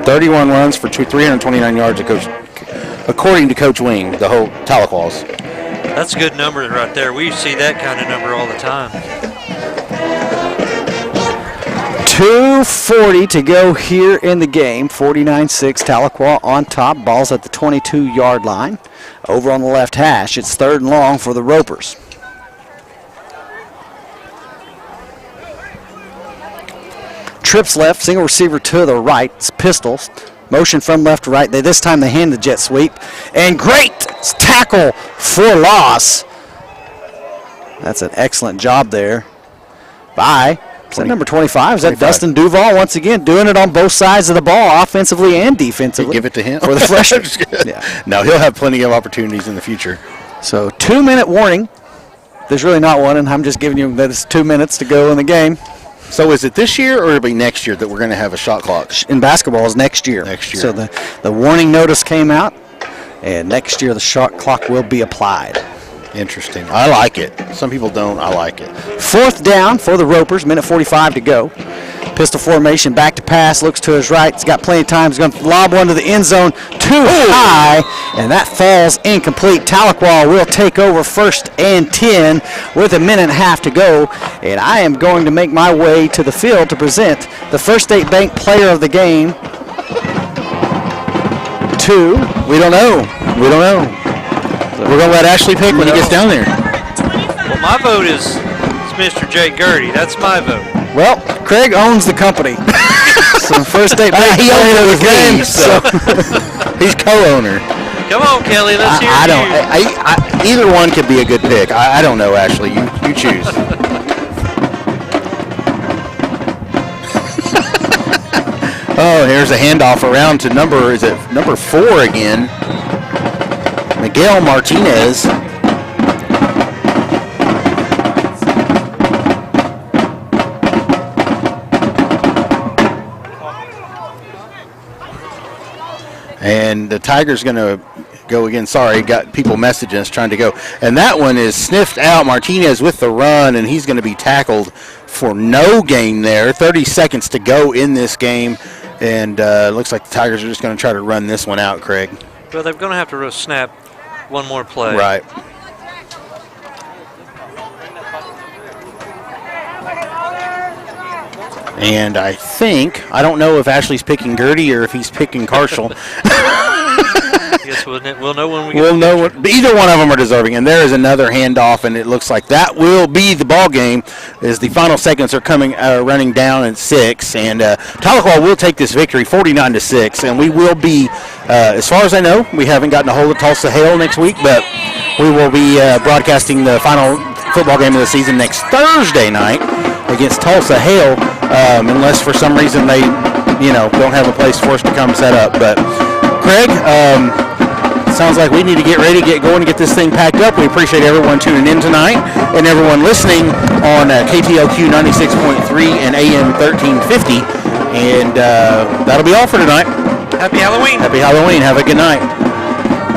31 runs for 329 yards, according to Coach Wing, the whole Tahlequahs. That's a good number right there. We see that kind of number all the time. 2:40 to go here in the game. 49-6, Tahlequah on top. Ball's at the 22-yard line. Over on the left hash, it's third and long for the Ropers. Trips left, single receiver to the right. It's Pistols. Motion from left to right. This time they hand the jet sweep. And great tackle for loss. That's an excellent job there by, is that number 25? Is that 25. Dustin Duval once again doing it on both sides of the ball, offensively and defensively? Give it to him. For the freshman. Yeah. No, he'll have plenty of opportunities in the future. So 2-minute warning. There's really not one, and I'm just giving you that it's 2 minutes to go in the game. So is it this year or it'll be next year that we're going to have a shot clock? In basketball is next year. Next year. So the warning notice came out, and next year the shot clock will be applied. Interesting. I like it. Some people don't. I like it. Fourth down for the Ropers, minute 45 to go. Pistol formation, back to pass, looks to his right. He's got plenty of time. He's going to lob one to the end zone, too high, and that falls incomplete. Tahlequah will take over 1st and 10 with a minute and a half to go, and I am going to make my way to the field to present the First State Bank Player of the Game to, we don't know. We're going to let Ashley pick when he gets down there. Well, my vote is Mr. Jay Gertie. That's my vote. Well, Craig owns the company. So First State Bank he owns the game, so he's co-owner. Come on, Kelly, let's hear I don't. Either one could be a good pick. I don't know, Ashley. You choose. Oh, here's a handoff around to number 4 again. Miguel Martinez. And the Tiger's going to go again. Sorry, got people messaging us trying to go. And that one is sniffed out. Martinez with the run, and he's going to be tackled for no gain there. 30 seconds to go in this game. And looks like the Tigers are just going to try to run this one out, Craig. Well, they're going to have to snap one more play. Right. And I don't know if Ashley's picking Gertie or if he's picking Carshall. Yes, we'll know when we We'll know. Either one of them are deserving. And there is another handoff, and it looks like that will be the ball game as the final seconds are running down at 6. And Tahlequah will take this victory 49-6. And we will be, as far as I know, we haven't gotten a hold of Tulsa Hale next week, but we will be broadcasting the final football game of the season next Thursday night against Tulsa Hale, unless for some reason they, don't have a place for us to come set up. But Craig, sounds like we need to get ready, get going, and get this thing packed up. We appreciate everyone tuning in tonight and everyone listening on KTLQ 96.3 and AM 1350. And that'll be all for tonight. Happy Halloween. Happy Halloween. Have a good night.